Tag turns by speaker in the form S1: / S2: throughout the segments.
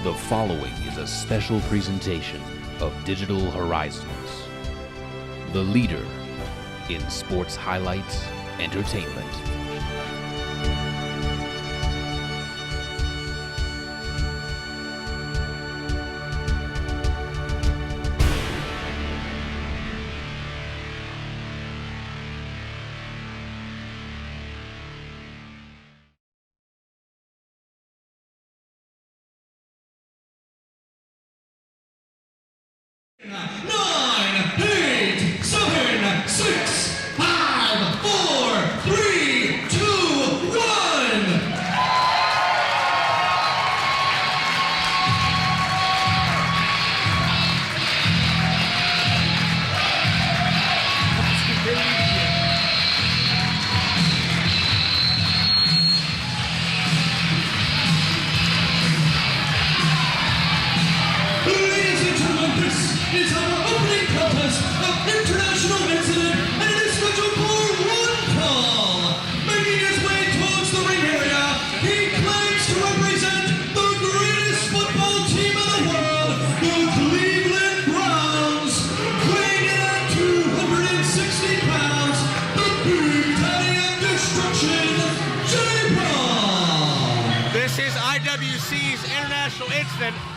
S1: The following is a special presentation of Digital Horizons, the leader in sports highlights entertainment.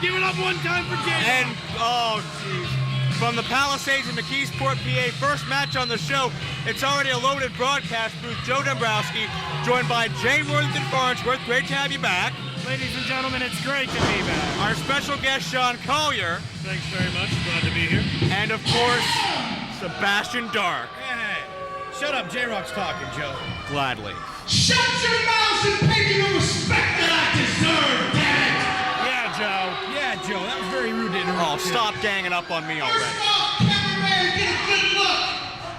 S2: Give it up one time for J-Roc.
S3: And, oh, jeez. From the Palisades in McKeESPORT, PA, first match on the show. It's already a loaded broadcast booth. Joe Dombrowski, joined by Jay Worthington Farnsworth. Great to have you back.
S2: Ladies and gentlemen, it's great to be back.
S3: Our special guest, Xion Collier.
S2: Thanks very much. Glad to be here.
S3: And, of course, Sebastian Dark.
S4: Hey, shut up. J-Rocc's talking, Joe.
S3: Gladly.
S5: Shut your mouth and pay me the respect that I deserve, damn it!
S4: Yeah, Joe, that was very rude to interrupt.
S3: Oh, stop ganging up on me already.
S5: First off, cameraman, get a good look.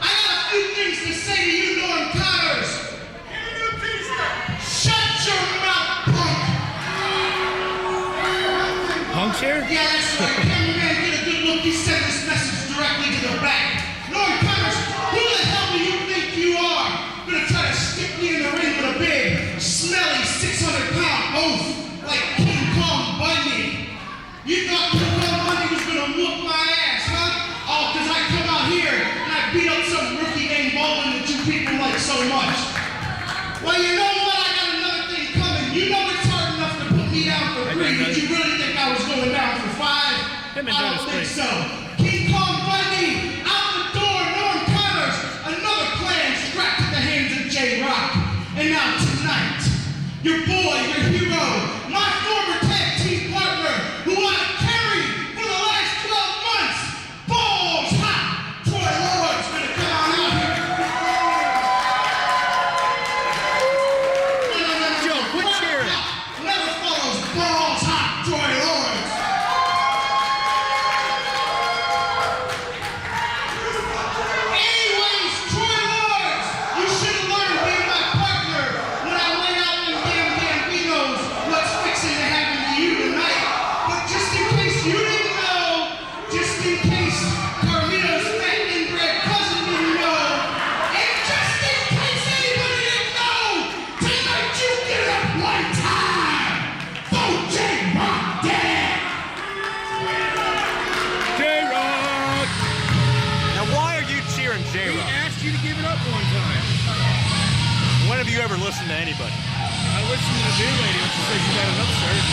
S5: I got a few things to say to you, Norm Connors. Shut your mouth, punk!
S4: Punk's here?
S5: Yeah, that's right. Cameraman, get a good look. You send this message directly to the back. Norm Connors, who the hell do you think you are? Gonna try to stick me in the ring with a big, smelly, 600-pound oaf like King Kong Bundy. You thought King Kong Bundy was gonna whoop my ass, huh? Oh, cause I come out here and I beat up some rookie named Baldwin that you people like so much. Well, you know what? I got another thing coming. You know it's hard enough to put me down for 3, but you really think I was going down for 5? I don't think so. King Kong Bundy, out the door, Norm Connors, another plan strapped to the hands of J-Rocc. And now tonight, your boy, your hero, my former tag team partner, who I carried for the last 12 months, balls hot, Troy Lord's gonna come on out here. No,
S4: Joe, quit cheering.
S5: Never follows balls hot, Troy Lord's. Anyways, Troy Lord's, you should have learned being my partner when I went out and damn Gambinos what's fixing to happen to you tonight. But just in case you didn't know, just in case Carlito's fat inbred cousin didn't know, and just in case anybody didn't know, tonight you get up one time. Vote J-Rocc dead.
S4: J-Roc!
S3: Now, why are you cheering
S4: He
S3: J-Roc?
S4: asked you to give it up one time.
S3: When have you ever listened to anybody?
S4: I listened to the beer lady when she said you got it upstairs.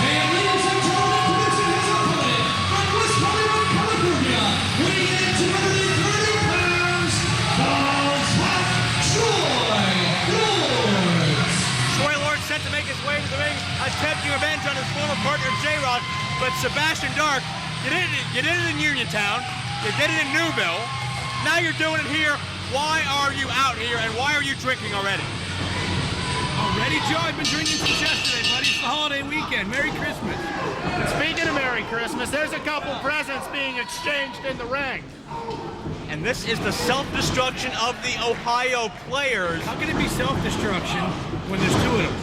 S5: And ladies and gentlemen, producing his opponent from West Hollywood, California, weighing in 230 pounds, balls hot, Troy Lords.
S3: Troy Lord set to make his way to the ring, attempting revenge on his former partner J-Roc, but Sebastian Dark, you did it in Uniontown, you did it in Newville, now you're doing it here. Why are you out here and why are you drinking already?
S4: Already, Joe? I've been drinking since yesterday, buddy. It's the holiday weekend. Merry Christmas.
S2: Speaking of Merry Christmas, there's a couple presents being exchanged in the ring.
S3: And this is the self-destruction of the Ohio players.
S4: How can it be self-destruction when there's 2 of them?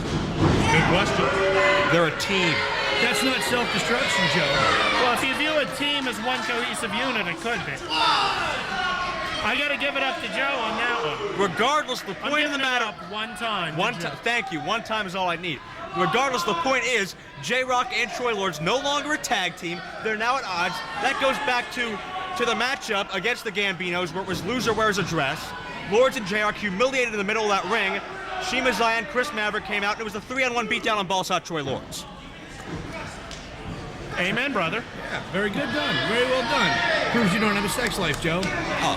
S3: Good question. They're a team.
S4: That's not self-destruction, Joe.
S2: Well, if you view a team as one cohesive unit, it could be. I got to give it up to Joe on that one.
S3: Regardless, the point of the matter.
S2: One time.
S3: Thank you. One time is all I need. Regardless, the point is, J-Rocc and Troy Lords no longer a tag team. They're now at odds. That goes back to the matchup against the Gambinos, where it was loser wears a dress. Lords and J-Rocc humiliated in the middle of that ring. Shima, Xion, Chris Maverick came out, and it was a 3-on-1 beatdown on Balls Hot Troy Lords.
S2: Amen, brother.
S4: Yeah, very good done. Very well done. Proves you don't have a sex life, Joe.
S3: Oh,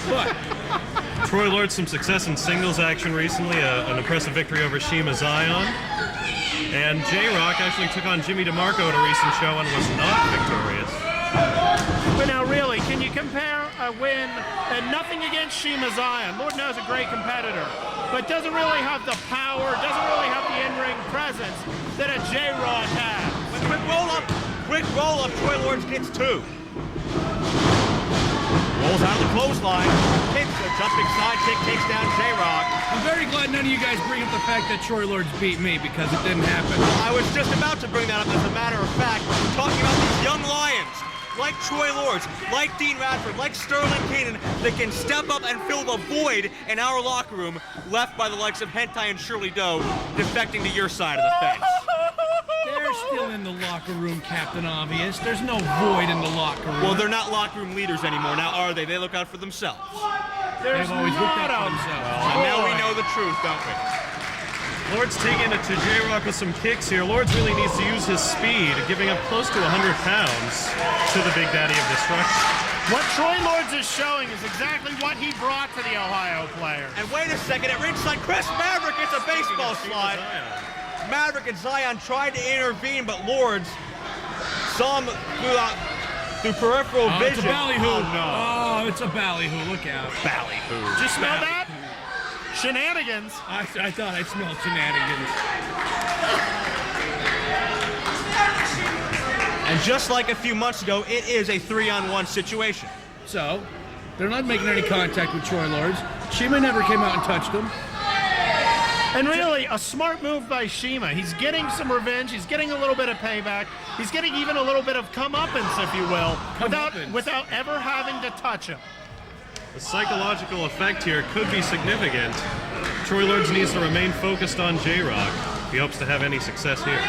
S4: But
S6: Troy Lords some success in singles action recently, an impressive victory over Shima, Xion. And J-Rocc actually took on Jimmy DeMarco at a recent show and was not victorious.
S2: But now, really, can you compare a win, and nothing against Shima Xion? Lord knows a great competitor, but doesn't really have the power, doesn't really have the in-ring presence that a J-Rocc has.
S3: But quick roll-up, Troy Lords gets 2. Rolls out of the clothesline, hits a jumping side kick, takes down J-Rocc.
S4: I'm very glad none of you guys bring up the fact that Troy Lords beat me, because it didn't happen.
S3: I was just about to bring that up. As a matter of fact, talking about these young lions, like Troy Lords, like Dean Radford, like Sterling Keenan, that can step up and fill the void in our locker room left by the likes of HENTAI and Shirley Doe defecting to your side of the fence.
S4: They're still in the locker room, Captain Obvious. There's no void in the locker room.
S3: Well, they're not locker room leaders anymore, now are they? They look out for themselves.
S2: There's
S4: They've always looked
S2: not
S4: out for
S2: a
S4: themselves.
S3: And now we know the truth, don't we?
S6: Lords taking it to J-Rocc with some kicks here. Lords really needs to use his speed, giving up close to 100 pounds to the Big Daddy of Destruction.
S2: What Troy Lords is showing is exactly what he brought to the Ohio players.
S3: And wait a second, at ringside, Chris Maverick gets a baseball slide. Maverick and Xion tried to intervene, but Lords saw him through peripheral vision.
S4: It's a ballyhoo.
S3: Oh, no.
S4: Oh, it's a ballyhoo. Look out.
S3: Ballyhoo.
S2: Did you smell that? Shenanigans.
S4: I thought I smelled shenanigans.
S3: And just like a few months ago, it is a 3-on-1 situation.
S4: So, they're not making any contact with Troy Lords. Shima never came out and touched them.
S2: And really, a smart move by Shima. He's getting some revenge. He's getting a little bit of payback. He's getting even a little bit of comeuppance, if you will, without ever having to touch him.
S6: The psychological effect here could be significant. Troy Lords needs to remain focused on J-Rocc if he hopes to have any success here.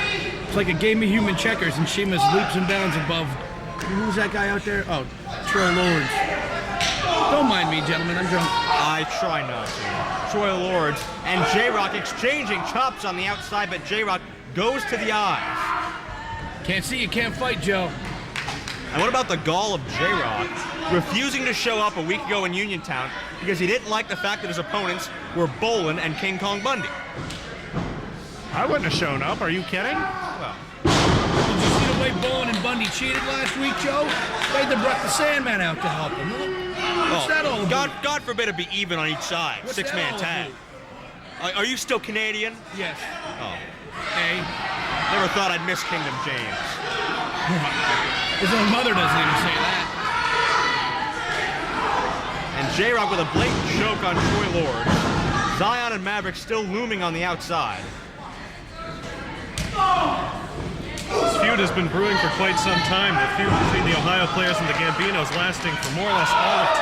S4: It's like a game of human checkers, and Shima's leaps and bounds above. Who's that guy out there? Oh, Troy Lords. Don't mind me, gentlemen. I'm drunk.
S3: I try not to. Troy Lords and J-Rocc exchanging chops on the outside, but J-Rocc goes to the eyes.
S4: Can't see, you can't fight, Joe.
S3: And what about the gall of J-Rocc refusing to show up a week ago in Uniontown because he didn't like the fact that his opponents were Bolin and King Kong Bundy?
S2: I wouldn't have shown up. Are you kidding?
S3: Well,
S4: Did you see the way Bowen and Bundy cheated last week, Joe? They had to brought the Sandman out to help them. What's that all about?
S3: God forbid it be even on each side.
S4: What's
S3: Six-man
S4: that all
S3: tag. Are you still Canadian?
S4: Yes.
S3: Oh,
S4: Hey.
S3: never thought I'd miss Kingdom James.
S4: His own mother doesn't even say that.
S3: And J-Rocc with a blatant choke on Troy Lords. Xion and Maverick still looming on the outside.
S6: This feud has been brewing for quite some time. The feud between the Ohio players and the Gambinos lasting for more or less all of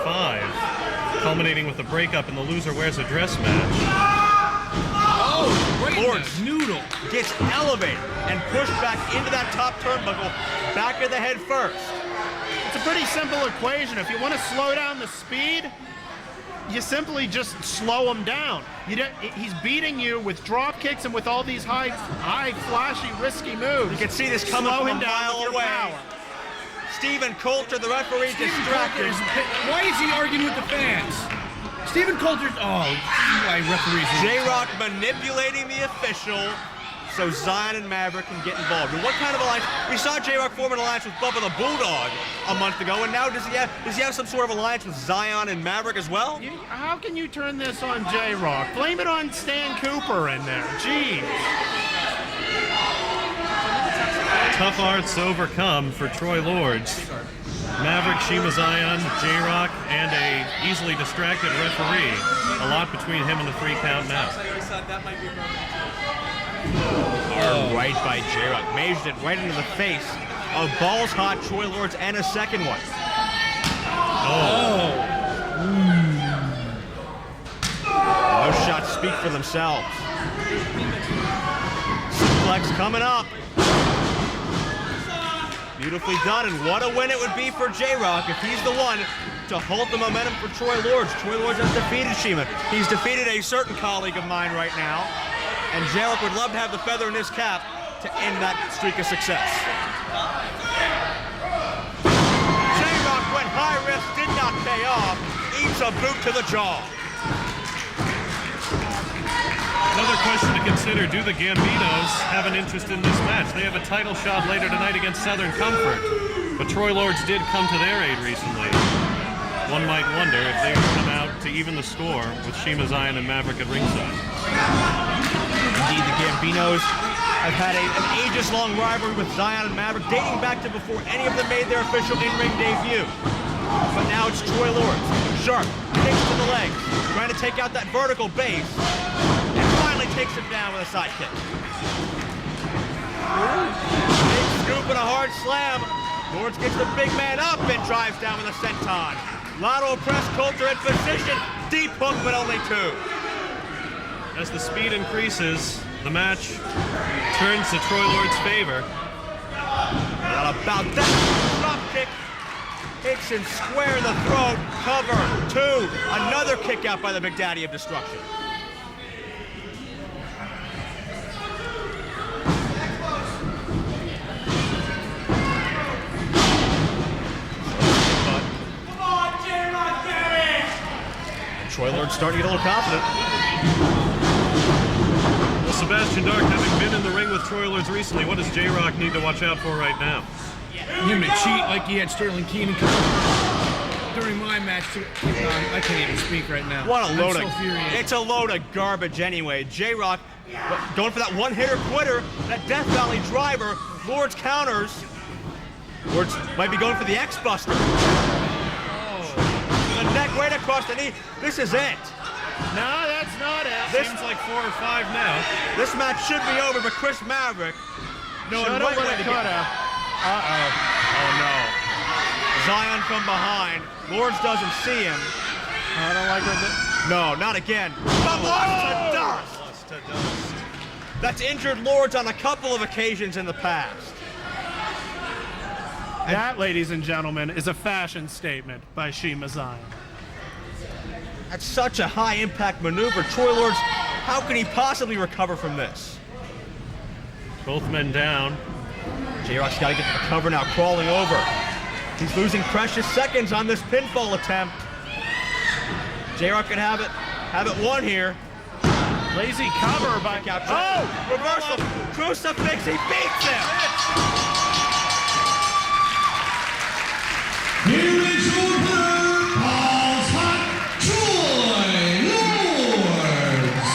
S6: 2005, culminating with a breakup in the loser wears a dress match.
S4: Oh, right
S3: Lords
S4: in the noodle.
S3: gets elevated and pushed back into that top turnbuckle, back of the head first.
S2: It's a pretty simple equation. If you want to slow down the speed, you simply just slow him down. You don't, he's beating you with drop kicks and with all these high, flashy, risky moves.
S3: You can see this coming
S2: Slow
S3: from
S2: him
S3: a
S2: down
S3: mile
S2: with your
S3: away.
S2: power.
S3: Stephen Coulter, the referee, distracted.
S4: Why is he arguing with the fans? Stephen Coulter. Oh, why referees?
S3: J-Rocc manipulating the official so Xion and Maverick can get involved. And what kind of alliance? We saw J-Rocc form an alliance with Bubba the Bulldog a month ago, and now does he have some sort of alliance with Xion and Maverick as well?
S2: How can you turn this on J-Rocc? Blame it on Stan Cooper in there. Jeez.
S6: Tough arts to overcome for Troy Lords. Maverick, Shima, Xion, J-Rocc, and a easily distracted referee. A lot between him and the 3 count now.
S3: Right by J-Rocc. Measured it right into the face of Balls Hot Troy Lords and a second one. Those shots speak for themselves. suplex coming up. Beautifully done, and what a win it would be for J-Rocc if he's the one to halt the momentum for Troy Lords. Troy Lords has defeated Shima. He's defeated a certain colleague of mine right now, and J-Rocc would love to have the feather in his cap to end that streak of success. J-Rocc went high risk, did not pay off, eats a boot to the jaw.
S6: Another question to consider, do the Gambinos have an interest in this match? They have a title shot later tonight against Southern Comfort, but Troy Lords did come to their aid recently. One might wonder if they would come out to even the score with Shima, Xion, and Maverick at ringside.
S3: Indeed, the Gambinos have had an ages-long rivalry with Xion and Maverick, dating back to before any of them made their official in-ring debut. But now it's Troy Lords. Sharp, kicks to the legs, trying to take out that vertical base. Takes him down with a side kick. Big scoop and a hard slam. Lords gets the big man up and drives down with a senton. Lateral press, Colt in position. Deep hook, but only 2.
S6: As the speed increases, the match turns to Troy Lords' favor.
S3: Not about that. Drop kick. Hits him square in the throat. Cover. 2. Another kick out by the Big Daddy of Destruction. Troy Lords starting to get a little confident.
S6: Well, Sebastian Dark, having been in the ring with Troy Lords recently, what does J-Rocc need to watch out for right now?
S4: Him to cheat like he had Sterling Keenan during my match. I can't even speak right now.
S3: What a load
S4: It's
S3: a load of garbage anyway. J-Rocc going for that one-hitter quitter, that Death Valley driver. Lords counters. Lords might be going for the X-Buster. The neck right across the knee. This is it.
S2: No, that's not it.
S6: This seems like 4 or 5 now.
S3: This match should be over, but Chris Maverick knowing right way to get. Uh-oh. Oh, no. Xion from behind. Lords doesn't see him.
S2: I don't like it.
S3: No, not again. But lost to dust.
S6: Lost to dust.
S3: That's injured Lords on a couple of occasions in the past.
S2: That, ladies and gentlemen, is a fashion statement by Shima Xion.
S3: That's such a high-impact maneuver. Troy Lords, how can he possibly recover from this?
S6: Both men down.
S3: J-Rocc's got to get the cover now, crawling over. He's losing precious seconds on this pinfall attempt. J-Rocc can have it won here.
S2: Lazy cover by...
S3: Oh! Reversal! Crucifix, he beats him!
S5: Here is your winner, Paul's Hot Troy Lords.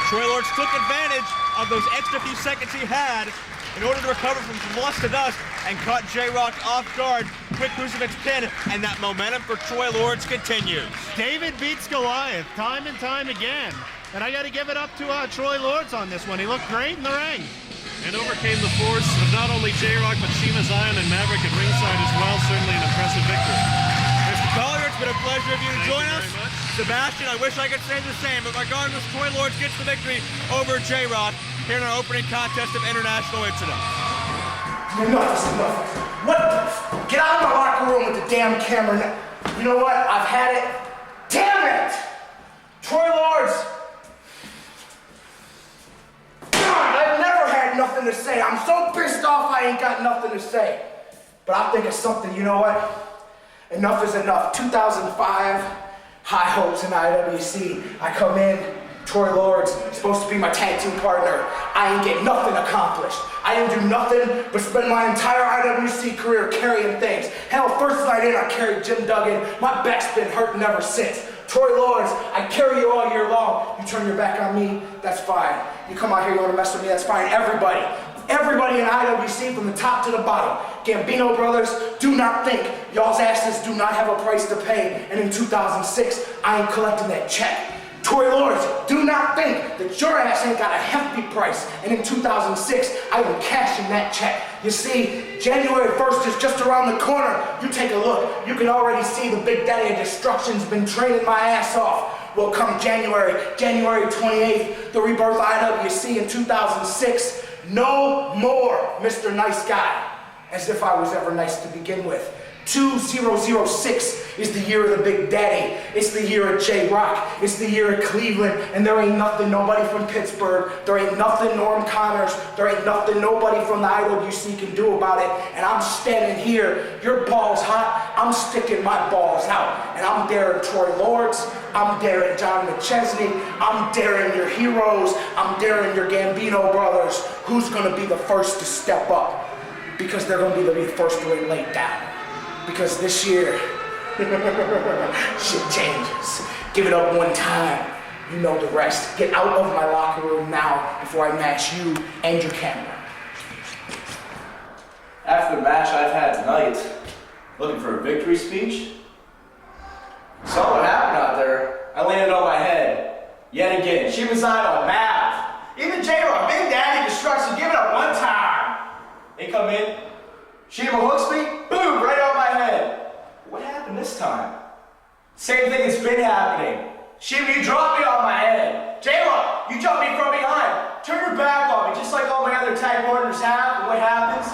S3: Troy Lords took advantage of those extra few seconds he had in order to recover from lost to dust and caught J-Rocc off guard. Quick crucifix pin, and that momentum for Troy Lords continues.
S2: David beats Goliath time and time again. And I got to give it up to Troy Lords on this one. He looked great in the ring.
S6: And overcame the force of not only J-Rocc, but Shima, Xion, and Maverick at ringside as well. Certainly an impressive victory.
S3: Mr. Collier, it's been a pleasure of you to join us. Sebastian, I wish I could say the same, but regardless, Troy Lords gets the victory over J-Rocc here in our opening contest of International Incident.
S7: Enough is enough. What? Get out of my locker room with the damn camera. You know what? I've had it. Damn it! Troy Lords. I've never had nothing to say. I'm so pissed off I ain't got nothing to say. But I'll think of something, you know what? Enough is enough. 2005, high hopes in IWC. I come in, Troy Lords, supposed to be my tag team partner. I ain't get nothing accomplished. I didn't do nothing but spend my entire IWC career carrying things. Hell, first night in, I carried Jim Duggan. My back's been hurting ever since. Troy Lords, I carry you all year long. You turn your back on me, that's fine. You come out here, you want to mess with me, that's fine. Everybody in IWC from the top to the bottom. Gambino brothers, do not think y'all's asses do not have a price to pay. And in 2006, I ain't collecting that check. Troy Lords, do not think that your ass ain't got a hefty price. And in 2006, I am cashing that check. You see, January 1st is just around the corner. You take a look. You can already see the Big Daddy of Destruction's been training my ass off. Well, come January 28th, the rebirth IWC in 2006, No more, Mr. Nice Guy. As if I was ever nice to begin with. 2006 is the year of the Big Daddy. It's the year of J-Rocc. It's the year of Cleveland. And there ain't nothing nobody from Pittsburgh. There ain't nothing Norm Connors. There ain't nothing nobody from the IWC can do about it. And I'm standing here. Your ball's hot. I'm sticking my balls out. And I'm daring Troy Lords. I'm daring John McChesney. I'm daring your heroes. I'm daring your Gambino brothers. Who's going to be the first to step up? Because they're going to be the first to lay down. Because this year, shit changes. Give it up one time, you know the rest. Get out of my locker room now before I match you and your camera.
S8: After the match I've had tonight, looking for a victory speech? Saw what happened out there. I landed on my head. Yet again, she resigned on math. Even J-Roc, Big Daddy Destruction, give it up one time. They come in, Shiima hooks me, boom, right on my head. What happened this time? Same thing that's been happening. Shiima, you dropped me on my head. J-Roc, you jumped me from behind. Turn your back on me, just like all my other tag partners have, and what happens?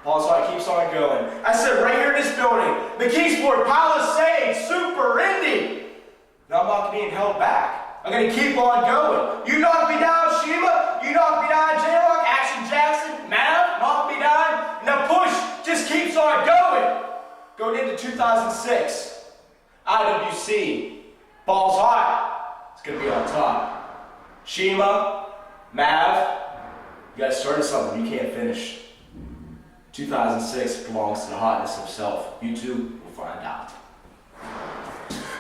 S8: PALISADES keeps on going. I said right here in this building, McKEESPORT, PALISADES, Super Indy. Now I'm not being held back. I'm gonna keep on going. You knock me down, Shiima. You knock me down, J-Roc, Action Jackson, Mav, knock me down. And the push just keeps on going. Going into 2006, IWC, balls hot. It's gonna be on top. Shiima, Mav, you guys started something you can't finish. 2006 belongs to the hotness himself. You two will find out.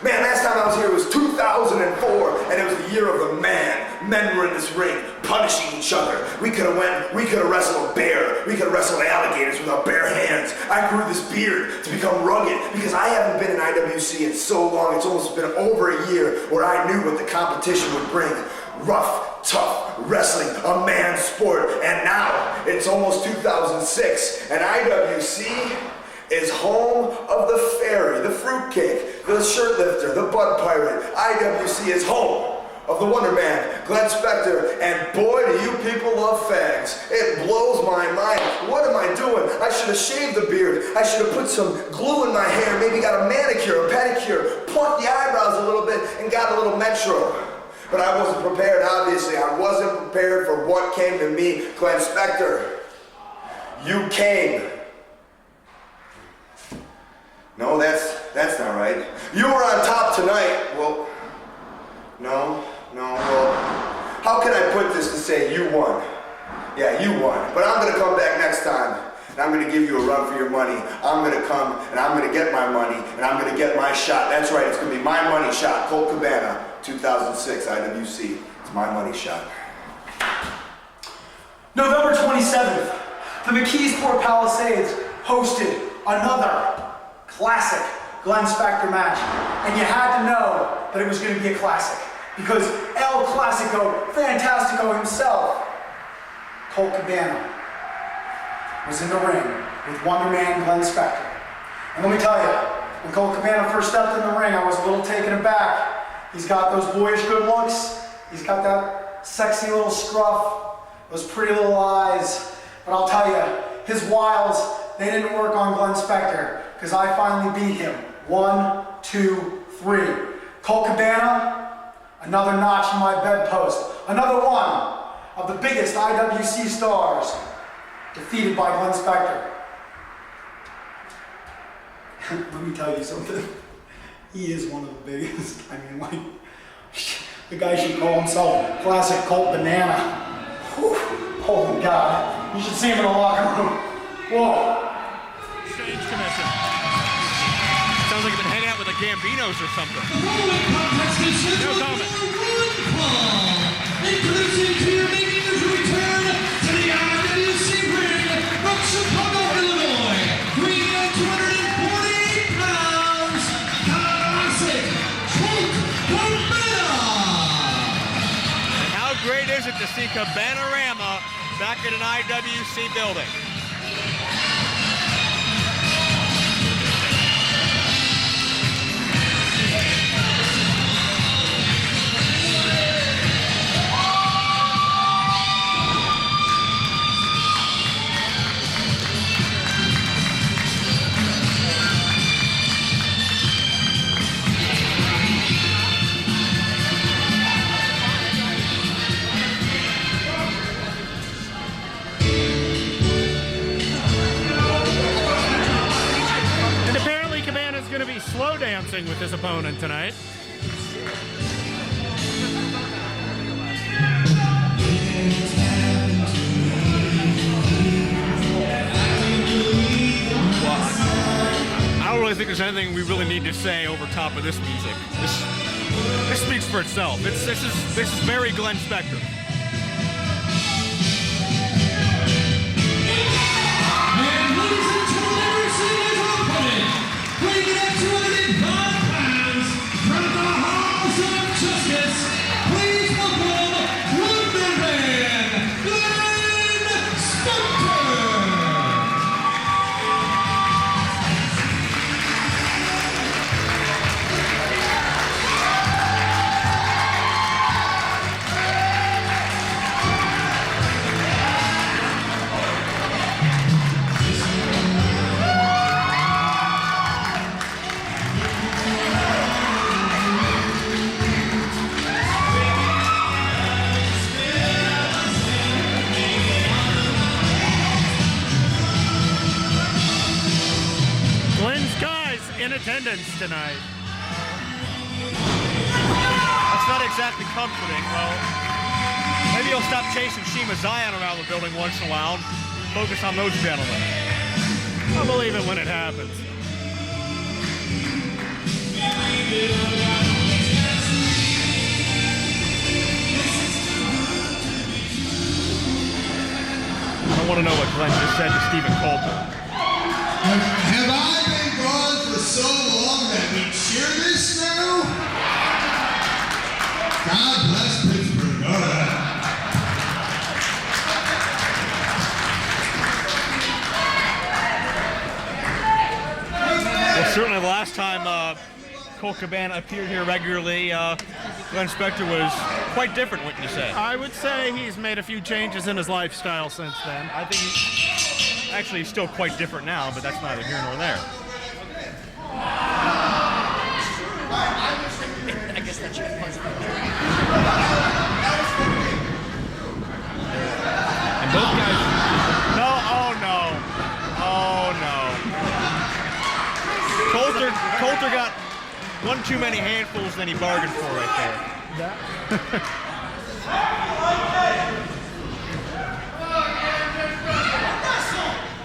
S9: Man, last time I was here was 2004, and it was the year of the man. Men were in this ring, punishing each other. We could have wrestled a bear. We could have wrestled alligators with our bare hands. I grew this beard to become rugged because I haven't been in IWC in so long. It's almost been over a year where I knew what the competition would bring. Rough, tough wrestling, a man's sport. And now, it's almost 2006, and IWC is home of the fairy, the fruitcake, the shirt lifter, the bud pirate. IWC is home of the Wonderman, Glenn Specter, and boy do you people love fags. It blows my mind. What am I doing? I should have shaved the beard. I should have put some glue in my hair, maybe got a manicure, a pedicure, plucked the eyebrows a little bit, and got a little Metro. But I wasn't prepared, obviously. I wasn't prepared for what came to me. Glenn Specter, you came. No, that's not right. You were on top tonight. Well, no, well, how can I put this to say you won? Yeah, you won. But I'm gonna come back next time, and I'm gonna give you a run for your money. I'm gonna come, and I'm gonna get my money, and I'm gonna get my shot. That's right, it's gonna be my money shot. Colt Cabana, 2006 IWC. It's my money shot.
S7: November 27th, the McKeesport Palisades hosted another classic Glenn Specter match. And you had to know that it was going to be a classic because El Clasico Fantastico himself, Colt Cabana, was in the ring with Wonderman Glenn Specter. And let me tell you, when Colt Cabana first stepped in the ring, I was a little taken aback. He's got those boyish good looks. He's got that sexy little scruff, those pretty little eyes. But I'll tell you, his wiles, they didn't work on Glenn Specter because I finally beat him. 1, 2, 3. Colt Cabana, another notch in my bedpost. Another one of the biggest IWC stars defeated by Glenn Specter. Let me tell you something. He is one of the biggest. I mean, like, the guy should call himself Classic Colt Banana. Whew. Holy God. You should see him in the locker room. Whoa.
S2: Exchange commission. Sounds like you've been hanging out with the Gambinos or something. No comment.
S5: Introducing to your making his return to the IWC ring from Chicago, Illinois, weighing at 248 pounds, Classic Colt Cabana.
S3: And how great is it to see Cabana-rama back in an IWC building?
S2: his opponent tonight.
S3: I don't really think there's anything we really need to say over top of this music. This speaks for itself. This is very Glenn Spectre.
S5: And ladies and gentlemen, seeing his opponent, weighing at 205 pounds, from the halls of justice, please welcome Wonderman, Glenn Spectre.
S2: In attendance tonight.
S3: That's not exactly comforting. Well, maybe he'll stop chasing Shima Xion around the building once in a while and focus on those gentlemen.
S2: I'll believe it when it happens.
S3: I want to know what Glenn just said to Stephen Coulter.
S5: Have I been gone for so long that we cheer this now? God bless Pittsburgh. All right.
S3: Well, certainly the last time Colt Cabana appeared here regularly, Glenn Spectre was quite different, wouldn't you say?
S2: I would say he's made a few changes in his lifestyle since then.
S3: I think he's still quite different now, but that's neither here nor there.
S10: I guess that should be fun.
S3: And both guys... No, oh no. Coulter got one too many handfuls than he bargained for right there.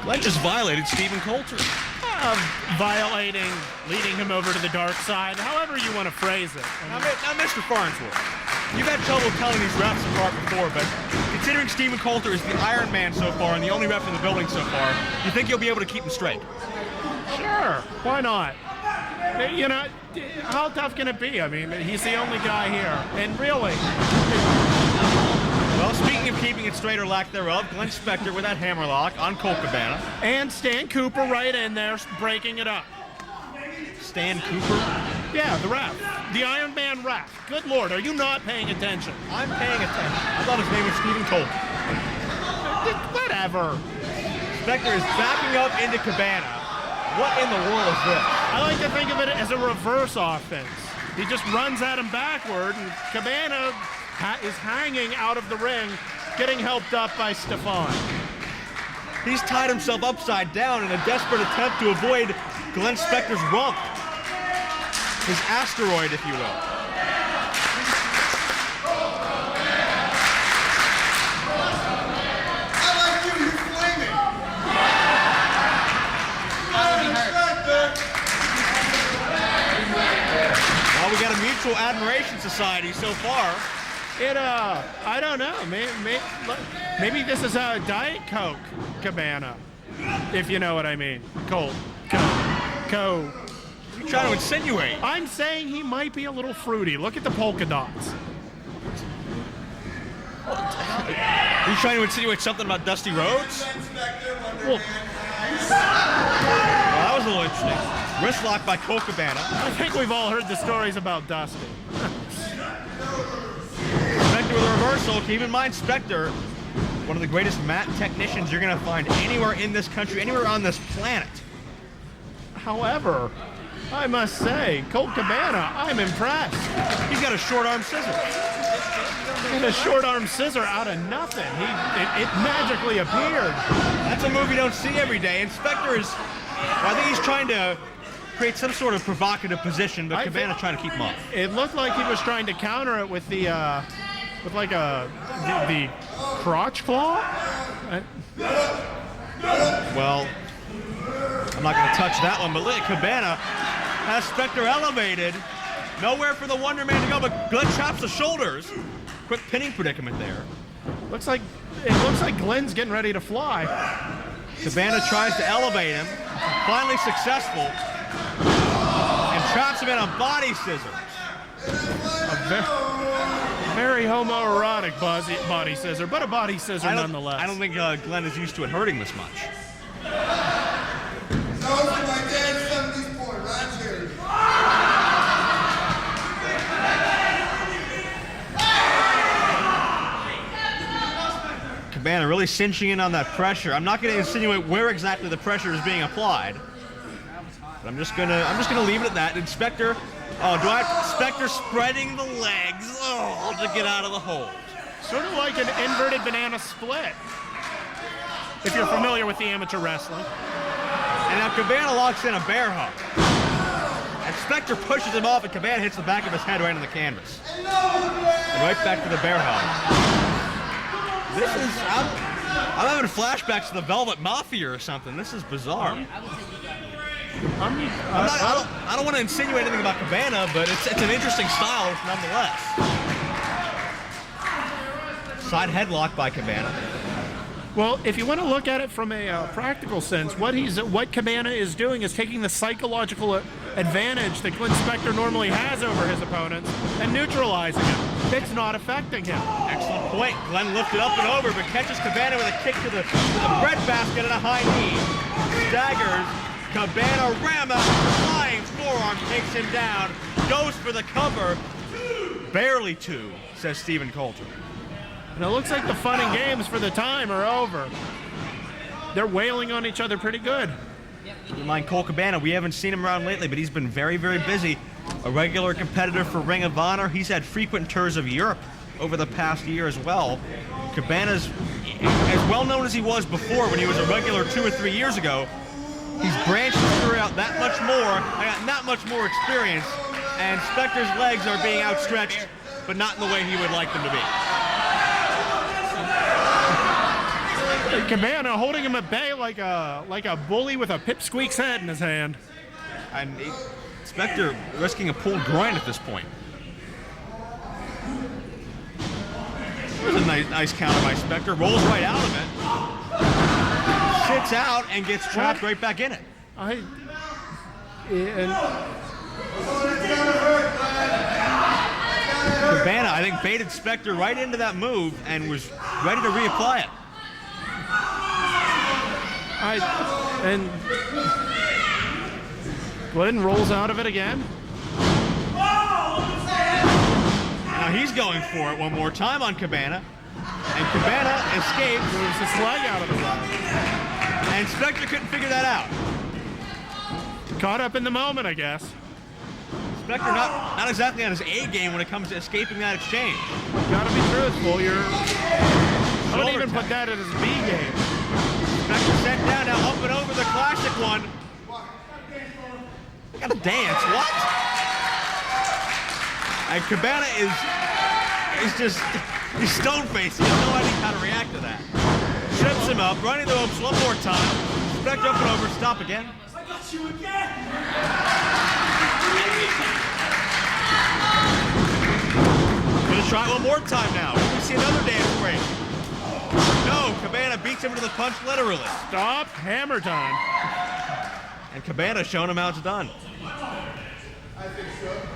S3: Glenn just violated Stephen Coulter.
S2: Violating, leading him over to the dark side, however you want to phrase it.
S3: Now, Mr. Farnsworth, you've had trouble telling these refs apart before, but considering Stephen Coulter is the Iron Man so far and the only ref in the building so far, you think you'll be able to keep them straight?
S2: Sure, why not? You know, how tough can it be? I mean, he's the only guy here, and really...
S3: Well, speaking of keeping it straight or lack thereof, Glenn Spectre with that hammerlock on Colt Cabana.
S2: And Stan Cooper right in there, breaking it up.
S3: Stan Cooper?
S2: Yeah, the ref. The Iron Man ref. Good Lord, are you not paying attention?
S3: I'm paying attention. I thought his name was Stephen Colt.
S2: Whatever.
S3: Spectre is backing up into Cabana. What in the world is this?
S2: I like to think of it as a reverse offense. He just runs at him backward, and Cabana is hanging out of the ring, getting helped up by Stefan.
S3: He's tied himself upside down in a desperate attempt to avoid Glenn Spectre's rump. His asteroid, if you will.
S5: I like you flaming.
S3: Well, we got a mutual admiration society so far.
S2: I don't know. Maybe this is a Diet Coke Cabana, if you know what I mean. Colt. Co.
S3: You're trying to insinuate.
S2: I'm saying he might be a little fruity. Look at the polka dots.
S3: Are you trying to insinuate something about Dusty Rhodes?
S2: Well,
S3: that was a little interesting. Wrist lock by Colt Cabana.
S2: I think we've all heard the stories about Dusty.
S3: Spectre with a reversal. Keep in mind, Spectre, one of the greatest mat technicians you're going to find anywhere in this country, anywhere on this planet.
S2: However, I must say, Colt Cabana, I'm impressed.
S3: He's got a short arm scissor.
S2: And a short arm scissor out of nothing. It magically appeared.
S3: That's a move you don't see every day. And Spectre is, I think he's trying to create some sort of provocative position, but Cabana trying to keep him off.
S2: It looked like he was trying to counter it with the the crotch claw.
S3: Well, I'm not going to touch that one, but look at Cabana has Spectre elevated. Nowhere for the Wonderman to go, but Glenn chops the shoulders. Quick pinning predicament there.
S2: It looks like Glenn's getting ready to fly.
S3: Cabana tries to elevate him, finally successful, and traps him in a body scissors.
S2: A very homoerotic body scissor, but a body scissor nonetheless.
S3: I don't think Glenn is used to it hurting this much. Cabana really cinching in on that pressure. I'm not going to insinuate where exactly the pressure is being applied, but I'm just gonna leave it at that. And Spectre, Spectre spreading the legs, to get out of the hold.
S2: Sort of like an inverted banana split, if you're familiar with the amateur wrestling.
S3: And now Cabana locks in a bear hug. And Spectre pushes him off, and Cabana hits the back of his head right on the canvas. And right back to the bear hug. I'm having flashbacks to the Velvet Mafia or something. This is bizarre. I don't want to insinuate anything about Cabana, but it's an interesting style nonetheless. Side headlock by Cabana.
S2: Well, if you want to look at it from a practical sense, what Cabana is doing is taking the psychological advantage that Glenn Spectre normally has over his opponents and neutralizing him. It's not affecting him.
S3: Excellent point. Glenn lifted up and over, but catches Cabana with a kick to the breadbasket and a high knee. Staggers. Cabana ram out, flying forearm, takes him down, goes for the cover. Barely two, says Stephen Coulter.
S2: And it looks like the fun and games for the time are over. They're wailing on each other pretty good.
S3: Keep in mind, Colt Cabana, we haven't seen him around lately, but he's been very, very busy. A regular competitor for Ring of Honor. He's had frequent tours of Europe over the past year as well. Cabana's as well known as he was before when he was a regular 2 or 3 years ago. He's branched his career out that much more, not much more experience, and Spectre's legs are being outstretched, but not in the way he would like them to be.
S2: Cabana holding him at bay like a bully with a pipsqueak's head in his hand.
S3: And Spectre risking a pulled groin at this point. There's a nice counter by Spectre. Rolls right out of it. Sits out and gets trapped right back in it. Cabana, I think, baited Spectre right into that move and was ready to reapply it.
S2: And Glenn rolls out of it again.
S3: Now he's going for it one more time on Cabana. And Cabana escapes.
S2: Moves his leg out of the way.
S3: And Spectre couldn't figure that out.
S2: Caught up in the moment, I guess.
S3: Spectre not exactly on his A game when it comes to escaping that exchange.
S2: Gotta be truthful. I wouldn't even put that in his B game.
S3: Spectre sent down, now up and over the classic one. Gotta dance, what? And Cabana is just, he's stone-faced. He has no idea how to react to that. Trips him up, running the ropes one more time. Spectre up and over, stop again.
S5: I got you again!
S3: Gonna try it one more time now. We see another dance break. No, Cabana beats him to the punch literally.
S2: Stop, hammer time.
S3: And Cabana showing him how it's done.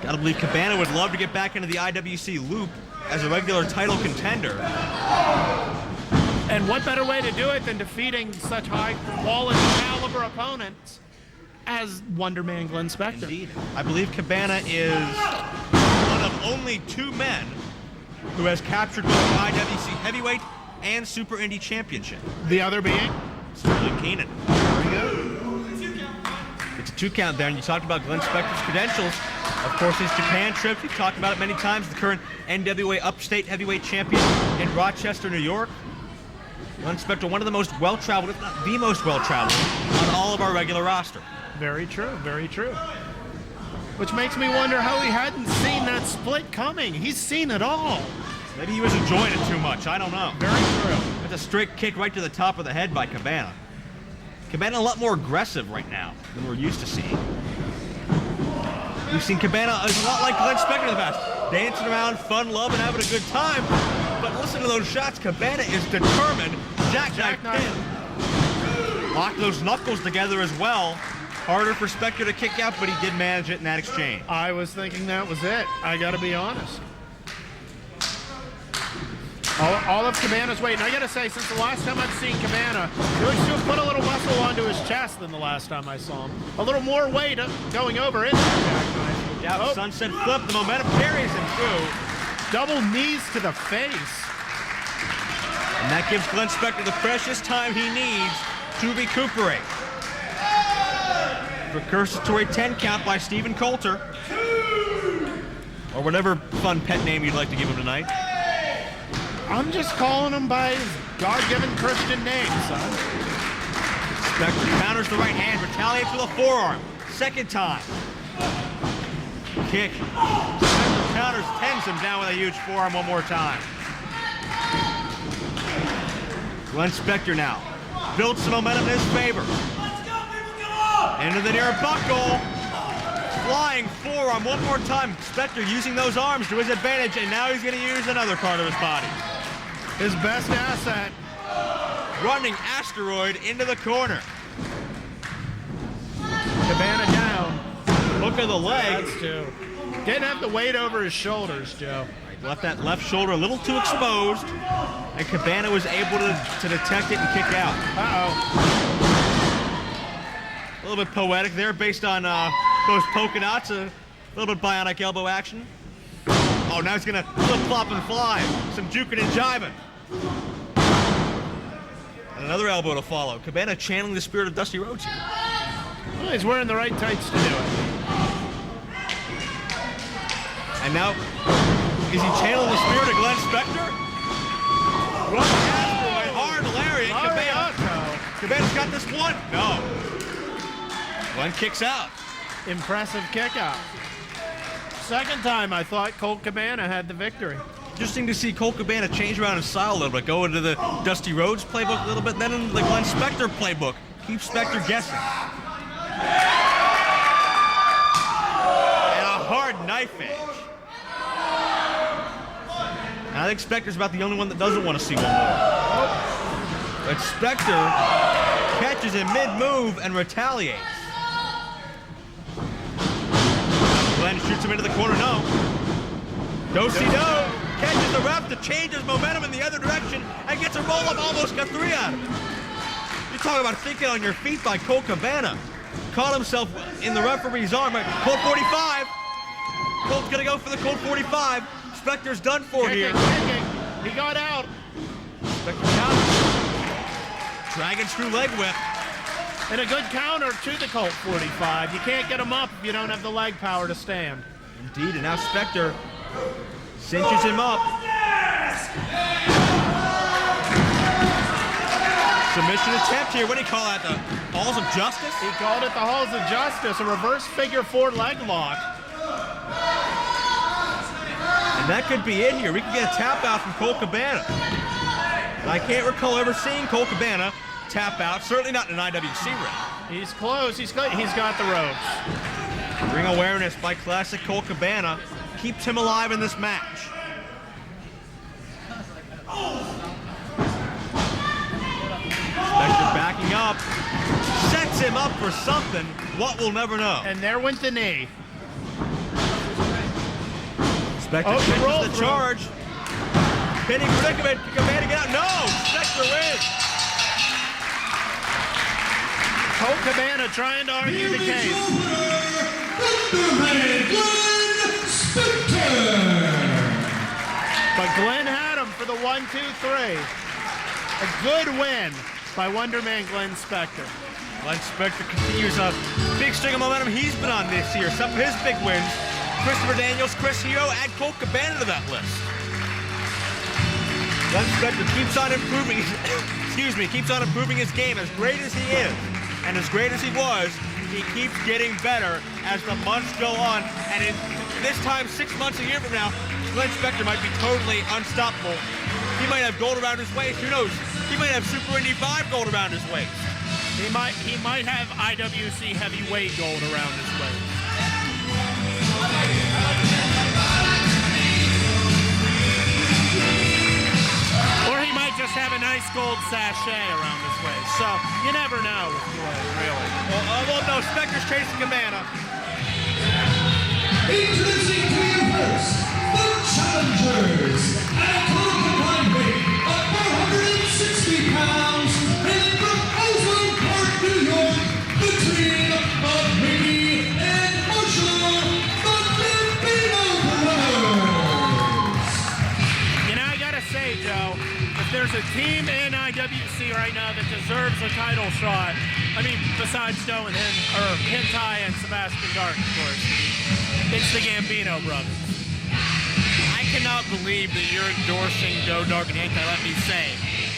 S3: Gotta believe Cabana would love to get back into the IWC loop as a regular title contender.
S2: And what better way to do it than defeating such high quality caliber opponents as Wonderman Glenn Spectre?
S3: Indeed. I believe Cabana is one of only 2 men who has captured both the IWC Heavyweight and Super Indy Championship.
S2: The other being?
S3: Sterling Keenan. It's a 2 count there, and you talked about Glenn Spectre's credentials. Of course, his Japan trips, we've talked about it many times, the current NWA Upstate Heavyweight Champion in Rochester, New York. Glenn Spectre, one of the most well-traveled, if not the most well-traveled, on all of our regular roster.
S2: Very true, very true. Which makes me wonder how he hadn't seen that split coming. He's seen it all.
S3: Maybe he was enjoying it too much. I don't know.
S2: Very true.
S3: That's a straight kick right to the top of the head by Cabana. Cabana a lot more aggressive right now than we're used to seeing. We've seen Cabana a lot like Glenn Spectre in the past. Dancing around, fun, love, and having a good time. But listen to those shots. Cabana is determined. Jackknife pin. Lock those knuckles together as well. Harder for Spectre to kick out, but he did manage it in that exchange.
S2: I was thinking that was it. I got to be honest. All of Cabana's weight. And I got to say, since the last time I've seen Cabana, he looks to have put a little muscle onto his chest than the last time I saw him. A little more weight going over into the jackknife.
S3: Yeah, sunset flip. The momentum carries him through.
S2: Double knees to the face.
S3: And that gives Glenn Spectre the precious time he needs to recuperate. Recursatory 10 count by Stephen Coulter. Or whatever fun pet name you'd like to give him tonight.
S2: I'm just calling him by his God-given Christian name, son.
S3: Spectre counters the right hand, retaliates with a forearm. Second time. Kick. Spectre counters, tens him down with a huge forearm one more time. Glenn Spectre now builds some momentum in his favor. Into the near buckle. Flying forearm one more time. Spectre using those arms to his advantage, and now he's going to use another part of his body.
S2: His best asset.
S3: Running asteroid into the corner.
S2: Cabana down.
S3: Look at the leg.
S2: That's two. Didn't have the weight over his shoulders, Joe.
S3: Left that left shoulder a little too exposed, and Cabana was able to detect it and kick out.
S2: Uh-oh.
S3: A little bit poetic there based on those polka dots, a little bit bionic elbow action. Oh, now he's gonna flip-flop and fly. Some juking and jiving. And another elbow to follow. Cabana channeling the spirit of Dusty Rhodes here.
S2: Well, he's wearing the right tights to do it.
S3: And now, is he channeling the spirit of Glenn Spectre? Running asteroid, hard lariat. Cabana's got this one. No. Glenn kicks out.
S2: Impressive kick out. Second time I thought Colt Cabana had the victory.
S3: Interesting to see Colt Cabana change around his style a little bit, go into the Dusty Rhodes playbook a little bit, then into the Glenn Spectre playbook. Keep Spectre guessing. And a hard knife edge. And I think Spectre's about the only one that doesn't want to see one more. But Spectre catches him mid-move and retaliates. Glenn shoots him into the corner, no. Do-si-do, catches the ref to change his momentum in the other direction and gets a roll-up, almost got three out of it. You're talking about thinking on your feet by Colt Cabana. Caught himself in the referee's arm. Colt 45. Colt's gonna go for the Colt 45. Spectre's done for here.
S2: Kicking. He got out.
S3: Spectre counters. Dragon screw leg whip.
S2: And a good counter to the Colt 45. You can't get him up if you don't have the leg power to stand.
S3: Indeed, and now Spectre cinches him up. Submission attempt here. What do you call that? The Halls of Justice?
S2: He called it the Halls of Justice, a reverse figure 4 leg lock.
S3: And that could be it here. We could get a tap out from Colt Cabana. And I can't recall ever seeing Colt Cabana tap out, certainly not in an IWC ring.
S2: He's close, he's got the ropes.
S3: Ring awareness by classic Colt Cabana keeps him alive in this match. Spectre backing up, sets him up for something, what we'll never know.
S2: And there went the knee.
S3: Spectre catches the charge. Pinning predicament, Cabana get out, no! Spectre wins!
S2: Colt Cabana trying to argue the case. But Glenn had him for the 1-2-3. A good win by Wonderman Glenn Spectre.
S3: Glenn Spectre continues a big string of momentum he's been on this year. Some of his big wins, Christopher Daniels, Chris Hero, add Colt Cabana to that list. Glenn Spectre keeps on improving, keeps on improving his game. As great as he is, and as great as he was, he keeps getting better as the months go on. And in this time, 6 months, a year from now, Glenn Spectre might be totally unstoppable. He might have gold around his waist. Who knows? He might have Super Indy 5 gold around his waist.
S2: He might have IWC heavyweight gold around his waist. Or he might just have a nice gold sachet around his waist. So you never know with Glenn, really.
S3: Well, no, Spectre's chasing Cabana.
S5: Introducing to you first, the challengers at a total combined weight of 460 pounds, and from Ozone Park, New York, between Mickey and Marshall, the Gambino brothers.
S2: You know, I gotta say, Joe, if there's a team in IWC right now that deserves a title shot, I mean, besides Joe and HENTAI and Sebastian Dark, of course, it's the Gambino brothers.
S3: I cannot believe that you're endorsing Joe Dark and HENTAI, let me say.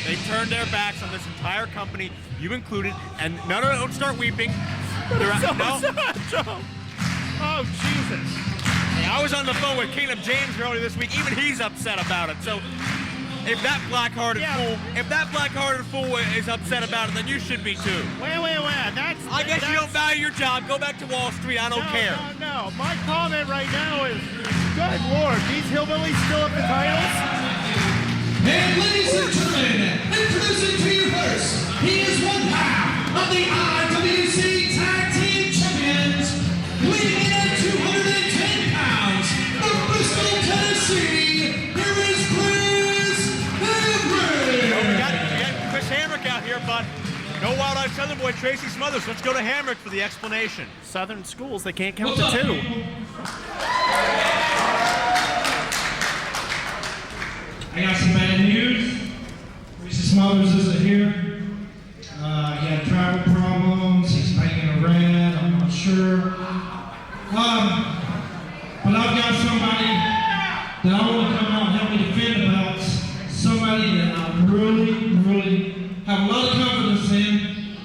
S3: They turned their backs on this entire company, you included, and no, don't start weeping.
S2: So sad, Joe. Oh, Jesus.
S3: Hey, I was on the phone with Caleb James earlier this week, even he's upset about it, so if that black-hearted fool is upset about it, then you should be too.
S2: Wait.
S3: I guess you don't value your job. Go back to Wall Street. I don't care.
S2: No. My comment right now is, good Lord, these hillbillies still have the titles?
S5: And ladies and gentlemen, introducing to you first, he is one half of the IWC Tag Team Champions, weighing in at 210 pounds, from Bristol, Tennessee, here is Chris Hamrick.
S3: We got Chris Hamrick out here, but no Wild-Eyed Southern Boy, Tracy Smothers. Let's go to Hamrick for the explanation.
S2: Southern schools, they can't count to two.
S11: I got some bad news. Tracy Smothers isn't here. He had travel problems. He's making a red. I'm not sure. But I've got somebody that I want to come out and help me defend about. Somebody that I really have a lot of confidence in.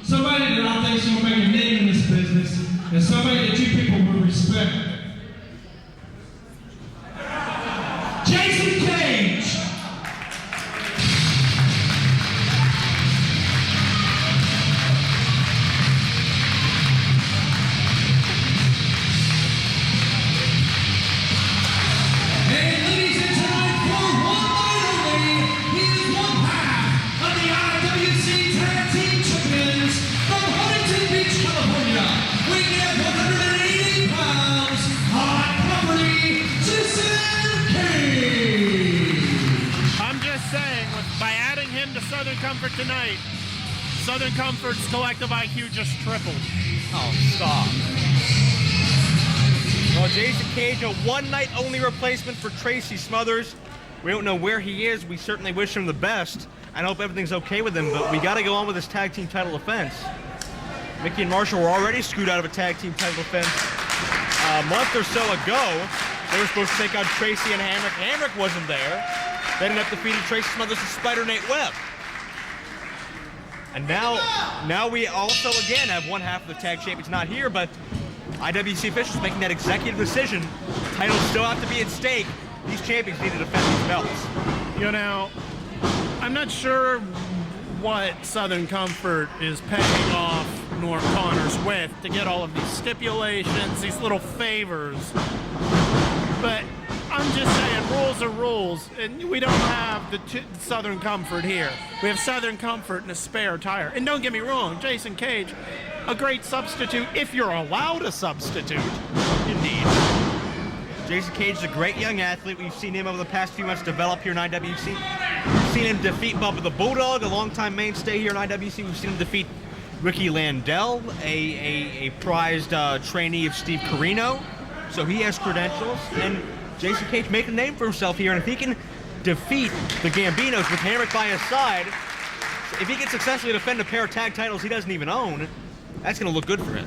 S11: Somebody that I think is going to make a name in this business. And somebody that you people will respect. Jason Cage!
S2: Southern Comfort tonight, Southern Comfort's collective IQ just tripled.
S3: Oh, stop. Well, Jason Cage, a one-night-only replacement for Tracy Smothers. We don't know where he is. We certainly wish him the best. I hope everything's okay with him, but we got to go on with this tag team title defense. Mickey and Marshall were already screwed out of a tag team title defense a month or so ago. They were supposed to take on Tracy and Hamrick. Hamrick wasn't there. They ended up defeating Tracy Smothers and Spider Nate Webb. And now we also again have one half of the tag champions not here, but IWC officials making that executive decision. Titles still have to be at stake. These champions need to defend these belts.
S2: You know, I'm not sure what Southern Comfort is paying off Norm Connors with to get all of these stipulations, these little favors. But I'm just saying, rules are rules, and we don't have the Southern Comfort here. We have Southern Comfort and a spare tire. And don't get me wrong, Jason Cage, a great substitute if you're allowed a substitute.
S3: Indeed. Jason Cage is a great young athlete. We've seen him over the past few months develop here in IWC. We've seen him defeat Bubba the Bulldog, a longtime mainstay here in IWC. We've seen him defeat Ricky Landell, a prized trainee of Steve Carino. So he has credentials, and Jason Cage making a name for himself here, and if he can defeat the Gambinos with Hamrick by his side, if he can successfully defend a pair of tag titles he doesn't even own, that's going to look good for him.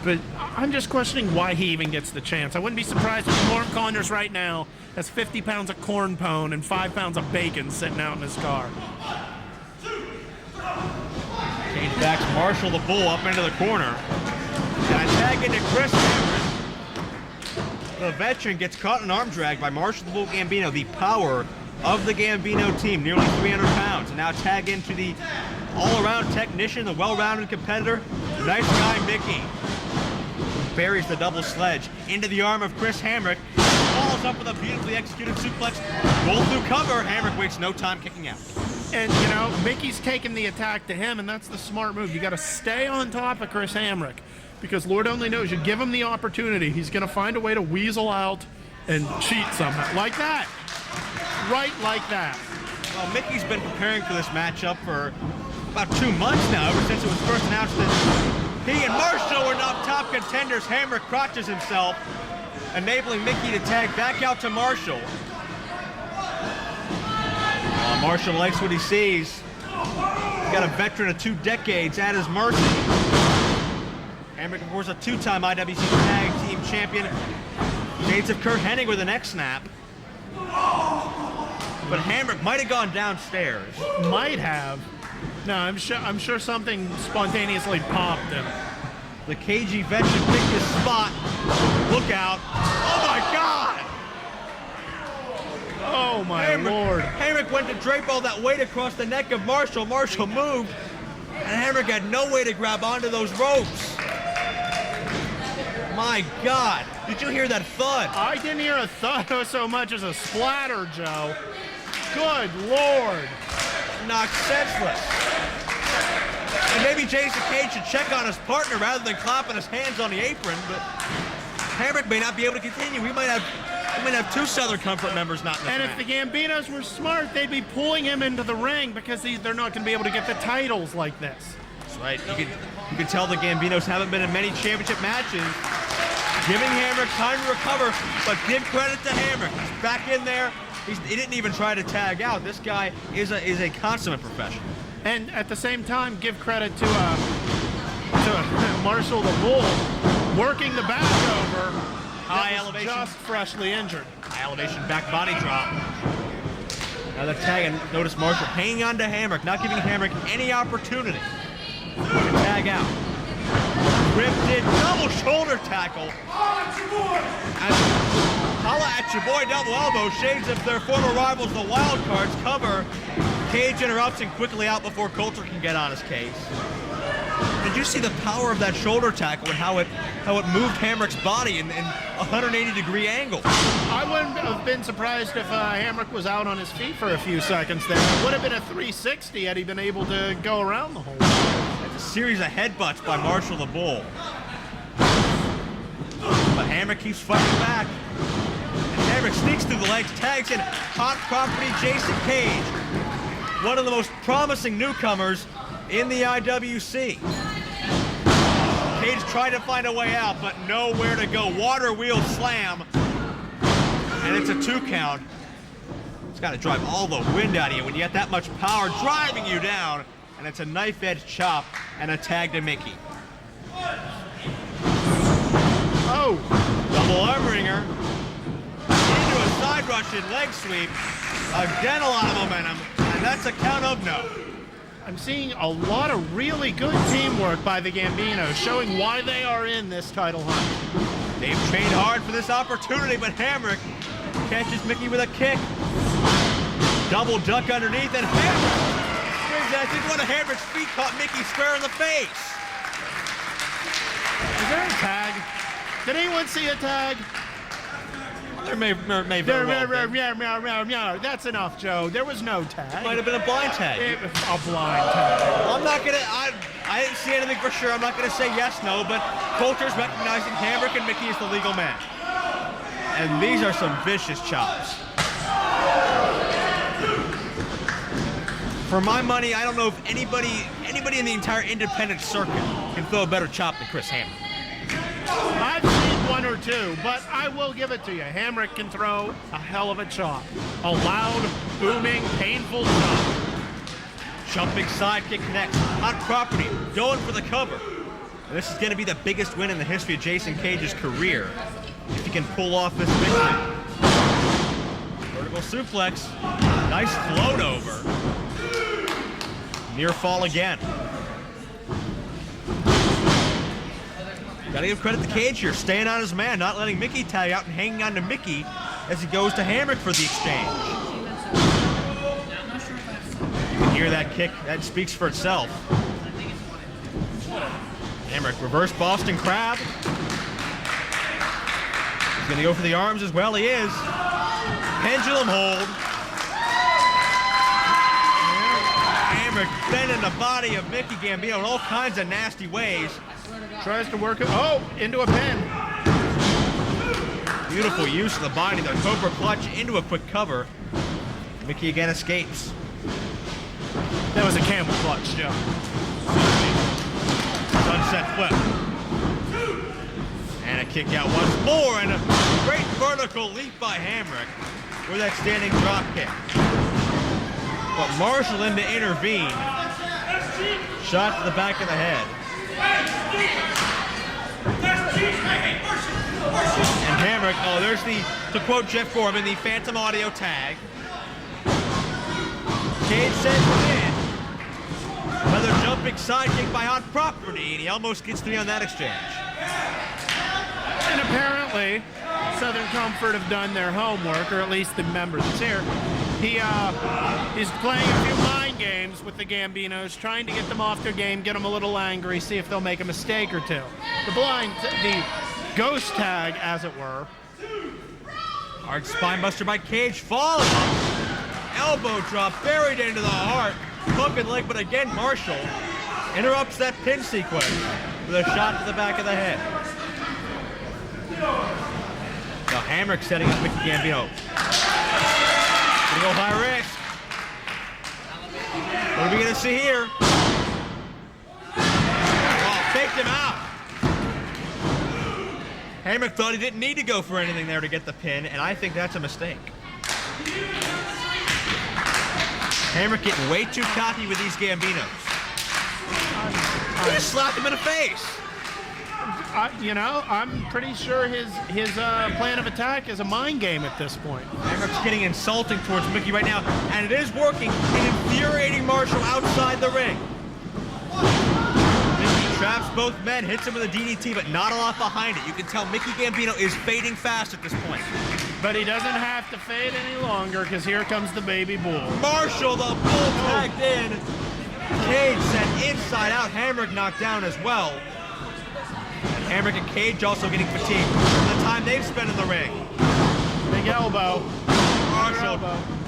S2: But I'm just questioning why he even gets the chance. I wouldn't be surprised if Norm Connors right now has 50 pounds of corn pone and 5 pounds of bacon sitting out in his car.
S3: Cage backs Marshall the Bull up into the corner. And a tag into Chris Hamrick. The veteran gets caught in an arm drag by Marshall the Bull Gambino, the power of the Gambino team, nearly 300 pounds. And now tag into the all-around technician, the well-rounded competitor, nice guy Mickey. Buries the double sledge into the arm of Chris Hamrick. Falls up with a beautifully executed suplex. Roll through cover. Hamrick wastes no time kicking out.
S2: And, you know, Mickey's taking the attack to him, and that's the smart move. You got to stay on top of Chris Hamrick, because Lord only knows, you give him the opportunity, he's going to find a way to weasel out and cheat somehow. Like that. Right like that.
S3: Well, Mickey's been preparing for this matchup for about 2 months now, ever since it was first announced that he and Marshall were not top contenders. Hamrick crotches himself, enabling Mickey to tag back out to Marshall. Marshall likes what he sees. He's got a veteran of 2 decades at his mercy. Hamrick, of course, a 2-time IWC Tag Team Champion. Shades of Kurt Hennig with an X-snap. But Hamrick might have gone downstairs.
S2: Might have. No, I'm sure something spontaneously popped him.
S3: The KG veteran picked his spot. Look out. Oh my God!
S2: Oh my Lord.
S3: Hamrick went to drape all that weight across the neck of Marshall. Marshall moved, and Hamrick had no way to grab onto those ropes. My God. Did you hear that thud?
S2: I didn't hear a thud so much as a splatter, Joe. Good Lord.
S3: Knocked senseless. And maybe Jason Cage should check on his partner rather than clapping his hands on the apron, but Hamrick may not be able to continue. We might have 2 Southern Comfort members not in this
S2: And
S3: match.
S2: if the Gambinos were smart, they'd be pulling him into the ring, because they're not going to be able to get the titles like this.
S3: That's right. You can tell the Gambinos haven't been in many championship matches. Giving Hamrick time to recover, but give credit to Hamrick. He's back in there. He didn't even try to tag out. This guy is a consummate professional.
S2: And at the same time, give credit to Marshall the Bull, working the back over.
S3: High elevation.
S2: Just freshly injured.
S3: High elevation back body drop. Now the tag, and notice Marshall hanging on to Hamrick, not giving Hamrick any opportunity to tag out. Ripped in, double shoulder tackle. Holla at your boy, double elbow. Shades of their former rivals, the Wild Cards, cover. Cage interrupts and quickly out before Coulter can get on his case. Did you see the power of that shoulder tackle and how it moved Hamrick's body in a 180-degree angle?
S2: I wouldn't have been surprised if Hamrick was out on his feet for a few seconds there. It would have been a 360 had he been able to go around the whole way.
S3: It's a series of headbutts by Marshall the Bull. But Hamrick keeps fighting back. And Hamrick sneaks through the legs, tags in hot property Jason Cage, one of the most promising newcomers in the IWC. Cage tried to find a way out, but nowhere to go. Water wheel slam. And it's a 2 count. It's got to drive all the wind out of you when you get that much power driving you down. And it's a knife edge chop and a tag to Mickey. Oh! Double arm ringer. Into a side Russian leg sweep. Again, a lot of momentum. And that's a count of no.
S2: I'm seeing a lot of really good teamwork by the Gambinos, showing why they are in this title hunt.
S3: They've trained hard for this opportunity, but Hamrick catches Mickey with a kick. Double duck underneath, and Hamrick brings that. I think one of Hamrick's feet caught Mickey square in the face.
S2: Is there a tag? Did anyone see a tag?
S3: There may very well be.
S2: That's enough, Joe. There was no tag.
S3: Might have been a blind tag.
S2: It was a blind tag.
S3: I'm not gonna. I didn't see anything for sure. I'm not gonna say yes, no. But Coulter's recognizing Hamrick and Mickey as the legal man. And these are some vicious chops. For my money, I don't know if anybody in the entire independent circuit can throw a better chop than Chris Hamrick.
S2: I've seen 1 or 2, but I will give it to you. Hamrick can throw a hell of a chop. A loud, booming, painful chop.
S3: Jumping sidekick connects. Hot property, going for the cover. And this is going to be the biggest win in the history of Jason Cage's career, if he can pull off this victory. Vertical suplex. Nice float over. Near fall again. Gotta give credit to Cage here, staying on his man, not letting Mickey tag out and hanging on to Mickey as he goes to Hamrick for the exchange. You can hear that kick, that speaks for itself. Hamrick, reverse Boston Crab. He's gonna go for the arms as well, he is. Pendulum hold. Hamrick bending the body of Mickey Gambino in all kinds of nasty ways.
S2: Tries to work it, oh, into a pin.
S3: Beautiful use of the body, the Cobra clutch into a quick cover. Mickey again escapes.
S2: That was a camel clutch, Joe.
S3: Sunset flip. And a kick out once more, and a great vertical leap by Hamrick with that standing drop kick. But Marshall in to intervene. Shot to the back of the head. And Hamrick, oh, there's the, to quote Jeff Gorman, the phantom audio tag. Cage sends him in. Another jumping sidekick by Hot Property, and he almost gets 3 on that exchange.
S2: And apparently, Southern Comfort have done their homework, or at least the members that's here. He's playing a few mind games with the Gambinos, trying to get them off their game, get them a little angry, see if they'll make a mistake or two. The ghost tag, as it were.
S3: Hard spinebuster by Cage, falling. Elbow drop buried into the heart. Hook and leg, but again, Marshall interrupts that pin sequence with a shot to the back of the head. Now Hamrick setting up Mickey Gambino. Gonna go high risk. What are we gonna see here? Oh, faked him out. Hamrick thought he didn't need to go for anything there to get the pin, and I think that's a mistake. Hamrick getting way too cocky with these Gambinos. He just slapped him in the face.
S2: I'm pretty sure his plan of attack is a mind game at this point.
S3: Hamrick's getting insulting towards Mickey right now, and it is working, and infuriating Marshall outside the ring. Mickey traps both men, hits him with a DDT, but not a lot behind it. You can tell Mickey Gambino is fading fast at this point.
S2: But he doesn't have to fade any longer, because here comes the baby bull.
S3: Marshall, the bull tagged in. Cage sent inside out. Hamrick knocked down as well. And Hamrick and Cage also getting fatigued from the time they've spent in the ring.
S2: Big elbow.
S3: Marshall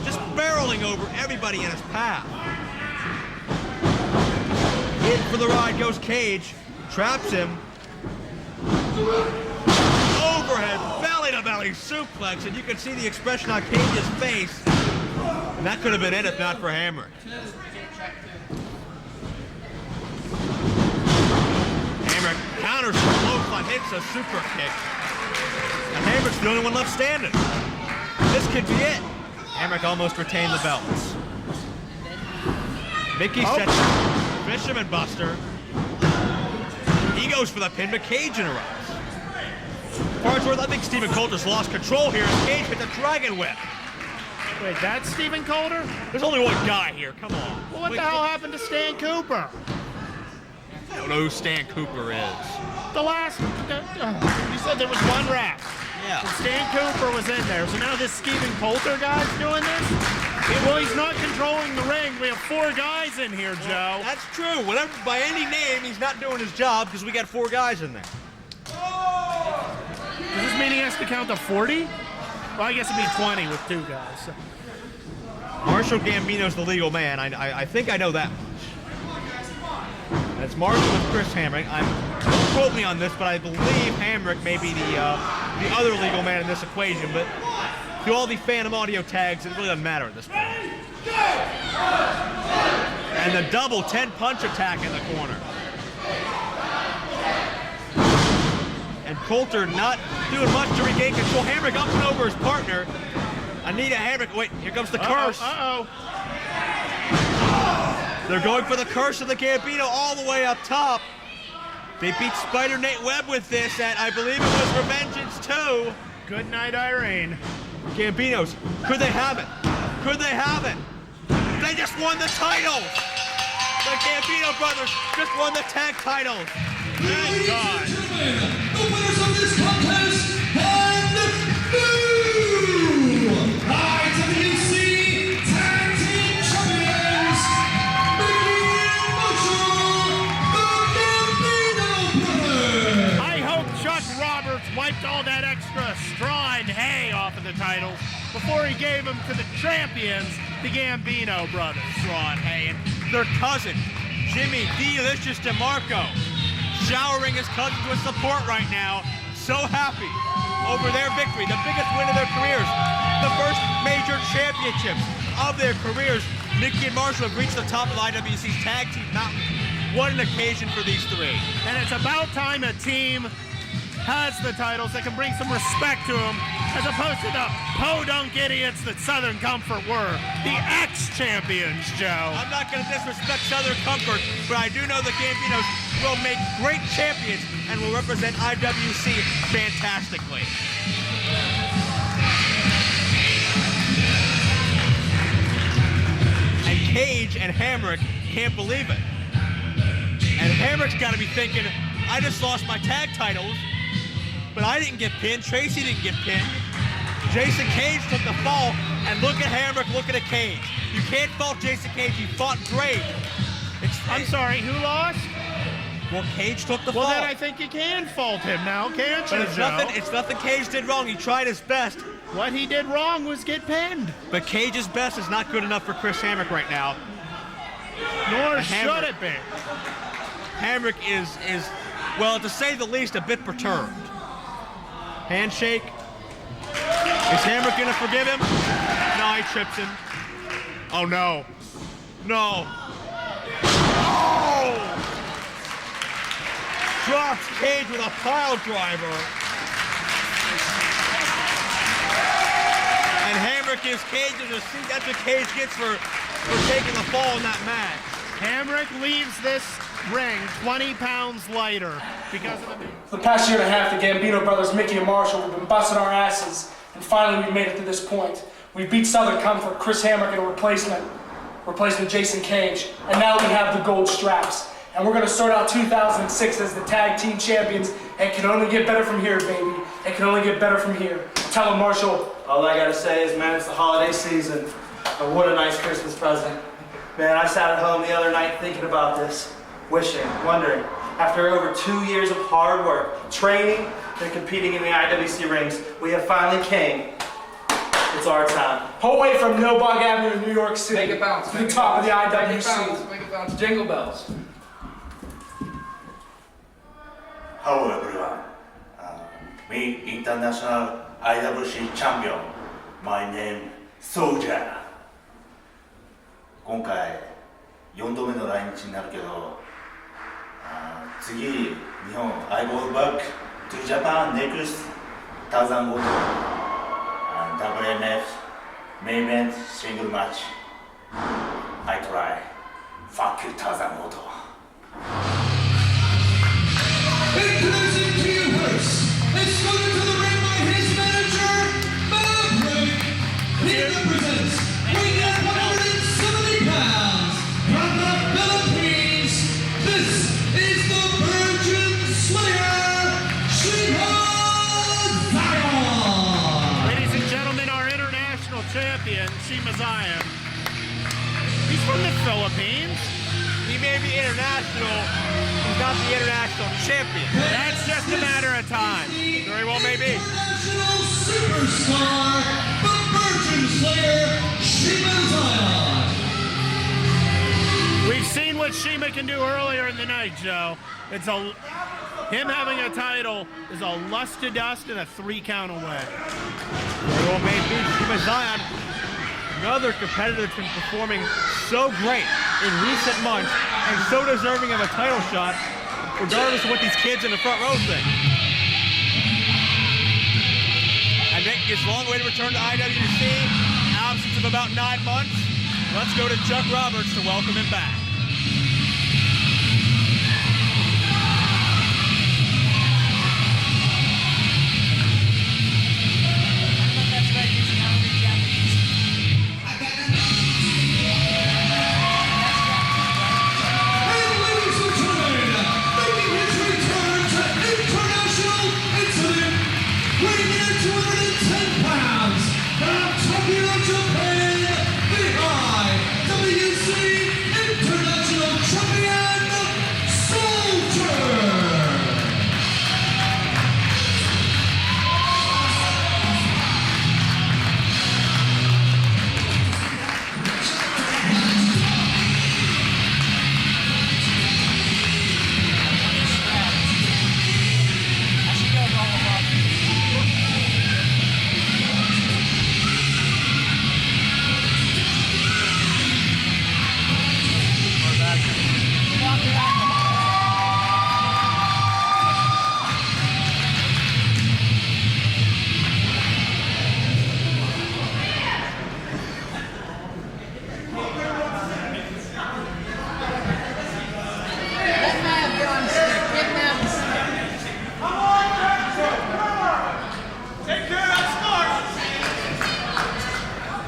S3: just barreling over everybody in his path. In for the ride goes Cage. Traps him. Overhead belly-to-belly suplex, and you can see the expression on Cage's face. And that could have been it if not for Hamrick. Hamrick counters the clothesline, hits a super kick. And Hamrick's the only one left standing. This could be it. Hamrick almost retained the belts. Mickey sets Fisherman Buster. He goes for the pin, but Cage interrupts. Farnsworth, I think Stephen Coulter's lost control here as Cage hits a Dragon Whip.
S2: Wait, that's Stephen Coulter?
S3: There's only one guy here, come on.
S2: Well, what the hell happened to Stan Cooper?
S3: I don't know who Stan Cooper is.
S2: The last, you said there was one ref.
S3: Yeah.
S2: And Stan Cooper was in there, so now this Stephen Coulter guy's doing this? Well, he's not controlling the ring. We have 4 guys in here, Joe.
S3: That's true. Whatever, by any name, he's not doing his job because we got 4 guys in there.
S2: Does this mean he has to count to 40? Well, I guess it'd be 20 with 2 guys. So.
S3: Marshall Gambino's the legal man. I think I know that much. That's Marshall with Chris Hamrick. Don't quote me on this, but I believe Hamrick may be the other legal man in this equation. But through all the phantom audio tags, it really doesn't matter at this point. And the double 10-punch attack in the corner. And Coulter not doing much to regain control. Hamrick up and over his partner. Anita Hamrick, wait, here comes the curse. They're going for the curse of the Gambino all the way up top. They beat Spider Nate Webb with this at, I believe it was Revengeance 2.
S2: Good night, Irene.
S3: Gambinos, could they have it? Could they have it? They just won the title. The Gambino brothers just won the tag titles. Thank God.
S11: gentlemen, the winners of this contest and new IWC Tag Team Champions, Mickey and Marshall, the Gambino Brothers.
S2: I hope Chuck Roberts wiped all that extra straw and hay off of the titles before he gave them to the champions, the Gambino brothers.
S3: Straw and hay, and their cousin, Jimmy Delicious DeMarco, showering his cousins with support right now. So happy over their victory, the biggest win of their careers, the first major championships of their careers. Mickey and Marshall have reached the top of IWC's Tag Team Mountain. What an occasion for these three.
S2: And it's about time a team has the titles that can bring some respect to them, as opposed to the podunk idiots that Southern Comfort were. The ex-champions, Joe.
S3: I'm not going to disrespect Southern Comfort, but I do know the Gambinos will make great champions and will represent IWC fantastically. And Cage and Hamrick can't believe it. And Hamrick's got to be thinking, I just lost my tag titles, but I didn't get pinned. Tracy didn't get pinned. Jason Cage took the fall, and look at Hamrick, look at Cage. You can't fault Jason Cage. He fought great.
S2: I'm sorry, who lost?
S3: Well, Cage took the fall.
S2: Well, then I think you can fault him now, can't you,
S3: But it's nothing Cage did wrong. He tried his best.
S2: What he did wrong was get pinned.
S3: But Cage's best is not good enough for Chris Hamrick right now.
S2: Nor should it be.
S3: Hamrick is, well, to say the least, a bit perturbed. Handshake. Is Hamrick gonna forgive him? No, he trips him. Oh no. No. Oh! Drops Cage with a pile driver. And Hamrick gives Cage a seat. That's what Cage gets for taking the fall in that match.
S2: Hamrick leaves this ring 20 pounds lighter because of
S7: For the past year and a half, the Gambino brothers, Mickey and Marshall, we've been busting our asses, and finally we've made it to this point. We beat Southern Comfort, Chris Hamrick, and a replacement Jason Cage, and now we have the gold straps. And we're gonna start out 2006 as the tag team champions. It can only get better from here, baby. It can only get better from here. Tell him, Marshall.
S8: All I gotta say is, man, it's the holiday season, and what a nice Christmas present. Man, I sat at home the other night thinking about this, wishing, wondering, after over 2 years of hard work, training, and competing in the IWC rings, we have finally came. It's our time.
S7: Whole way from Nobog Avenue, New York City.
S12: Make it bounce.
S7: To the top of the IWC.
S12: Make it bounce. Make it bounce. Jingle bells.
S13: Hello everyone. Me, International IWC Champion. My name, Soldier. 今回4度目の来日になるけど、次日本 I go back to Japan next Tarzan Goto WMF main event single match. I try. Fuck you, Tarzan Goto.
S11: Introducing to you first, escorted to the ring by his manager, Hamrick. He represents weighing at 170 pounds from the Philippines. This is the Virgin Slayer, Shima.
S2: Ladies and gentlemen, our international champion, Shima Xion. He's from the Philippines.
S3: He may be international, he's not the international champion.
S2: That's just a matter of time.
S3: Very well may be.
S11: International superstar, the Virgin Slayer, Shima Xion.
S2: We've seen what Shima can do earlier in the night, Joe. Him having a title is a lust to dust and a 3 count away.
S3: Very well may be. Shima Xion, another competitor that's been performing so great in recent months and so deserving of a title shot, regardless of what these kids in the front row think. I think it's a long way to return to IWC, absence of about 9 months. Let's go to Chuck Roberts to welcome him back.
S11: And ladies and gentlemen, making his return to international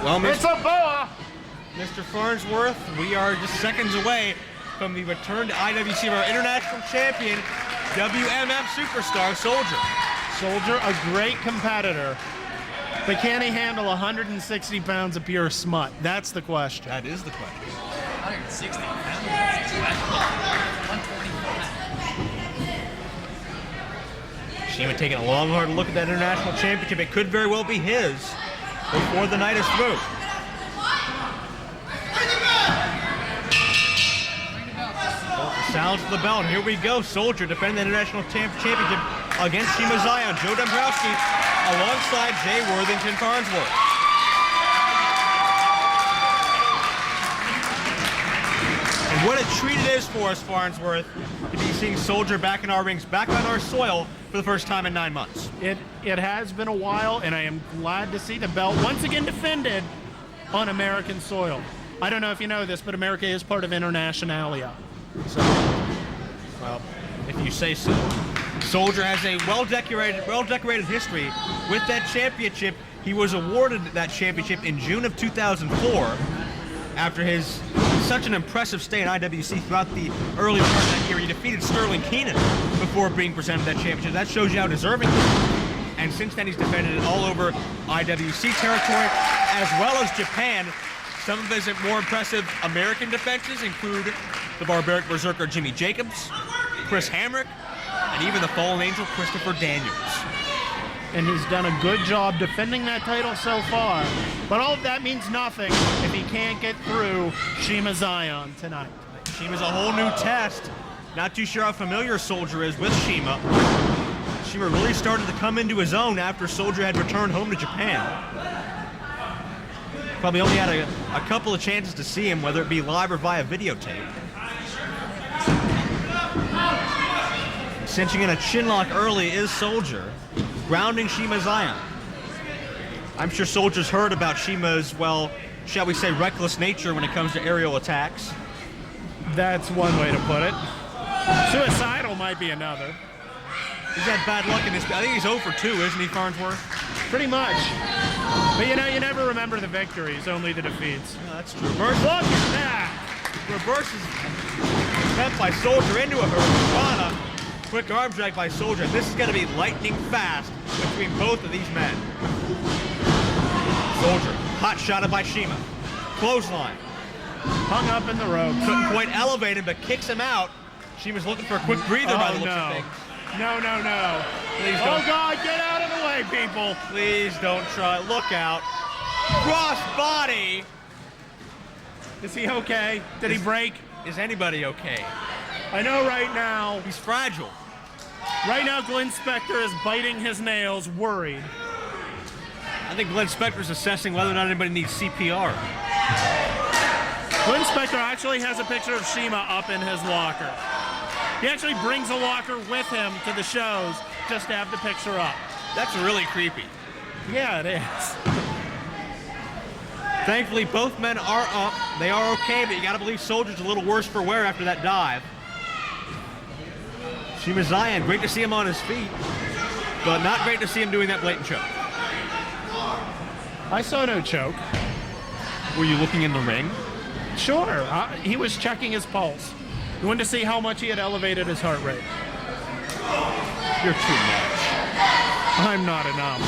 S3: Well,
S2: It's a boa!
S3: Mr. Farnsworth, we are just seconds away from the return to IWC of our international champion, WMF superstar, Soldier.
S2: Soldier, a great competitor, but can he handle 160 pounds of pure smut? That's the question.
S3: That is the question.
S10: 160 pounds. 125.
S3: Shima taking a long, hard look at that international championship. It could very well be his before the night is through. Sounds of the bell, and here we go. Soldier defending the international championship against Shima Xion. Joe Dombrowski alongside Jay Worthington Farnsworth. And what a treat it is for us, Farnsworth, to be seeing Soldier back in our rings, back on our soil for the first time in 9 months.
S2: It has been a while, and I am glad to see the belt once again defended on American soil. I don't know if you know this, but America is part of Internationalia.
S3: So, well, if you say so. Soldier has a well-decorated history with that championship. He was awarded that championship in June of 2004 after his such an impressive stay in IWC throughout the early part of that year. He defeated Sterling Keenan before being presented that championship. That shows you how deserving he is. And since then, he's defended it all over IWC territory as well as Japan. Some of his more impressive American defenses include the barbaric berserker Jimmy Jacobs, Chris Hamrick, and even the fallen angel Christopher Daniels.
S2: And he's done a good job defending that title so far. But all of that means nothing if he can't get through Shima Xion tonight.
S3: Shima's a whole new test. Not too sure how familiar Soldier is with Shima. Shima really started to come into his own after Soldier had returned home to Japan. Probably only had a couple of chances to see him, whether it be live or via videotape. Cinching in a chinlock early is Soldier, grounding Shima Xion. I'm sure Soldier's heard about Shima's, well, shall we say, reckless nature when it comes to aerial attacks.
S2: That's one way to put it. Suicidal might be another.
S3: He's had bad luck in this. I think he's 0 for 2, isn't he, Farnsworth?
S2: Pretty much. But you know, you never remember the victories, only the defeats.
S3: Yeah, that's true. Look at that! Reverses attempt by Soldier into a Cabana. Quick arm drag by Soldier. This is going to be lightning fast between both of these men. Soldier, hot shotted by Shima. Clothesline.
S2: Hung up in the ropes.
S3: Couldn't quite elevate him, but kicks him out. Shima's looking for a quick breather by the looks of things.
S2: No.
S3: Please don't.
S2: Oh, God, get out of the way, people.
S3: Please don't try. Look out. Cross body.
S2: Is he okay? Did he break?
S3: Is anybody okay?
S2: I know right now.
S3: He's fragile.
S2: Right now, Glenn Spectre is biting his nails, worried.
S3: I think Glenn Spectre's assessing whether or not anybody needs CPR.
S2: Glenn Spectre actually has a picture of Shima up in his locker. He actually brings a locker with him to the shows just to have the picture up.
S3: That's really creepy.
S2: Yeah, it is.
S3: Thankfully, both men are up. They are okay, but you gotta believe Soldier's a little worse for wear after that dive. Shima Xion, great to see him on his feet, but not great to see him doing that blatant choke.
S2: I saw no choke.
S3: Were you looking in the ring?
S2: Sure. He was checking his pulse. He wanted to see how much he had elevated his heart rate.
S3: You're too much.
S2: I'm not enough.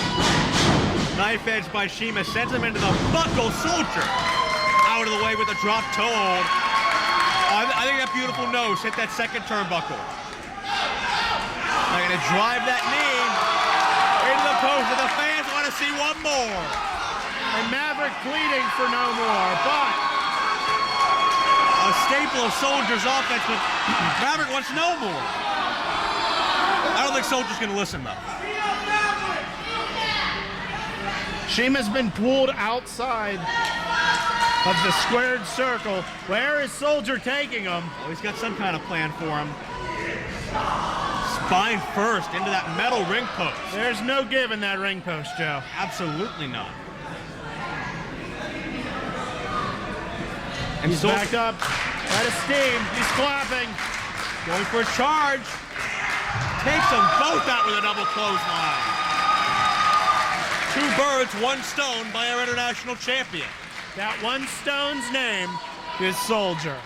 S3: Knife edge by Shima sends him into the buckle. Soldier out of the way with a drop toe hold. I think that beautiful nose hit that second turnbuckle. They're gonna drive that knee into the post, and the fans want to see one more.
S2: And Maverick pleading for no more, but
S3: a staple of Soldier's offense, but Maverick wants no more. I don't think Soldier's gonna listen though.
S2: Shima's been pulled outside of the squared circle. Where is Soldier taking him?
S3: Well, he's got some kind of plan for him. Spine first into that metal ring post.
S2: There's no give in that ring post, Joe.
S3: Absolutely not. And
S2: he's backed up. Out of steam. He's clapping.
S3: Going for a charge. Takes them both out with a double clothesline. 2 Two birds, one stone by our international champion.
S2: That one stone's name is Soldier.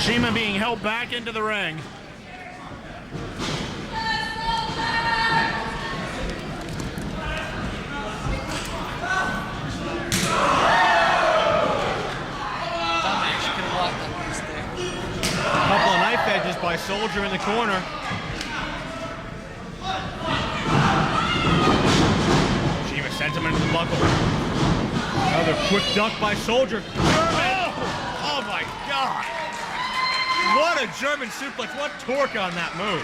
S2: Shima being held back into the ring.
S3: Couple of knife edges by Soldier in the corner. Shima sends him into the buckle. Another quick duck by Soldier. Oh my God! What a German suplex! What torque on that move!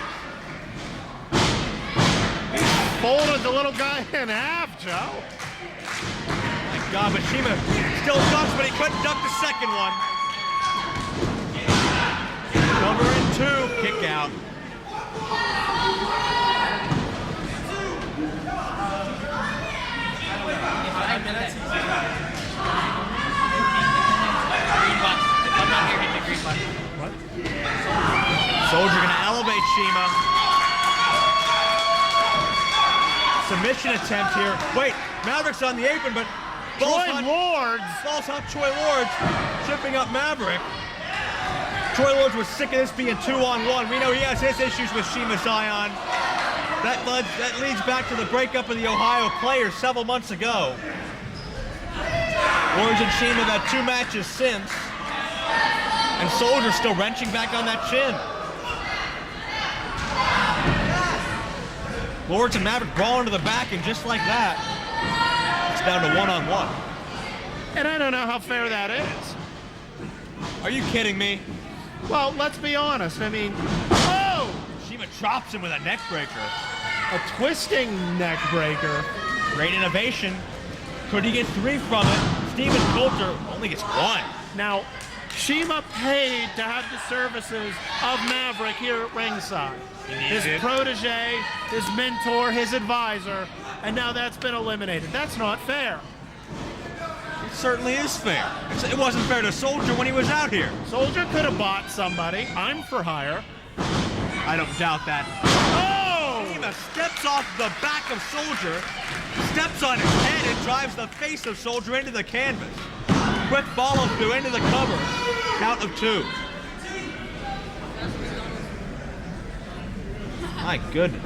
S2: Folded the little guy in half, Joe.
S3: My God, but Shima still ducks, but he couldn't duck the second one. Cover in two, kick out. What? Soldier gonna elevate Shima. Submission attempt here. Wait, Maverick's on the apron, but
S2: Troy Lords.
S3: Falls on Troy Lords, tripping up Maverick. Troy Lords was sick of this being 2-on-1. We know he has his issues with Shima Xion. That leads back to the breakup of the Ohio Players several months ago. Lords and Shima had 2 matches since. And Soldier still wrenching back on that chin. Lords and Maverick brawling to the back, and just like that, it's down to 1-on-1.
S2: And I don't know how fair that is.
S3: Are you kidding me?
S2: Well, let's be honest. I mean, oh!
S3: Shima chops him with a neck breaker.
S2: A twisting neck breaker.
S3: Great innovation. Could he get 3 from it? Steven Coulter only gets 1.
S2: Now, Shima paid to have the services of Maverick here at ringside. His protege, his mentor, his advisor, and now that's been eliminated. That's not fair.
S3: It certainly is fair. It wasn't fair to Soldier when he was out here.
S2: Soldier could have bought somebody. I'm for hire.
S3: I don't doubt that.
S2: Oh!
S3: Shima steps off the back of Soldier, steps on his head, and drives the face of Soldier into the canvas. Quick follow through into the cover. Count of 2. My goodness.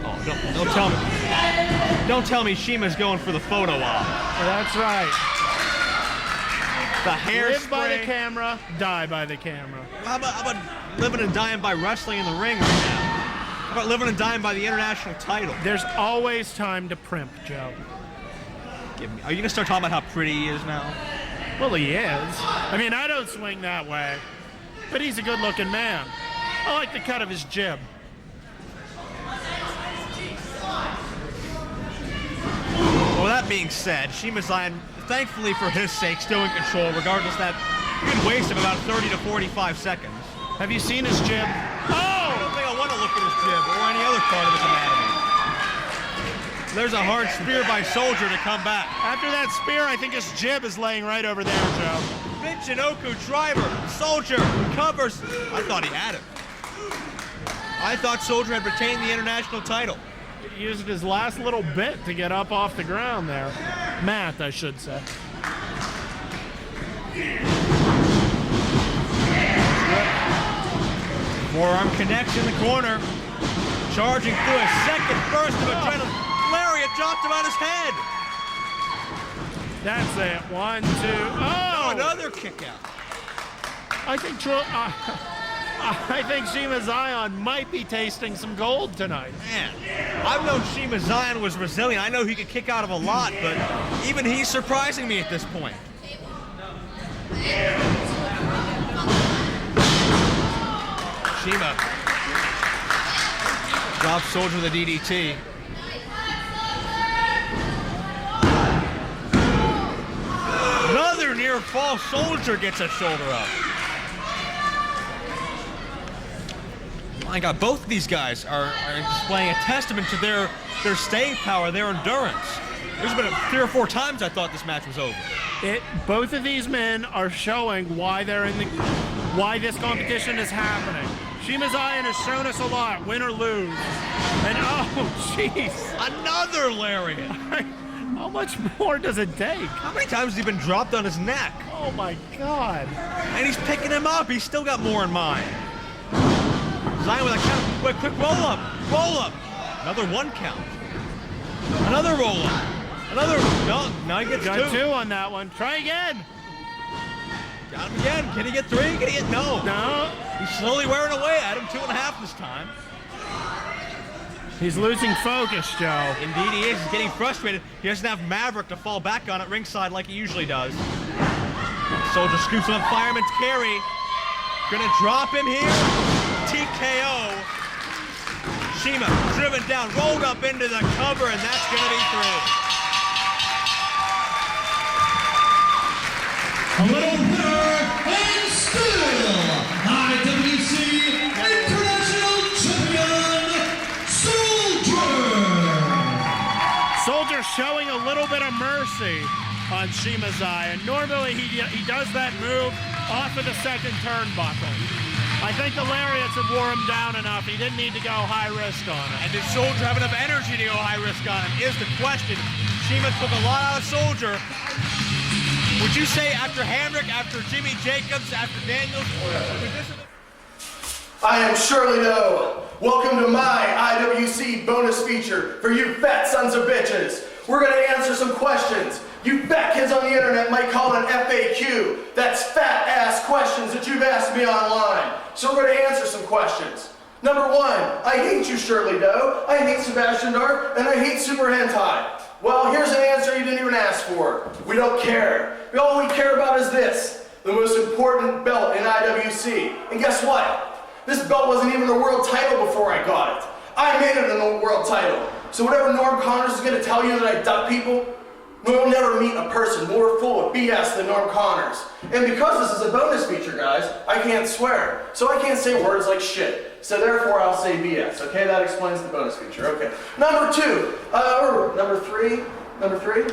S3: Oh, don't tell me Shima's going for the photo op.
S2: That's right.
S3: The hairspray.
S2: Live by the camera, die by the camera.
S3: How about living and dying by wrestling in the ring right now? How about living and dying by the international title?
S2: There's always time to primp, Joe.
S3: Are you going to start talking about how pretty he is now?
S2: Well, he is. I mean, I don't swing that way, but he's a good-looking man. I like the cut of his jib.
S3: Well, that being said, Shima Xion, thankfully for his sake, still in control, regardless that good waste of about 30 to 45 seconds.
S2: Have you seen his jib? Oh!
S3: I don't think I want to look at his jib or any other part of his anatomy. There's a hard spear by Soldier to come back.
S2: After that spear, I think his jib is laying right over there, Joe.
S3: Michinoku driver. Soldier covers. I thought he had it. I thought Soldier had retained the international title.
S2: He used his last little bit to get up off the ground there. Math, I should say.
S3: Forearm connects in the corner. Charging through a second burst of adrenaline. Lariat dropped him on his head.
S2: That's it. 1, 2. Oh!
S3: Another kick out.
S2: I think Shima Xion might be tasting some gold tonight.
S3: Man, I've known Shima Xion was resilient. I know he could kick out of a lot, but even he's surprising me at this point. Shima drops Soldier with a DDT. Another near fall. Soldier gets a shoulder up. My God, both of these guys are displaying a testament to their staying power, their endurance. There's been 3 or 4 times I thought this match was over.
S2: Both of these men are showing why they're why this competition is happening. Shima Xion has shown us a lot, win or lose. And oh, jeez.
S3: Another lariat.
S2: How much more does it take?
S3: How many times has he been dropped on his neck?
S2: Oh my God.
S3: And he's picking him up. He's still got more in mind. Xion with a count. Wait, quick roll up. Roll up. Another 1 count. Another roll up. Another. No, now he gets
S2: Got
S3: 2.
S2: 2 on that one. Try again.
S3: Got him again. Can he get 3? Can he get no?
S2: No.
S3: He's slowly wearing away at him. 2.5 this time.
S2: He's losing focus, Joe.
S3: Indeed he is. He's getting frustrated. He doesn't have Maverick to fall back on at ringside like he usually does. Soldier scoops him up. Fireman's carry. Gonna drop him here. TKO. Shima driven down, rolled up into the cover, and that's gonna be through.
S11: A little winner and still IWC International Champion,
S2: Soldier showing a little bit of mercy on Shima Xion. Normally he does that move off of the second turnbuckle. I think the lariats have wore him down enough. He didn't need to go high risk on it.
S3: And did Soldier have enough energy to go high risk on him is the question. Shima took a lot out of Soldier. Would you say after Hamrick, after Jimmy Jacobs, after Daniels?
S7: I am Shirley Doe. Welcome to my IWC bonus feature for you fat sons of bitches. We're gonna answer some questions. You fat kids on the internet might call it an FAQ. That's fat ass questions that you've asked me online. So we're gonna answer some questions. Number 1, I hate you, Shirley Doe. I hate Sebastian Dark, and I hate Super Hentai. Well, here's an answer you didn't even ask for. We don't care. All we care about is this, the most important belt in IWC. And guess what? This belt wasn't even a world title before I got it. I made it a world title. So whatever Norm Connors is gonna tell you that I duck people, you'll never meet a person more full of BS than Norm Connors. And because this is a bonus feature, guys, I can't swear. So I can't say words like shit. So therefore I'll say BS, okay? That explains the bonus feature, okay. Number 2, or number 3? Number 3?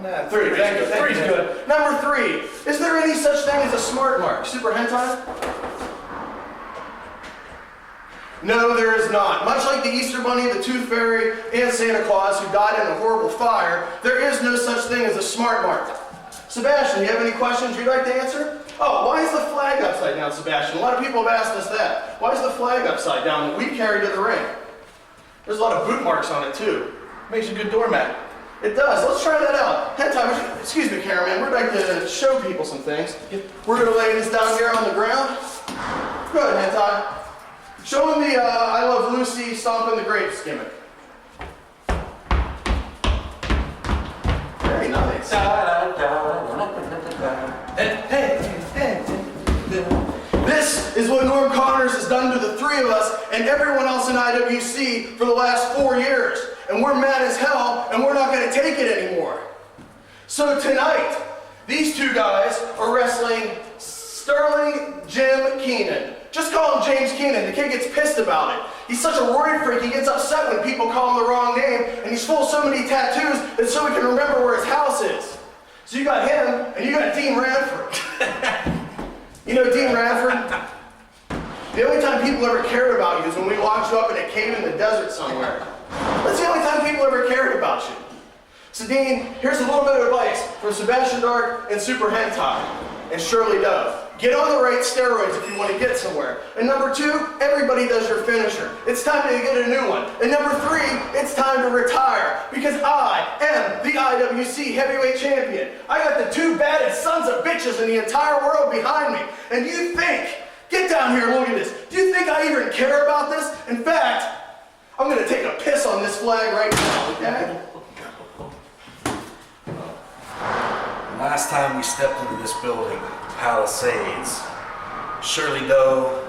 S7: Nah, 3, thank you, 3's good. Number 3, is there any such thing as a smart mark? Super Hentai? No, there is not. Much like the Easter Bunny, the Tooth Fairy, and Santa Claus, who died in a horrible fire, there is no such thing as a smart mark. Sebastian, do you have any questions you'd like to answer? Oh, why is the flag upside down, Sebastian? A lot of people have asked us that. Why is the flag upside down that we carry to the ring? There's a lot of boot marks on it, too. Makes a good doormat. It does. Let's try that out. Hentai, excuse me, cameraman. We'd like to show people some things. We're going to lay this down here on the ground. Good, Hentai. Show him the I Love Lucy Stomping the Grapes gimmick. Very nice. This is what Norm Connors has done to the 3 of us and everyone else in IWC for the last 4 years. And we're mad as hell, and we're not going to take it anymore. So tonight, these 2 guys are wrestling Sterling Jim Keenan. Just call him James Keenan. The kid gets pissed about it. He's such a roid freak, he gets upset when people call him the wrong name, and he's full of so many tattoos that so he can remember where his house is. So you got him, and you got Dean Radford. You know Dean Radford? The only time people ever cared about you is when we locked you up in a cave in the desert somewhere. That's the only time people ever cared about you. So Dean, here's a little bit of advice from Sebastian Dark and Super Hentai and Shirley Doe. Get on the right steroids if you want to get somewhere. And number 2, everybody does your finisher. It's time to get a new one. And number 3, it's time to retire. Because I am the IWC Heavyweight Champion. I got the 2 baddest sons of bitches in the entire world behind me. And you think, get down here and look at this. Do you think I even care about this? In fact, I'm going to take a piss on this flag right now, okay?
S9: Last time we stepped into this building, Palisades, Shirley Doe,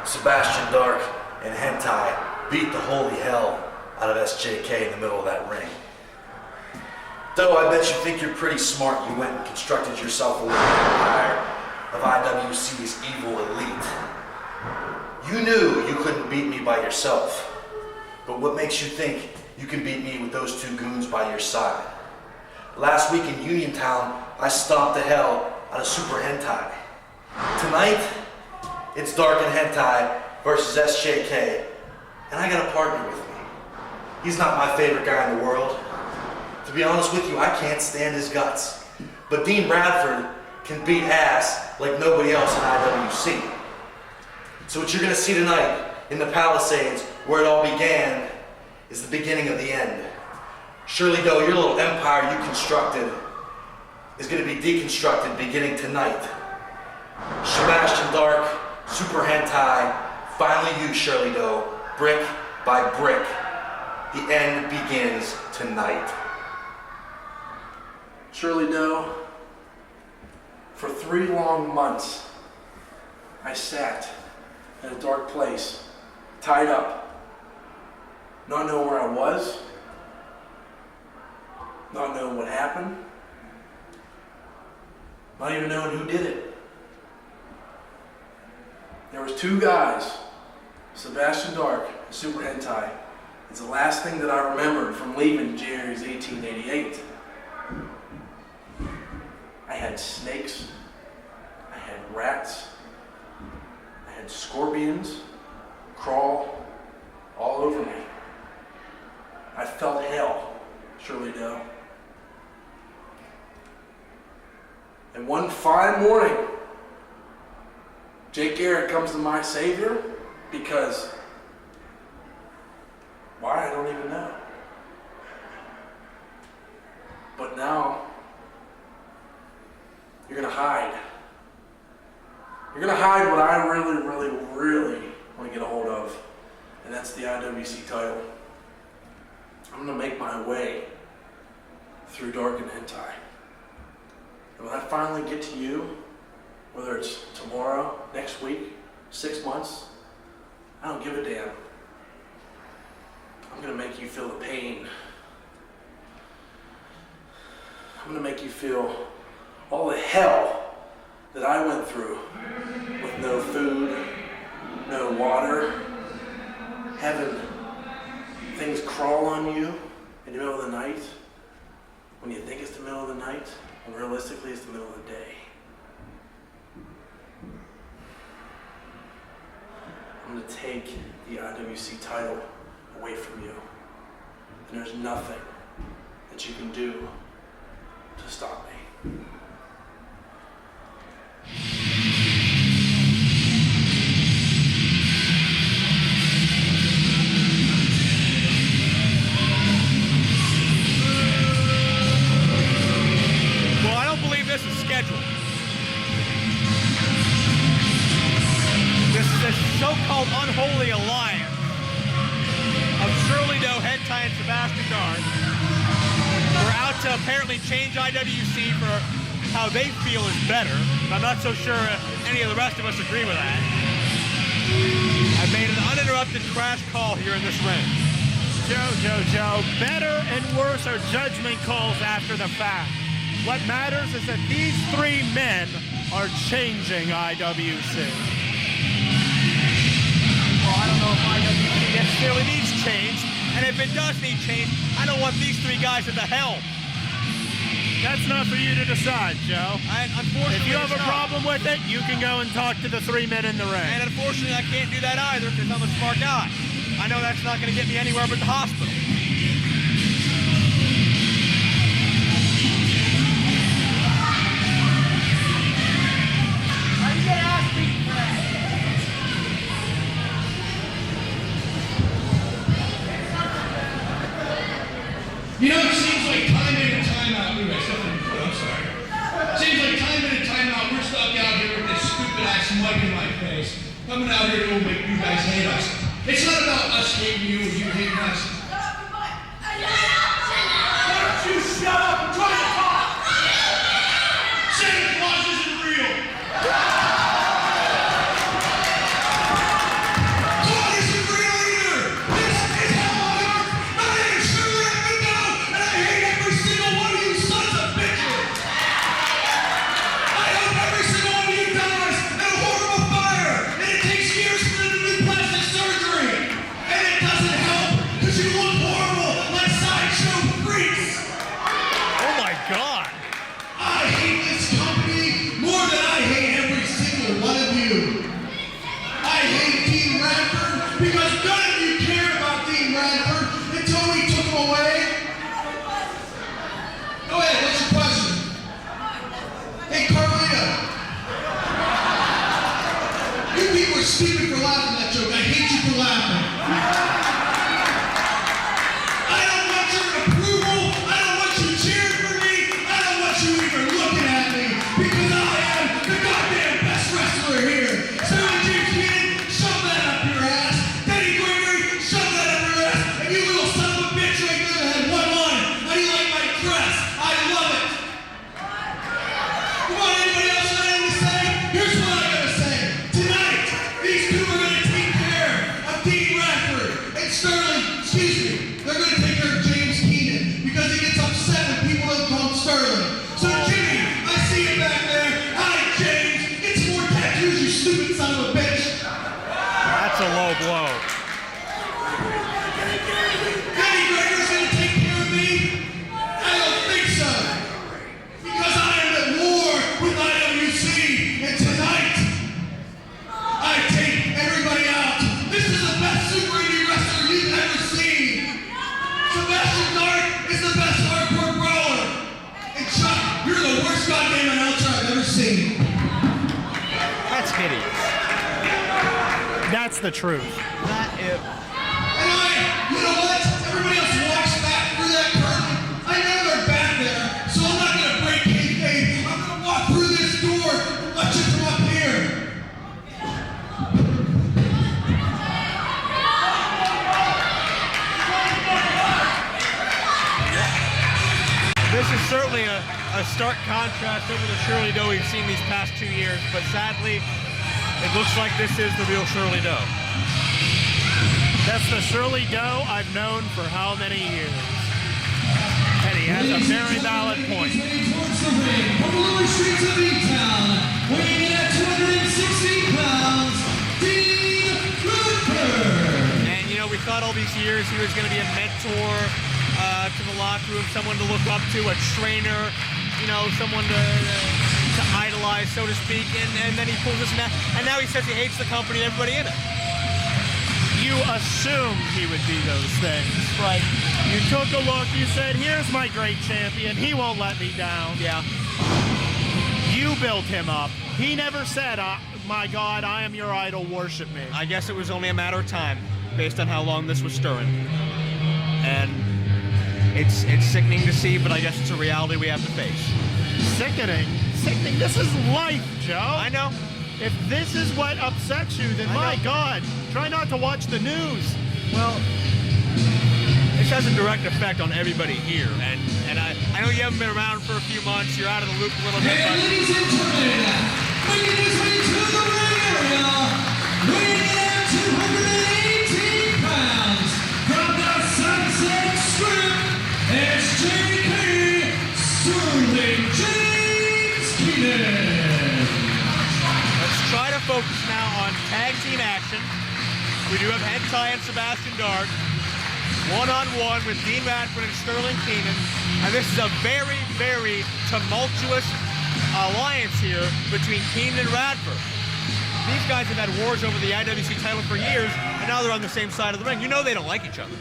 S9: Sebastian Dark, and Hentai beat the holy hell out of SJK in the middle of that ring. Though I bet you think you're pretty smart, you went and constructed yourself a little empire of IWC's evil elite. You knew you couldn't beat me by yourself, but what makes you think you can beat me with those 2 goons by your side? Last week in Uniontown, I stomped the hell out of Super Hentai. Tonight, it's Dark and Hentai versus SJK, and I got a partner with me. He's not my favorite guy in the world. To be honest with you, I can't stand his guts. But Dean Radford can beat ass like nobody else in IWC. So what you're gonna see tonight in the Palisades, where it all began, is the beginning of the end. Shirley, though, your little empire you constructed is gonna be deconstructed beginning tonight. Sebastian Dark, Super Hentai, finally you, Shirley, though, brick by brick. The end begins tonight.
S7: Shirley Doe, for 3 long months, I sat in a dark place, tied up, not knowing where I was, not knowing what happened, not even knowing who did it. There was 2 guys, Sebastian Dark and Super Hentai. It's the last thing that I remembered from leaving Jerry's 1888. I had snakes, I had rats, I had scorpions crawl all over me. I felt hell, Shirley Doe. And one fine morning, Jake Garrett comes to my savior because, why, I don't even know. But now, you're gonna hide. You're gonna hide what I really, really, really want to get a hold of, and that's the IWC title. I'm gonna make my way through Dark and Hentai. And when I finally get to you, whether it's tomorrow, next week, 6 months, I don't give a damn. I'm gonna make you feel the pain. I'm gonna make you feel all the hell that I went through with no food, no water, having things crawl on you in the middle of the night when you think it's the middle of the night, when realistically it's the middle of the day. I'm gonna take the IWC title away from you, and there's nothing that you can do to stop me.
S3: Well, I don't believe this is scheduled. This is the so-called Unholy Alliance of Shirley Doe, Hentai, and Sebastian Dark. We're out to apparently change IWC for how they feel is better. I'm not so sure any of the rest of us agree with that. I made an uninterrupted crash call here in this ring.
S2: Joe, better and worse are judgment calls after the fact. What matters is that these 3 men are changing IWC.
S3: Well, I don't know if IWC necessarily needs change, and if it does need change, I don't want these 3 guys at the helm.
S2: That's not for you to decide, Joe.
S3: Unfortunately,
S2: if you have a problem with it, you can go and talk to the 3 men in the ring.
S3: And unfortunately, I can't do that either because I'm a smart guy. I know that's not going to get me anywhere but the hospital.
S5: Are you going to ask me for that?
S11: You know, it seems like time in and time out. I'm sorry. Seems like time in and time out, we're stuck out here with this stupid ass mic in my face. Coming out here to make you guys hate us. It's not about us hating you or you hating us. Why don't you shut up and try to talk? Santa Claus isn't real. God isn't real either. This is hell on earth. My name is Shirley and I hate every single one of you sons of bitches. I hope every single one of you dies in a horrible fire, and it takes years for them to do plastic surgery, and it doesn't help because you
S5: you. I hate Dean Radford because none of you cared about Dean Radford until we took him away. Go ahead, what's your question? Hey, Carlita. You people are stupid for laughing at that joke. I hate you for laughing. I don't want your approval. I don't want you cheering for me. I don't want you even looking at me because I am the goddamn best wrestler here. So James Keenan, shove that up your ass. Daddy Gregory, shove that up your ass. And you little son of a bitch right there that had one line. How do you like my dress? I love it. Come on, anybody else got anything to say? Here's what I gotta say. Tonight, these two are gonna take care of Dean Radford and Sterling, excuse me, they're gonna take care of James Keenan because he gets upset when people don't call him Sterling. So Jimmy, I see you back there. Hi, James. Get some more tattoos, you stupid son of a bitch.
S2: That's a low blow.
S5: Daddy Gregory's gonna take care of me? I don't think so. Because I am at war with IWC, and tonight, I take everybody out. This is the best super indie wrestler you've ever seen. Sebastian Dark is the best hardcore brawler. And Chuck, you're the worst goddamn announcer I've ever seen.
S2: That's hideous. That's the truth.
S5: And you know what? Everybody else walks back through that curtain. I know they're back there, so I'm not gonna break kayfabe. I'm gonna walk through this door and watch it from up here.
S3: This is certainly a stark contrast over the Shirley Doe we've seen these past 2 years, but sadly, it looks like this is the real Shirley Doe.
S2: That's the Shirley Doe I've known for how many years? And he has a very valid point.
S11: From the lower streets of E-Town, weighing in at 260 pounds, Dean Radford.
S3: And you know, we thought all these years he was going to be a mentor to the locker room, someone to look up to, a trainer, you know, someone to idolize, so to speak, and then he pulls this and now he says he hates the company and everybody in it.
S2: You assumed he would be those things.
S3: Right.
S2: You took a look, you said, here's my great champion, he won't let me down.
S3: Yeah.
S2: You built him up. He never said, my God, I am your idol, worship me.
S3: I guess it was only a matter of time, based on how long this was stirring. And it's sickening to see, but I guess it's a reality we have to face.
S2: Sickening? Sickening? This is life, Joe.
S3: I know.
S2: If this is what upsets you, then my God, try not to watch the news.
S3: Well, this has a direct effect on everybody here, and I know you haven't been around for a few months, you're out of the loop a little bit, but...
S11: Ladies and gentlemen, making his way to the ring area, weighing in at 218 pounds, from the Sunset Strip, it's J.K. Sterling James Keenan.
S3: Let's try to focus now on tag team action. We do have HENTAI and Sebastian Dark, one-on-one with Dean Radford and Sterling Keenan. And this is a very, very tumultuous alliance here between Keenan and Radford. These guys have had wars over the IWC title for years, and now they're on the same side of the ring. You know they don't like each other.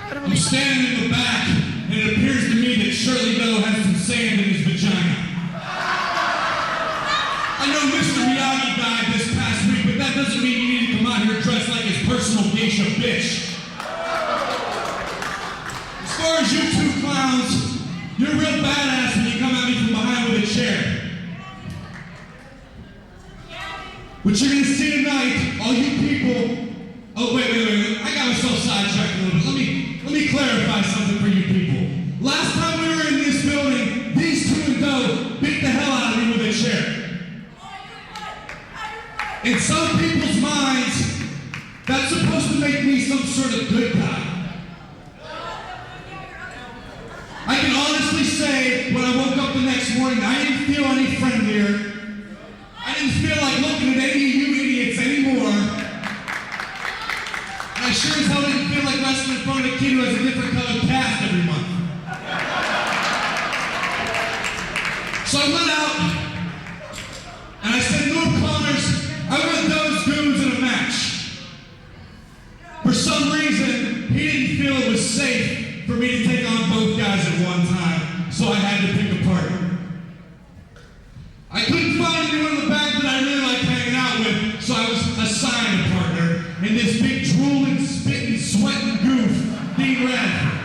S11: I'm standing in the back, and it appears to me that Shirley Doe has some sand in his vagina. I know Mr. Miyagi died this past week, but that doesn't mean you need to come out here dressed like his personal geisha bitch. As far as you two clowns, you're real badass when you come at me from behind with a chair. What you're gonna see tonight, all you people... Oh, wait. I got myself sidetracked a little bit. Let me clarify something for you people. Last time we were in this building, these two and Doe beat the hell out of me with a chair. In some people's minds, that's supposed to make me some sort of good guy. I can honestly say, when I woke up the next morning, I didn't feel any friendlier. I didn't feel like looking at any of you idiots anymore. And I sure as hell didn't feel like wrestling in front of a kid who has a different colored cast every month. So I went out, and I said, North Connors, I so I was assigned a partner in this big drooling, spitting, sweating goof, Dean Radford.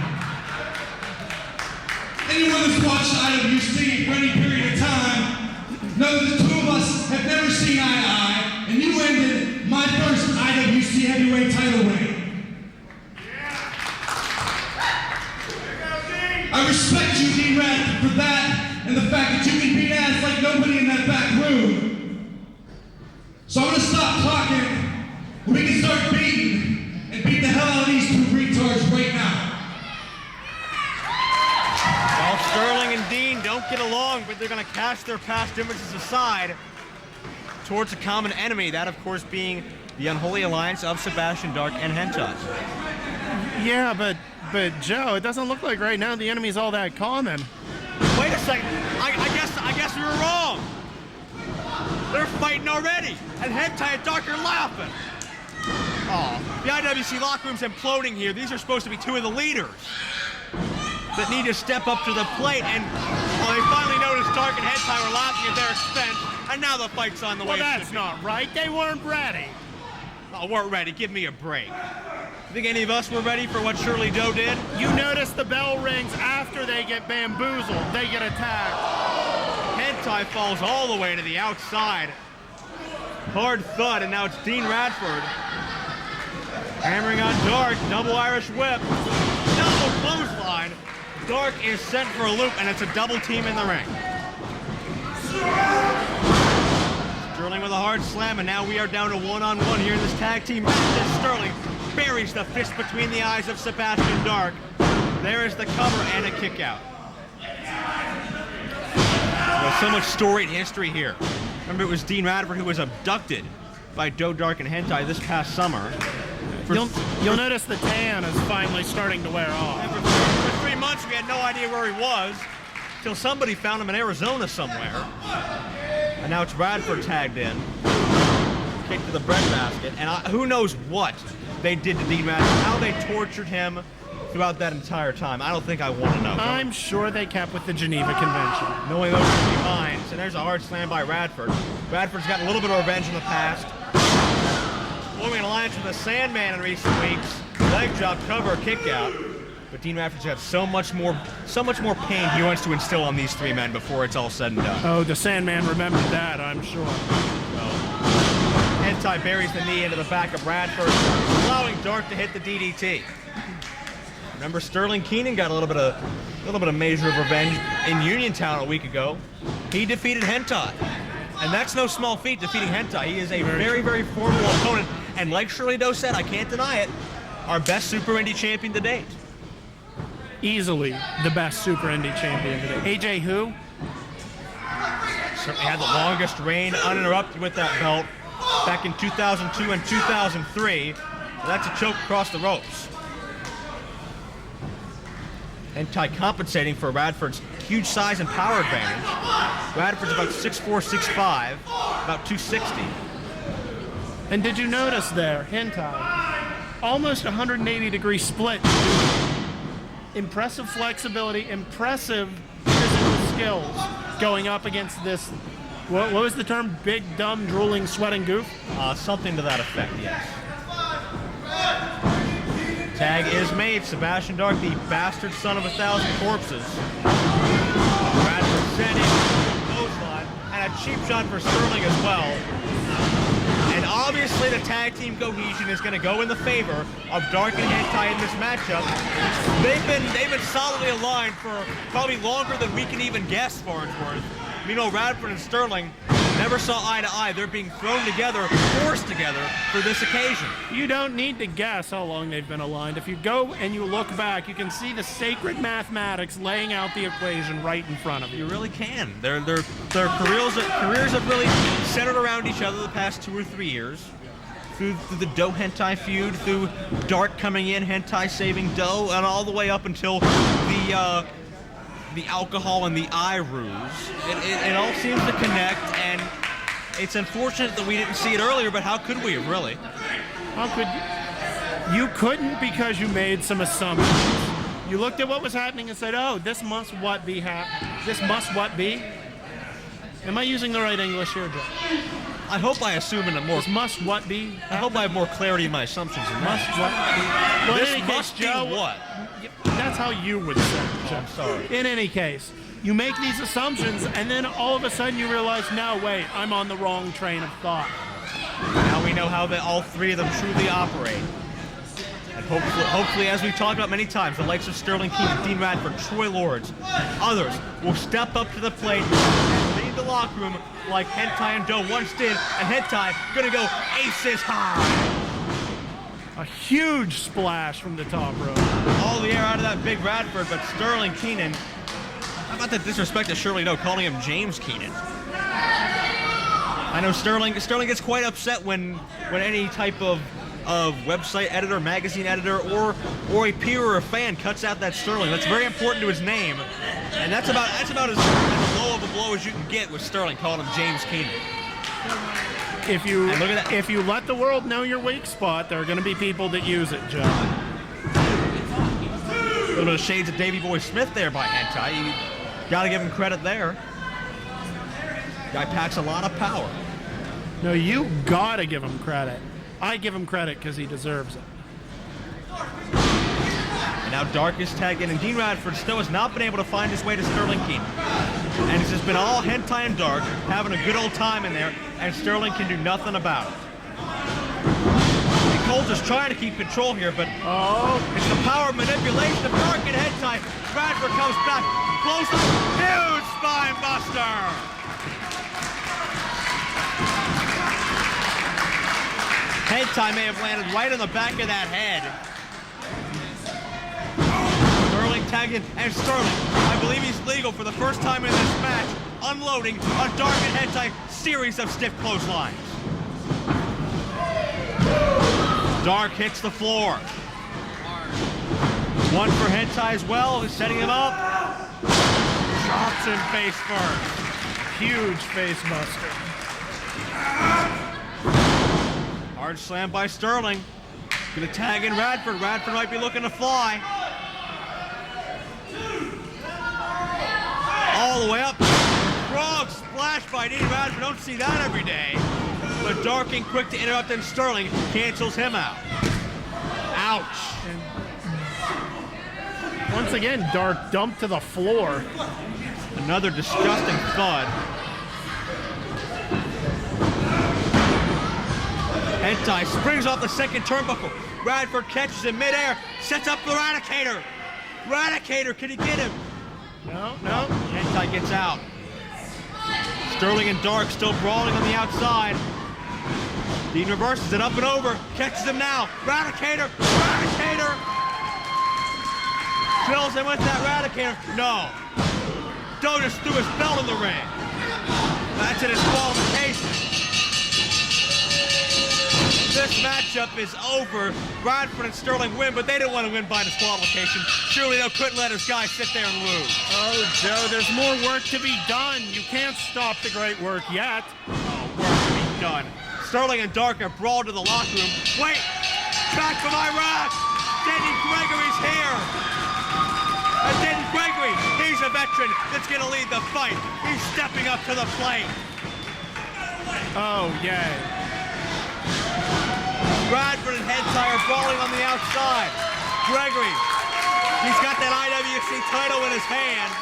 S11: Anyone that's watched IWC for any period of time knows the two of us have never seen eye to eye, and you ended my first IWC heavyweight title reign. I respect you, Dean Radford, for that, and the fact that you can beat ass like nobody in that back room. So I'm gonna stop talking, and we can start beating, and beat the hell out of these two retards right now.
S3: Well, Sterling and Dean don't get along, but they're gonna cast their past differences aside towards a common enemy, that of course being the Unholy Alliance of Sebastian Dark and HENTAI.
S2: Yeah, but Joe, it doesn't look like right now the enemy's all that common.
S3: Wait a second, I guess we were wrong. They're fighting already, and HENTAI and Dark are laughing. Oh, the IWC locker room's imploding here. These are supposed to be two of the leaders that need to step up to the plate, and well, they finally noticed Dark and HENTAI were laughing at their expense, and now the fight's on the way.
S2: Well, that's not right. They weren't ready.
S3: Oh, weren't ready. Give me a break. You think any of us were ready for what Shirley Doe did?
S2: You notice the bell rings after they get bamboozled. They get attacked.
S3: HENTAI falls all the way to the outside. Hard thud, and now it's Dean Radford hammering on Dark. Double Irish whip. Double clothesline. Dark is sent for a loop, and it's a double team in the ring. Sterling with a hard slam, and now we are down to one-on-one here in this tag team match. And Sterling buries the fist between the eyes of Sebastian Dark. There is the cover and a kick out. There's so much storied history here. Remember, it was Dean Radford who was abducted by Joe Dark and HENTAI this past summer.
S2: You'll notice the tan is finally starting to wear off.
S3: And for 3 months, we had no idea where he was, till somebody found him in Arizona somewhere. And now it's Radford tagged in. Kick to the breadbasket. And who knows what they did to Dean Radford, how they tortured him throughout that entire time. I don't think I want to know.
S2: I'm sure they kept with the Geneva Convention.
S3: Knowing those three minds. And there's a hard slam by Radford. Radford's gotten a little bit of revenge in the past. Forming an alliance with the Sandman in recent weeks. Leg drop, cover, kick out. But Dean Radford's got so much more pain he wants to instill on these three men before it's all said and done.
S2: Oh, the Sandman remembered that, I'm sure.
S3: HENTAI buries the knee into the back of Radford, allowing Dark to hit the DDT. Remember, Sterling Keenan got a little bit of measure of revenge in Uniontown a week ago. He defeated HENTAI, and that's no small feat, defeating HENTAI. He is a very, very formidable opponent, and like Shirley Doe said, I can't deny it, our best Super Indy champion to date.
S2: Easily the best Super Indy champion today. AJ who?
S3: Certainly had the longest reign uninterrupted with that belt back in 2002 and 2003. That's a choke across the ropes. HENTAI compensating for Radford's huge size and power advantage. Radford's about 6'4", 6'5", about 260.
S2: And did you notice there, HENTAI, almost 180-degree split. Impressive flexibility, impressive physical skills going up against this, what was the term? Big, dumb, drooling, sweating goof?
S3: Something to that effect, yes. Tag is made. Sebastian Dark, the bastard son of 1,000 corpses. Radford sent in a clothesline and a cheap shot for Sterling as well. And obviously the tag team cohesion is going to go in the favor of Dark and HENTAI in this matchup. They've been solidly aligned for probably longer than we can even guess, Farnsworth. You know, Radford and Sterling never saw eye to eye. They're being thrown together, forced together for this occasion.
S2: You don't need to guess how long they've been aligned. If you go and you look back, you can see the sacred mathematics laying out the equation right in front of you.
S3: You really can. Their careers have really centered around each other the past 2 or 3 years. Through the Doe HENTAI feud, through Dark coming in, HENTAI saving Doe, and all the way up until the alcohol and the eye ruse. It all seems to connect, and it's unfortunate that we didn't see it earlier, but how could we have, really?
S2: How could you? You couldn't, because you made some assumptions. You looked at what was happening and said, oh, this must what be happening. This must what be? Am I using the right English here, Joe?
S3: I hope I assume in a more...
S2: This must what be?
S3: I hope I have more clarity in my assumptions than
S2: Must
S3: that.
S2: what be? Well,
S3: This
S2: in any case,
S3: must be
S2: Joe,
S3: what?
S2: That's how you would say it, Joe.
S3: I'm sorry.
S2: In any case, you make these assumptions, and then all of a sudden you realize, no, wait, I'm on the wrong train of thought.
S3: Now we know how all three of them truly operate. And hopefully, as we've talked about many times, the likes of Sterling Keenan, Dean Radford, Troy Lawrence, others will step up to the plate and lead the locker room like HENTAI and Doe once did, and HENTAI gonna go aces high.
S2: A huge splash from the top rope.
S3: All the air out of that big Radford, but Sterling Keenan, how about the disrespect to Shirley Doe calling him James Keenan? I know Sterling gets quite upset when any type of website editor, magazine editor, or a peer or a fan cuts out that Sterling. That's very important to his name, and that's about as low of a blow as you can get with Sterling calling him James Keenan.
S2: If you let the world know your weak spot, there are going to be people that use it, Joe.
S3: A little bit of shades of Davey Boy Smith there by HENTAI. You got to give him credit there. Guy packs a lot of power.
S2: No, you got to give him credit. I give him credit because he deserves it.
S3: And now Dark is tagged in, and Dean Radford still has not been able to find his way to Sterling Keenan. And it's just been all HENTAI and Dark having a good old time in there, and Sterling can do nothing about it. And Colt is trying to keep control here, but it's the power of manipulation of Dark and HENTAI. Radford comes back, close up, huge spine buster! HENTAI may have landed right on the back of that head. Sterling tagged in, and Sterling, I believe he's legal for the first time in this match, unloading a Dark and HENTAI series of stiff clotheslines. Dark hits the floor. One for HENTAI as well, who's setting him up.
S2: Drops him face first. Huge face buster.
S3: Hard slam by Sterling. Gonna tag in Radford. Radford might be looking to fly. All the way up. Frog splash by Dean Radford. Don't see that every day. But Dark and quick to interrupt, and Sterling cancels him out. Ouch.
S2: Once again, Dark dumped to the floor.
S3: Another disgusting thud. HENTAI springs off the second turnbuckle. Radford catches in midair, sets up the Radicator. Radicator, can he get him?
S2: No.
S3: HENTAI gets out. Sterling and Dark still brawling on the outside. Dean reverses it up and over, catches him now. Radicator, Radicator! Drills him with that Radicator. No. Doe just threw his belt in the ring. That's a disqualification. This matchup is over. Radford and Sterling win, but they didn't want to win by disqualification. Surely they couldn't let his guy sit there and lose.
S2: Oh, Joe, there's more work to be done. You can't stop the great work yet.
S3: Oh, work to be done. Sterling and Dark are brawled to the locker room. Wait! Back from Iraq! Denny Gregory's here! And Denny Gregory, he's a veteran that's going to lead the fight. He's stepping up to the plate.
S2: Oh, yay.
S3: Radford and HENTAI are brawling on the outside. Gregory, he's got that IWC title in his hand.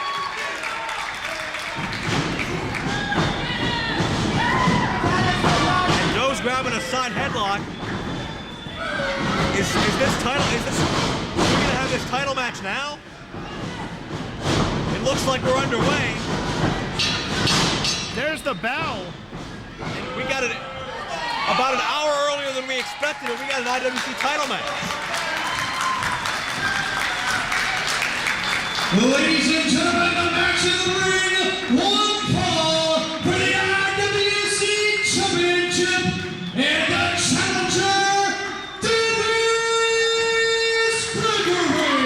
S3: And Doe's grabbing a side headlock. Is this title, we're gonna have this title match now? It looks like we're underway.
S2: There's the bell.
S3: And we got it about an hour earlier than we expected, and we got an IWC title match.
S11: Ladies and gentlemen, the match in the ring, one fall for the IWC Championship, and the challenger, Gregory.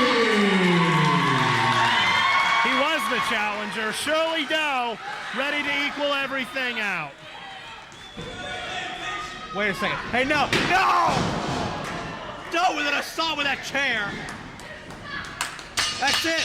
S2: He was the challenger. Shirley Doe, ready to equal everything out.
S3: Wait a second. Hey, no! Doe with an assault with that chair. That's it.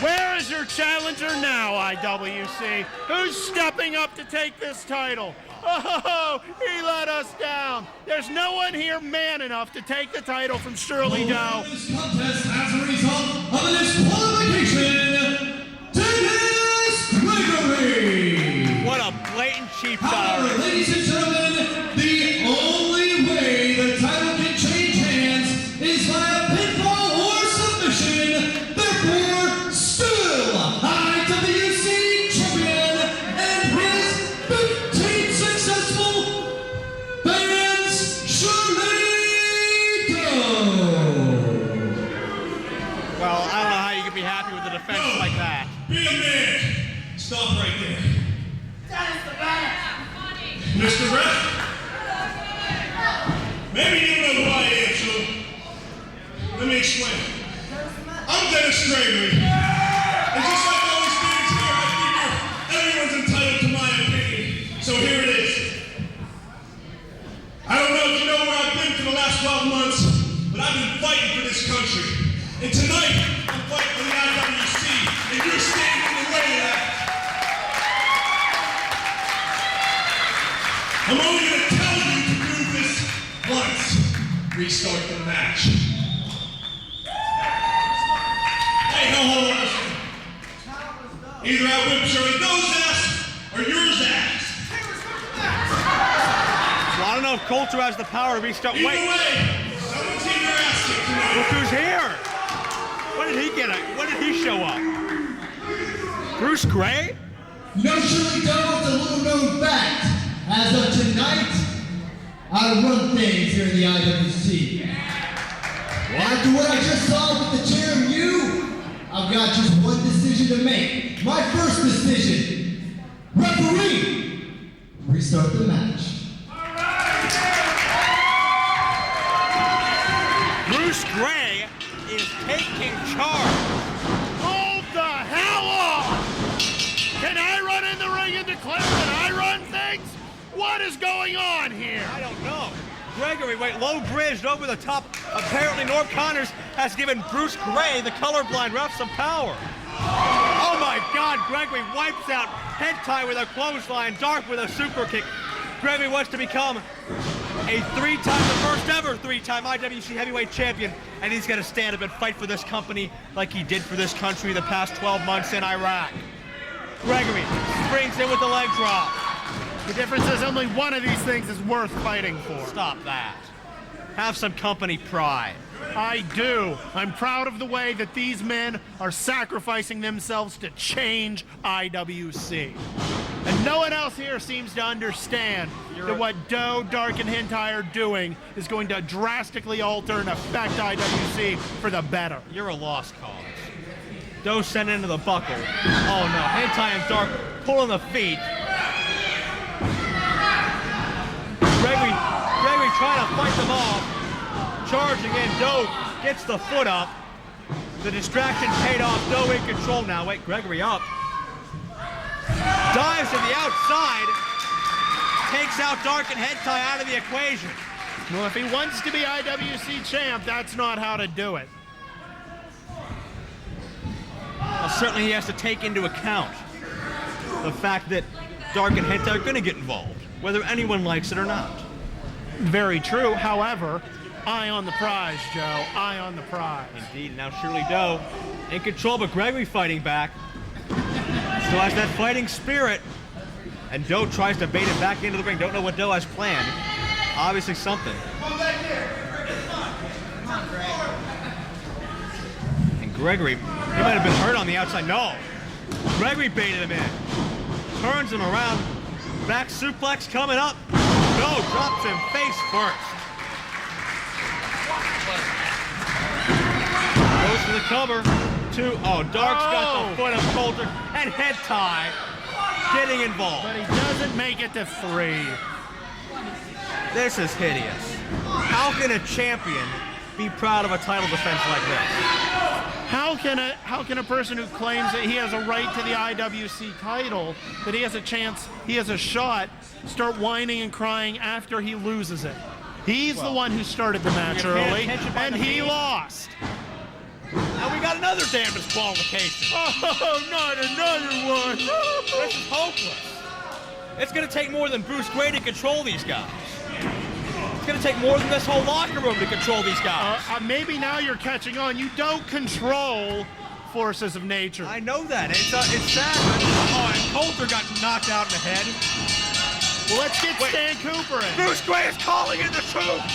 S2: Where is your challenger now, IWC? Who's stepping up to take this title? Oh, he let us down. There's no one here man enough to take the title from Shirley Doe.
S11: This contest as a result of a disqualification, Dennis Gregory.
S3: What a blatant cheap shot.
S11: However, ladies and gentlemen, the only way the title can change hands is via pinfall or submission. Therefore, still IWC champion and his 15th successful fans, Shirley Doe.
S3: Well, I don't know how you can be happy with a defense like that.
S11: Be a man. Stop right there. Mr. Ref, maybe you know who I am, so let me explain. I'm Dennis Gregory, and just like all these meetings here, I figure everyone's entitled to my opinion, so here it is. I don't know if you know where I've been for the last 12 months, but I've been fighting for this country, and tonight I'm fighting for the IWC, and you're standing in the way of that. I'm only going to tell you to do this once. Restart the match. Hey, no, hold on a second. Either I whip Shirley Doe's ass or yours ass.
S3: Well, I don't know if Coulter has the power to restart.
S11: Either
S3: Wait.
S11: way, someone's getting their ass kicked tonight.
S3: Look who's here. When did he get it? When did he show up? Bruce Gray?
S11: You know, Shirley Doe, it's a little known fact. As of tonight, I run things here in the IWC. After what I just saw with the chair and you, I've got just one decision to make. My first decision. Referee, restart the match.
S3: Bruce Gray is taking charge.
S2: Hold the hell on! Can I run in the ring and declare that I run things? What is going on here?
S3: I don't know. Gregory, wait, low bridged over the top. Apparently Norm Connors has given Bruce Gray, the colorblind ref, some power. Oh my God, Gregory wipes out HENTAI with a clothesline, Dark with a super kick. Gregory wants to become a the first ever three-time IWC heavyweight champion, and he's gonna stand up and fight for this company like he did for this country the past 12 months in Iraq. Gregory springs in with the leg drop.
S2: The difference is only one of these things is worth fighting for.
S3: Stop that. Have some company pride.
S2: I do. I'm proud of the way that these men are sacrificing themselves to change IWC. And no one else here seems to understand that what Doe, Dark, and HENTAI are doing is going to drastically alter and affect IWC for the better.
S3: You're a lost cause. Doe sent into the buckle. Oh no, HENTAI and Dark pulling the feet. Gregory trying to fight them off. Charging in, Doe gets the foot up. The distraction paid off, Doe in control now. Wait, Gregory up. Dives to the outside. Takes out Dark and HENTAI out of the equation.
S2: Well, if he wants to be IWC champ, that's not how to do it.
S3: Well, certainly he has to take into account the fact that Dark and HENTAI are going to get involved, whether anyone likes it or not.
S2: Very true. However, eye on the prize, Joe. Eye on the prize.
S3: Indeed. Now Shirley Doe in control, but Gregory fighting back. Still has that fighting spirit. And Doe tries to bait him back into the ring. Don't know what Doe has planned. Obviously something. And Gregory, he might have been hurt on the outside. No. Gregory baited him in. Turns him around. Back suplex coming up. Doe drops him face first. Goes for the cover. Dark's got the foot of Coulter. And HENTAI getting involved.
S2: But he doesn't make it to 3.
S3: This is hideous. How can a champion be proud of a title defense like this?
S2: How can a person who claims that he has a right to the IWC title, that he has a chance, he has a shot, start whining and crying after he loses it? He's the one who started the match early, and he lost.
S3: Now we got another damn disqualification.
S2: Oh, not another one.
S3: This is hopeless. It's going to take more than Bruce Gray to control these guys. It's going to take more than this whole locker room to control these guys.
S2: Maybe now you're catching on. You don't control forces of nature.
S3: I know that. It's sad. Oh, and Coulter got knocked out in the head.
S2: Well, let's get Stan Cooper in.
S3: Bruce Gray is calling in the troops.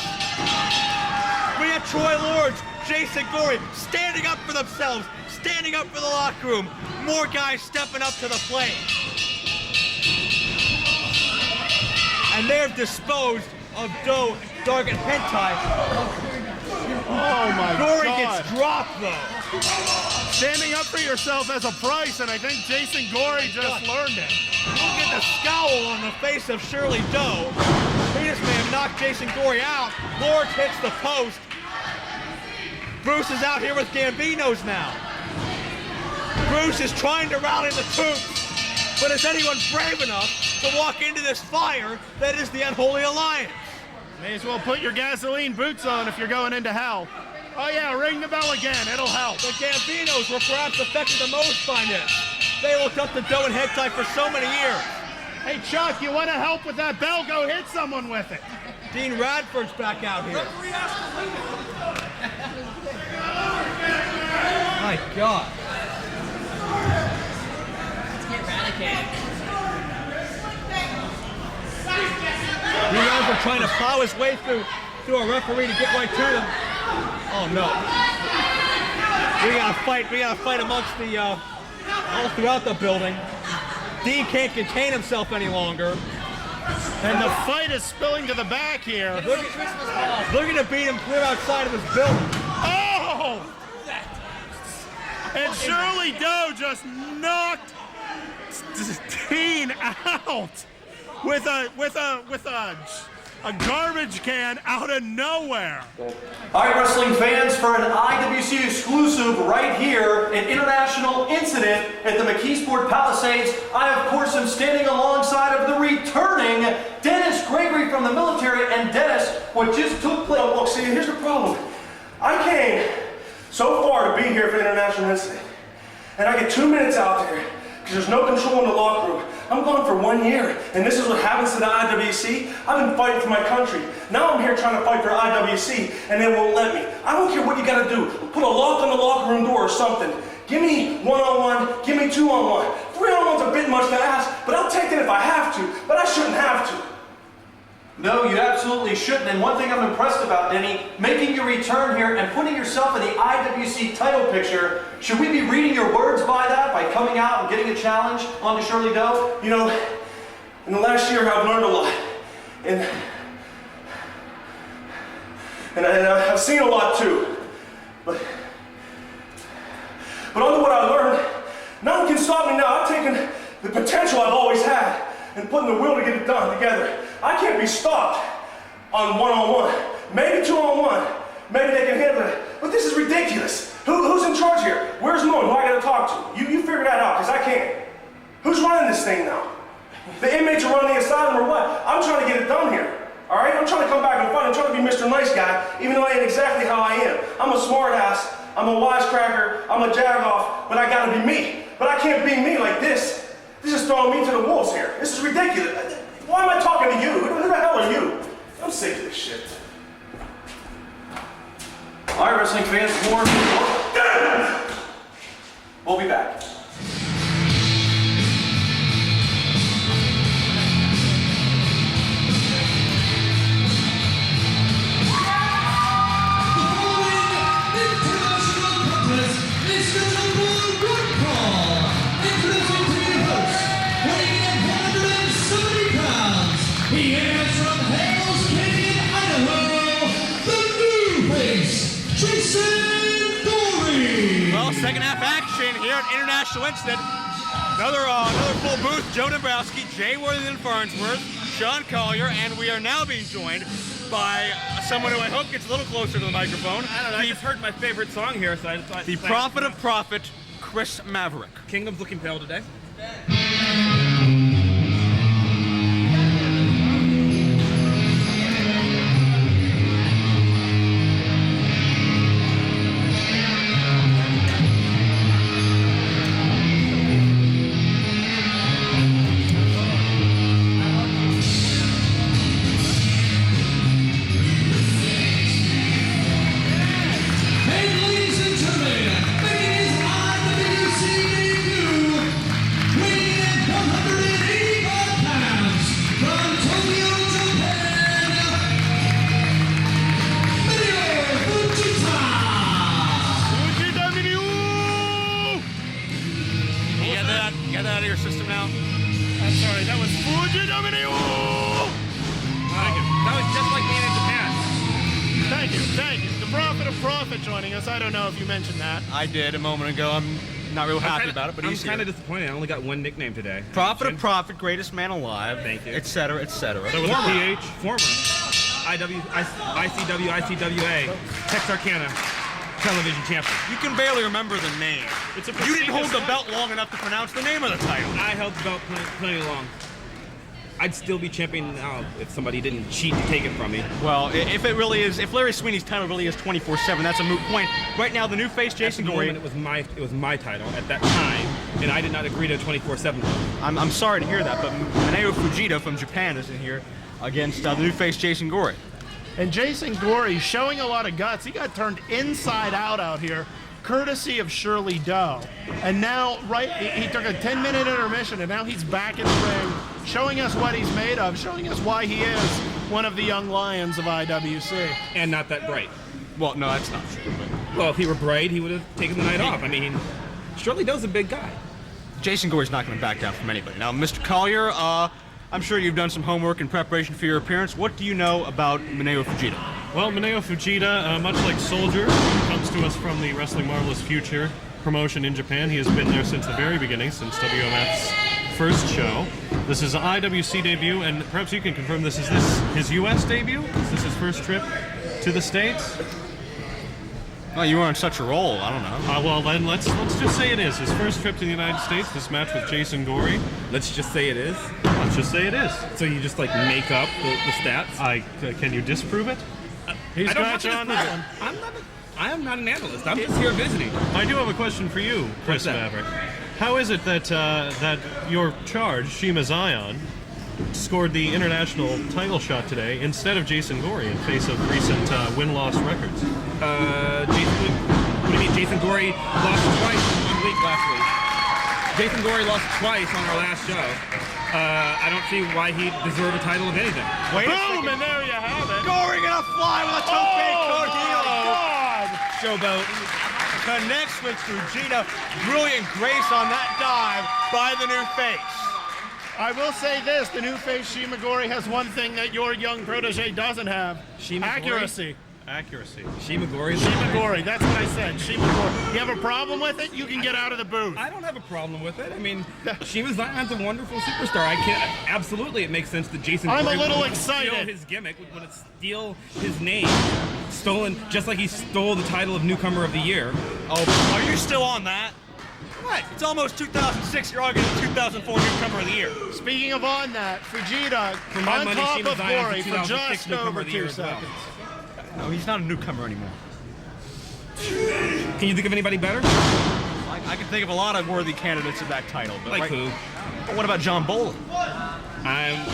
S3: We have Troy Lords, Jason Gory standing up for themselves, standing up for the locker room. More guys stepping up to the plate. And they've disposed of Doe, Dark, and HENTAI.
S2: Oh my
S3: Gory
S2: God.
S3: gets dropped though.
S2: Standing up for yourself as a price, and I think Jason Gory just learned it.
S3: Look at the scowl on the face of Shirley Doe. He just may have knocked Jason Gory out. Lord hits the post. Bruce is out here with Gambinos now. Bruce is trying to rally the troops, but is anyone brave enough to walk into this fire that is the Unholy Alliance?
S2: May as well put your gasoline boots on if you're going into hell. Oh yeah, ring the bell again, it'll help.
S3: The Gambinos were perhaps affected the most by this. They looked up to Doe and HENTAI for so many years.
S2: Hey Chuck, you want to help with that bell? Go hit someone with it.
S3: Dean Radford's back out here. My God.
S10: Let's get eradicated.
S3: Dean Radford trying to plow his way through a referee to get right to them. Oh no. We gotta fight amongst the all throughout the building. Dean can't contain himself any longer.
S2: And the fight is spilling to the back here.
S3: They're gonna beat him clear outside of his building.
S2: Oh! And Shirley Doe just knocked Dean out with a garbage can out of nowhere.
S8: All right, wrestling fans, for an IWC exclusive right here, an international incident at the McKeESPORT Palisades, I, of course, am standing alongside of the returning Dennis Gregory from the military. And Dennis, what just took place...
S9: Look, see, here's the problem. I came so far to be here for the international incident, and I get 2 minutes out there because there's no control in the locker room. I'm gone for 1 year, and this is what happens to the IWC. I've been fighting for my country. Now I'm here trying to fight for IWC, and they won't let me. I don't care what you gotta do. Put a lock on the locker room door or something. Give me 1-on-1, give me 2-on-1. 3-on-1's a bit much to ask, but I'll take it if I have to, but I shouldn't have to.
S8: No, you absolutely shouldn't. And one thing I'm impressed about, Denny, making your return here and putting yourself in the IWC title picture, should we be reading your words by that, by coming out and getting a challenge onto Shirley Doe?
S9: You know, in the last year I've learned a lot. And I've seen a lot too. But under what I learned, nothing can stop me now. I've taken the potential I've always had and putting the will to get it done together. I can't be stopped on 1-on-1. Maybe 2-on-1. Maybe they can handle it. But this is ridiculous. Who's in charge here? Where's Moon? Who I gotta talk to? You figure that out, because I can't. Who's running this thing now? The inmates are running the asylum or what? I'm trying to get it done here. All right? I'm trying to come back and fight. I'm trying to be Mr. Nice Guy, even though I ain't exactly how I am. I'm a smart ass. I'm a wisecracker. I'm a jagoff. But I gotta be me. But I can't be me like this. This is throwing me to the wolves here. This is ridiculous. Why am I talking to you? Who the hell are you? I'm sick of this shit.
S8: All right, wrestling fans, more. We'll be back.
S11: He is from Hales Canyon, Idaho, the new face, Jason Gory.
S3: Well, second half action here at International Incident. Another full booth. Joe Dombrowski, Jay Worthington Farnsworth, Sean Collier, and we are now being joined by someone who I hope gets a little closer to the microphone.
S14: I don't know, I just heard my favorite song here, so I thought...
S3: The prophet of profit, Chris Maverick.
S14: Kingdom's looking pale today.
S2: Prophet joining us. I don't know if you mentioned that.
S3: I did a moment ago. I'm not real happy about it, but he's
S14: I'm kind
S3: here.
S14: of disappointed. I only got one nickname today.
S3: Prophet of Prophet, greatest man alive.
S14: Thank you.
S3: Etc. Etc.
S6: That was a PH.
S14: Former ICW, ICWA, Texarkana television champion.
S3: You can barely remember the name. You didn't hold the belt long enough to pronounce the name of the title.
S14: I held the belt plenty long. I'd still be champion now if somebody didn't cheat to take it from me.
S3: Well, if Larry Sweeney's title really is 24/7, that's a moot point. Right now, the new face, Jason Gory.
S14: It was my title at that time, and I did not agree to 24/7.
S3: I'm sorry to hear that, but Mineo Fujita from Japan is in here against the new face, Jason Gory.
S2: And Jason Gory showing a lot of guts. He got turned inside out here, courtesy of Shirley Doe. And now, he took a 10-minute intermission, and now he's back in the ring, showing us what he's made of, showing us why he is one of the young lions of IWC.
S14: And not that bright.
S3: Well, no, that's not true. But...
S14: Well, if he were bright, he would have taken the night off. I mean, Shirley Doe's a big guy.
S3: Jason Gory's not going to back down from anybody. Now, Mr. Collier, I'm sure you've done some homework in preparation for your appearance. What do you know about Mineo Fujita?
S6: Well, Mineo Fujita, much like Soldier, comes to us from the Wrestling Marvelous Future promotion in Japan. He has been there since the very beginning, since WMF's first show. This is an IWC debut, and perhaps you can confirm this. Is this his U.S. debut? Is this his first trip to the States?
S3: Well, you were on such a roll. I don't know.
S6: Well, then let's just say it is his first trip to the United States. This match with Jason Gory.
S14: Let's just say it is.
S6: Let's just say it is.
S14: So you just like make up the stats?
S6: Can you disprove it?
S2: He's
S14: I don't
S2: got you on that one.
S14: I am not an analyst. I'm just here visiting.
S6: I do have a question for you, Chris Maverick. How is it that that your charge, Shima Xion, scored the international title shot today instead of Jason Gory in face of recent win-loss records?
S14: What do you mean? Jason Gory lost twice in 1 week last week. Jason Gory lost twice on our last show. I don't see why he deserved a title of anything.
S2: Boom, and there you have it.
S3: Gory gonna fly with a tope cordial.
S2: God.
S3: Showboat connects with Fujita. Brilliant grace on that dive by the new face.
S2: I will say this, the new face Shima Gory has one thing that your young protege doesn't have. Accuracy.
S6: Accuracy.
S14: Shima Gory?
S2: Shima Gory, that's what I said. Shima Gory. You have a problem with it? You can get out of the booth.
S14: I don't have a problem with it. I mean, Shima Zion's a wonderful superstar. Absolutely, it makes sense that Jason Gory
S2: I'm a little
S14: would
S2: excited.
S14: steal his gimmick, would steal his name, stolen, just like he stole the title of Newcomer of the Year.
S3: Oh, are you still on that? What? It's almost 2006. You're arguing 2004 Newcomer of the Year.
S2: Speaking of on that, Fujita
S14: For my
S2: on
S14: money,
S2: top
S14: Shima
S2: of
S14: Zion's
S2: Gory
S14: the
S2: for
S14: 2006
S2: just
S14: Newcomer
S2: over
S14: of the Year
S2: 2
S14: as well.
S2: seconds.
S3: No, he's not a newcomer anymore.
S14: Can you think of anybody better?
S3: I can think of a lot of worthy candidates of that title. But
S14: Like who?
S3: But what about John Bolin?
S14: I'm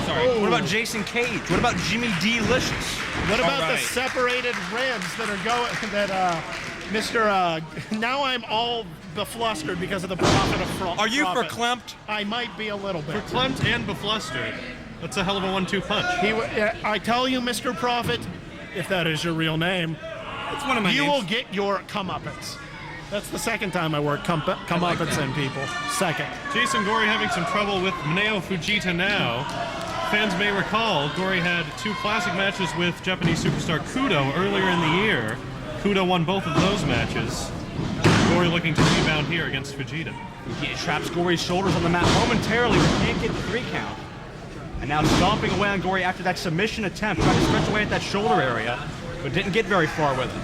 S14: sorry.
S3: What about Jason Cage? What about Jimmy D. Licious?
S2: What about
S14: All right.
S2: the separated ribs that are going, that Mr. Now I'm all beflustered because of the Prophet of Fraud.
S3: Are you verklempt?
S2: I might be a little bit.
S6: Verklempt and beflustered. That's a hell of a 1-2 punch.
S2: I tell you, Mr. Prophet, if that is your real name,
S14: It's one of my
S2: you
S14: names.
S2: will get your comeuppance. That's the second time I work comeuppance in people. Second.
S6: Jason Gory having some trouble with Mineo Fujita now. Fans may recall, Gory had 2 classic matches with Japanese superstar Kudo earlier in the year. Kudo won both of those matches. Gory looking to rebound here against Fujita.
S3: He traps Gory's shoulders on the mat momentarily, but can't get the 3 count. And now stomping away on Gory after that submission attempt, trying to stretch away at that shoulder area, but didn't get very far with it.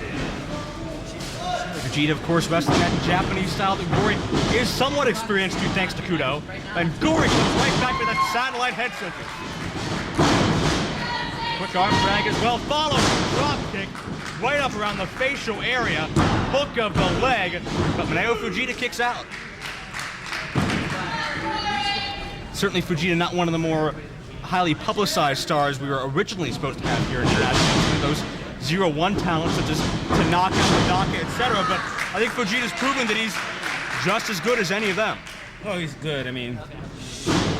S3: Fujita, of course, wrestling that Japanese style that Gory is somewhat experienced to, thanks to Kudo. And Gory comes right back with that satellite head center. Quick arm drag as well, followed drop kick right up around the facial area, hook of the leg, but Mineo Fujita kicks out. Certainly Fujita not one of the more highly publicized stars we were originally supposed to have here in Japan. Those 0-1 talents such as Tanaka, etc. But I think Fujita's proven that he's just as good as any of them.
S14: Oh, he's good. I mean,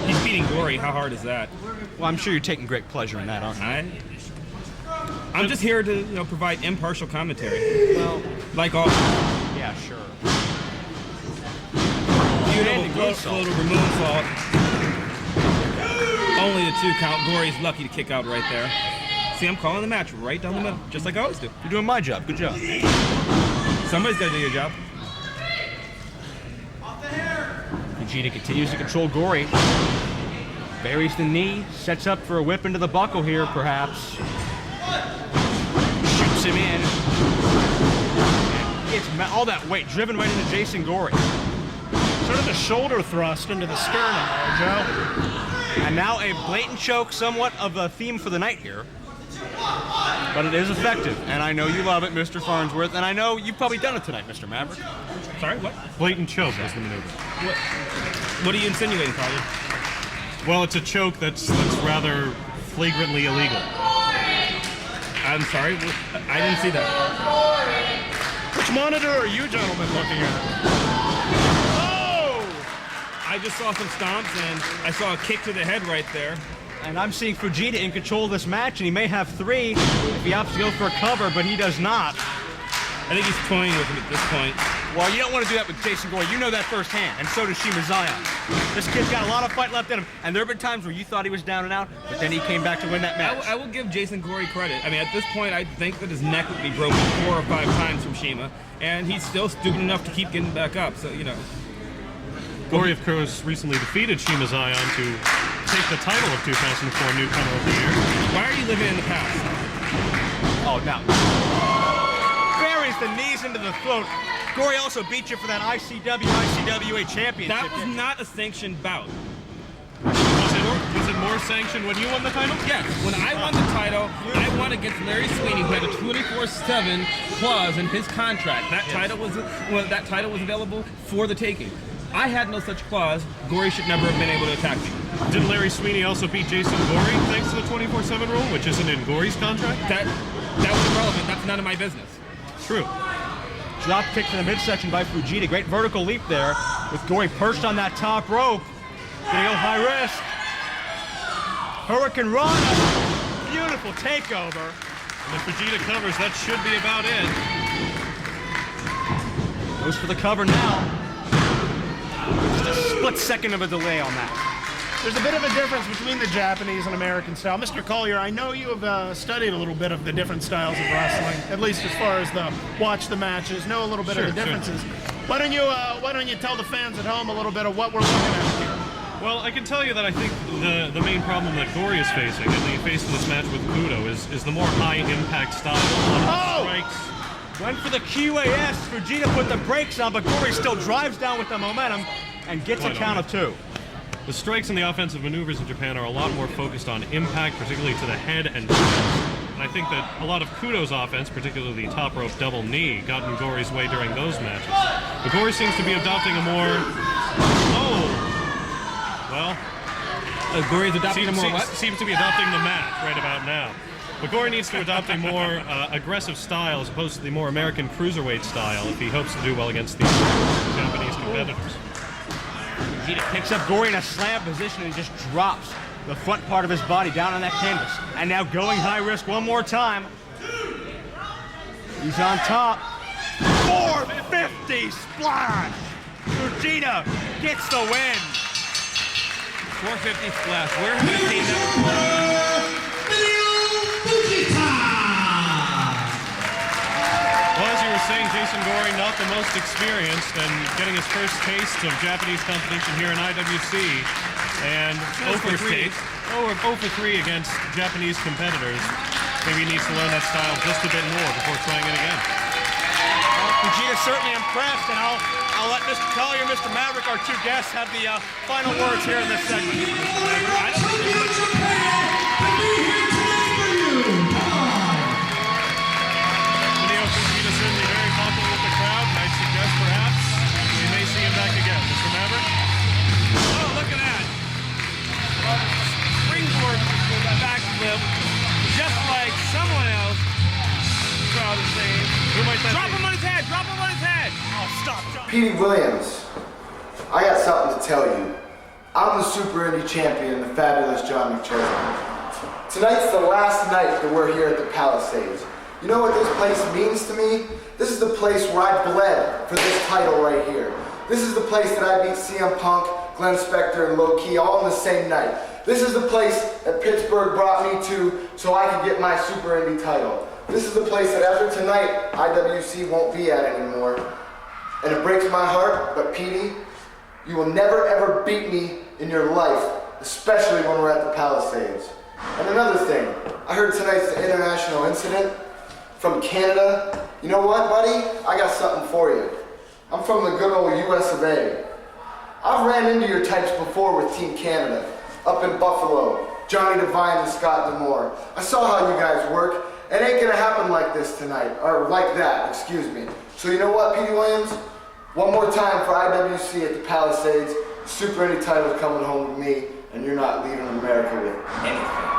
S14: he's beating Gory. How hard is that?
S3: Well, I'm sure you're taking great pleasure in that, aren't you?
S14: I'm just here to provide impartial commentary.
S3: Well,
S14: like all.
S3: Yeah, sure.
S14: Beautiful float over moonsault. Only the 2 count. Gory's lucky to kick out right there. See, I'm calling the match right down the middle, just like I always do. You're doing my job. Good job. Somebody's got to do your job.
S3: Fujita continues to control Gory. Buries the knee, sets up for a whip into the buckle here, perhaps. Shoots him in. And it's all that weight driven right into Jason Gory.
S2: Sort of a shoulder thrust into the sternum there, Joe.
S3: And now a blatant choke, somewhat of a theme for the night here. But it is effective, and I know you love it, Mr. Farnsworth, and I know you've probably done it tonight, Mr. Maverick.
S14: Sorry, what?
S6: Blatant choke is the maneuver.
S14: What are you insinuating, Carly?
S6: Well, it's a choke that's rather flagrantly illegal.
S14: I'm sorry, I didn't see that.
S2: Which monitor are you gentlemen looking at? Oh!
S14: I just saw some stomps, and I saw a kick to the head right there.
S3: And I'm seeing Fujita in control of this match, and he may have 3 if he opts to go for a cover, but he does not.
S14: I think he's toying with him at this point.
S3: Well, you don't want to do that with Jason Gory. You know that firsthand, and so does Shima Xion. This kid's got a lot of fight left in him, and there have been times where you thought he was down and out, but then he came back to win that match.
S14: I will give Jason Gory credit. I mean, at this point, I think that his neck would be broken 4 or 5 times from Shima, and he's still stupid enough to keep getting back up, so, you know.
S6: Gory, of course, recently defeated Shima Xion to take the title of 2004 Newcomer of the Year.
S14: Why are you living in the past?
S3: Oh, now. Buries the knees into the throat. Gory also beat you for that ICWA championship.
S14: That was not a sanctioned bout.
S6: Was it more sanctioned when you won the title?
S14: Yes. When I won the title, I won against Larry Sweeney, who had a 24/7 clause in his contract. That title was available for the taking. I had no such clause. Gory should never have been able to attack me.
S6: Didn't Larry Sweeney also beat Jason Gory thanks to the 24/7 rule, which isn't in Gory's contract?
S14: That was irrelevant. That's none of my business.
S6: True.
S3: Drop kick to the midsection by Fujita. Great vertical leap there with Gory perched on that top rope. Gonna go high risk. Hurricane Rana. Beautiful takeover.
S6: And if Fujita covers, that should be about it.
S3: Goes for the cover now. Just a split second of a delay on that.
S2: There's a bit of a difference between the Japanese and American style. Mr. Collier, I know you have studied a little bit of the different styles of wrestling, at least as far as watch the matches, know a little bit of the differences. Why don't you tell the fans at home a little bit of what we're looking at here?
S6: Well, I can tell you that I think the main problem that Gory is facing, and he faced in this match with Kudo, is the more high-impact style. Strikes.
S3: Went for the QAS. Fujita put the brakes on, but Gory still drives down with the momentum and gets a count of 2.
S6: The strikes and the offensive maneuvers in Japan are a lot more focused on impact, particularly to the head and chest. And I think that a lot of Kudo's offense, particularly the top rope double knee, got in Gory's way during those matches. But Gory seems to be adopting a more...
S14: Gory's adopting a more what?
S6: Seems to be adopting the mat right about now. But Gory needs to adopt a more aggressive style as opposed to the more American cruiserweight style if he hopes to do well against the Japanese competitors.
S3: Fujita picks up Gory in a slam position and just drops the front part of his body down on that canvas. And now going high risk one more time. He's on top. 450 splash! Fujita gets the win.
S14: 450 splash. Where have we seen that before?
S6: Well, as you were saying, Jason Gory not the most experienced and getting his first taste of Japanese competition here in IWC. And 0 for 3 against Japanese competitors. Maybe he needs to learn that style just a bit more before trying it again.
S3: Well, Fujita's certainly impressed, and I'll let Mr. Collier and Mr. Maverick, our 2 guests, have the final words here in this segment.
S6: Certainly very popular with the crowd, and I suggest perhaps we may see him back again. Mr. Maverick?
S14: Oh, look at that. Springboard backflip, just like someone else. Crowd is saying.
S6: Who might that
S14: Drop
S6: be?
S14: him on his head! Drop him on his head!
S2: Oh, stop.
S9: Petey Williams, I got something to tell you. I'm the Super Indy champion, the fabulous John McChesney. Tonight's the last night that we're here at the Palisades. You know what this place means to me? This is the place where I bled for this title right here. This is the place that I beat CM Punk, Glenn Spectre, and Low Key all in the same night.
S7: This is the place that Pittsburgh brought me to so I could get my Super Indy title. This is the place that after tonight, IWC won't be at anymore. And it breaks my heart, but Petey, you will never ever beat me in your life, especially when we're at the Palisades. And another thing, I heard tonight's the international incident from Canada. You know what, buddy? I got something for you. I'm from the good old US of A. I've ran into your types before with Team Canada, up in Buffalo, Johnny Devine and Scott Demore. I saw how you guys work. It ain't gonna happen like this tonight, or like that, excuse me. So you know what, Petey Williams? One more time for IWC at the Palisades. Super Indy title coming home with me, and you're not leaving America with anything.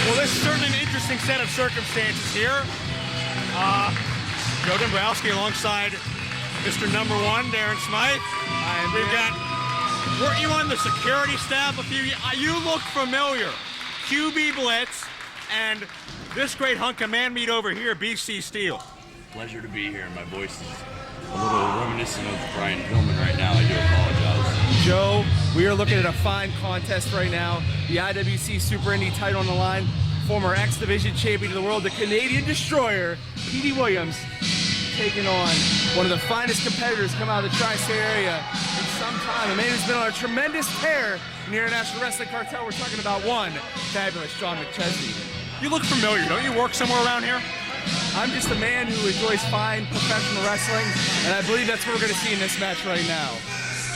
S3: Well, this is certainly an interesting set of circumstances here. Joe Dombrowski alongside Mr. Number 1, Darren Smythe. We've got, weren't you on the security staff a few years? You look familiar. QB Blitz and this great hunk of man meat over here, BC Steel.
S15: Pleasure to be here. My voice is a little reminiscent of Brian Pillman right now. I do apologize.
S16: Joe, we are looking at a fine contest right now. The IWC Super Indy title on the line. Former X Division champion of the world, the Canadian Destroyer, Petey Williams, taking on one of the finest competitors come out of the tri-state area in some time. A man who's been on a tremendous tear in the International Wrestling Cartel. We're talking about one fabulous John McChesney.
S3: You look familiar. Don't you work somewhere around here?
S16: I'm just a man who enjoys fine professional wrestling, and I believe that's what we're going to see in this match right now.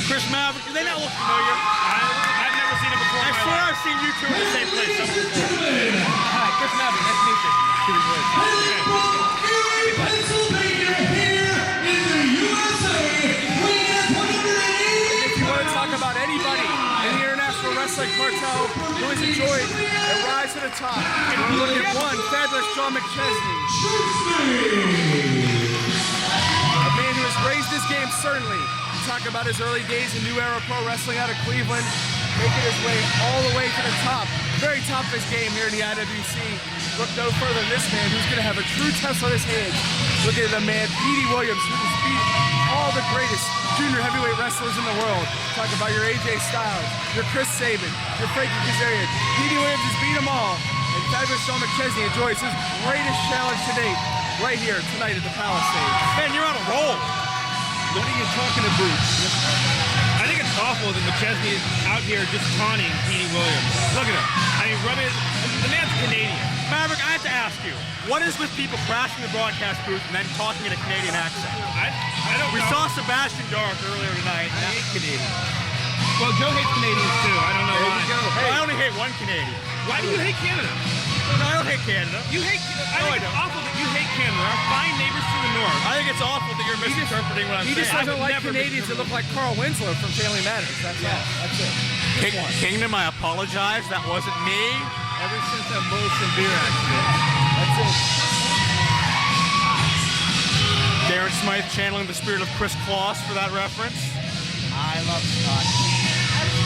S3: Chris Maverick, do they not look familiar? I've never seen him before. I swear I've seen you two in the same place.
S16: Hi, Chris Maverick, nice to meet you.
S11: Pennsylvania, here in the USA,
S16: if you want to talk about anybody in the International Wrestling Cartel who has enjoyed a rise to the top, we're looking at one fabulous John McChesney. A man who has raised his game, certainly. Talk about his early days in New Era Pro Wrestling out of Cleveland, making his way all the way to the top, very top of his game here in the IWC. Look no further than this man who's going to have a true test on his hands. Look at the man, Petey Williams, who has beat all the greatest junior heavyweight wrestlers in the world. Talk about your AJ Styles, your Chris Sabin, your Frankie Kazarian. Petey Williams has beat them all. And fabulous John McChesney enjoys his greatest challenge to date right here tonight at the Palisades.
S3: Man, you're on a roll.
S14: What are you talking about? I think it's awful that McChesney is out here just taunting Petey Williams. Look at him. I mean, the man's Canadian.
S3: Maverick, I have to ask you, what is with people crashing the broadcast booth and then talking in a Canadian accent?
S14: I don't know.
S3: We saw Sebastian Dark earlier tonight.
S14: I hate Canadians. Well, Joe hates Canadians too. I don't know why.
S3: Hey, I only hate one Canadian.
S14: Why do you hate Canada?
S3: No, I don't hate Canada.
S14: You hate. I think it's awful that you hate Canada. Our fine neighbors to the north.
S3: I think it's awful that you're misinterpreting what I'm saying.
S16: He just doesn't like Canadians that look like Carl Winslow from Family Matters. That's all. That's it.
S3: Kingdom, I apologize. That wasn't me.
S14: Ever since that Molson beer accident.
S16: That's it.
S3: Darren Smythe channeling the spirit of Chris Kloss for that reference.
S16: I love Scott.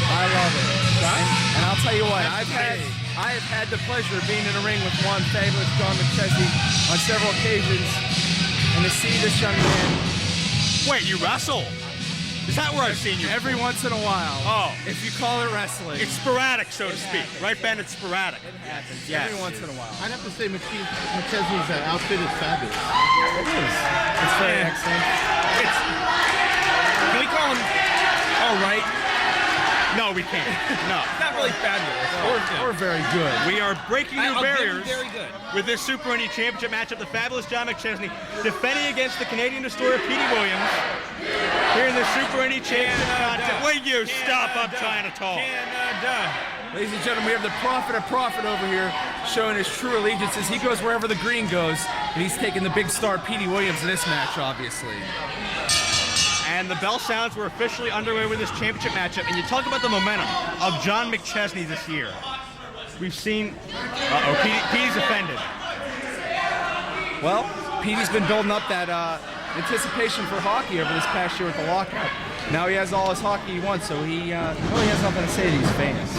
S16: I love it. And I'll tell you what, I have had the pleasure of being in a ring with one fabulous John McChesney on several occasions, and to see this young man.
S3: Wait, you wrestle? Is that where I've seen you?
S16: Every once in a while.
S3: Oh.
S16: If you call it wrestling.
S3: It's sporadic, so to speak. Right, Ben? It's sporadic.
S16: It happens.
S3: Yes.
S16: Every once in a while.
S17: I'd have to say McChesney's outfit is fabulous.
S16: It is. It's very excellent.
S14: Can we call him all right?
S3: No, we can't. No.
S14: It's not really fabulous.
S16: Or very good.
S3: We are breaking new barriers
S14: very good.
S3: with this Super Indy Championship matchup. The fabulous John McChesney defending against the Canadian Destroyer, Petey Williams, here in the Super Indy Championship contest. Will you stop up trying to talk?
S16: Ladies and gentlemen, we have the Prophet of Profit over here showing his true allegiances. He goes wherever the green goes, and he's taking the big star Petey Williams in this match, obviously.
S3: And the bell sounds were officially underway with this championship matchup. And you talk about the momentum of John McChesney this year. We've seen... Petey's offended.
S16: Well, Petey's been building up that anticipation for hockey over this past year with the lockout. Now he has all his hockey he wants, so he really has nothing to say to these fans.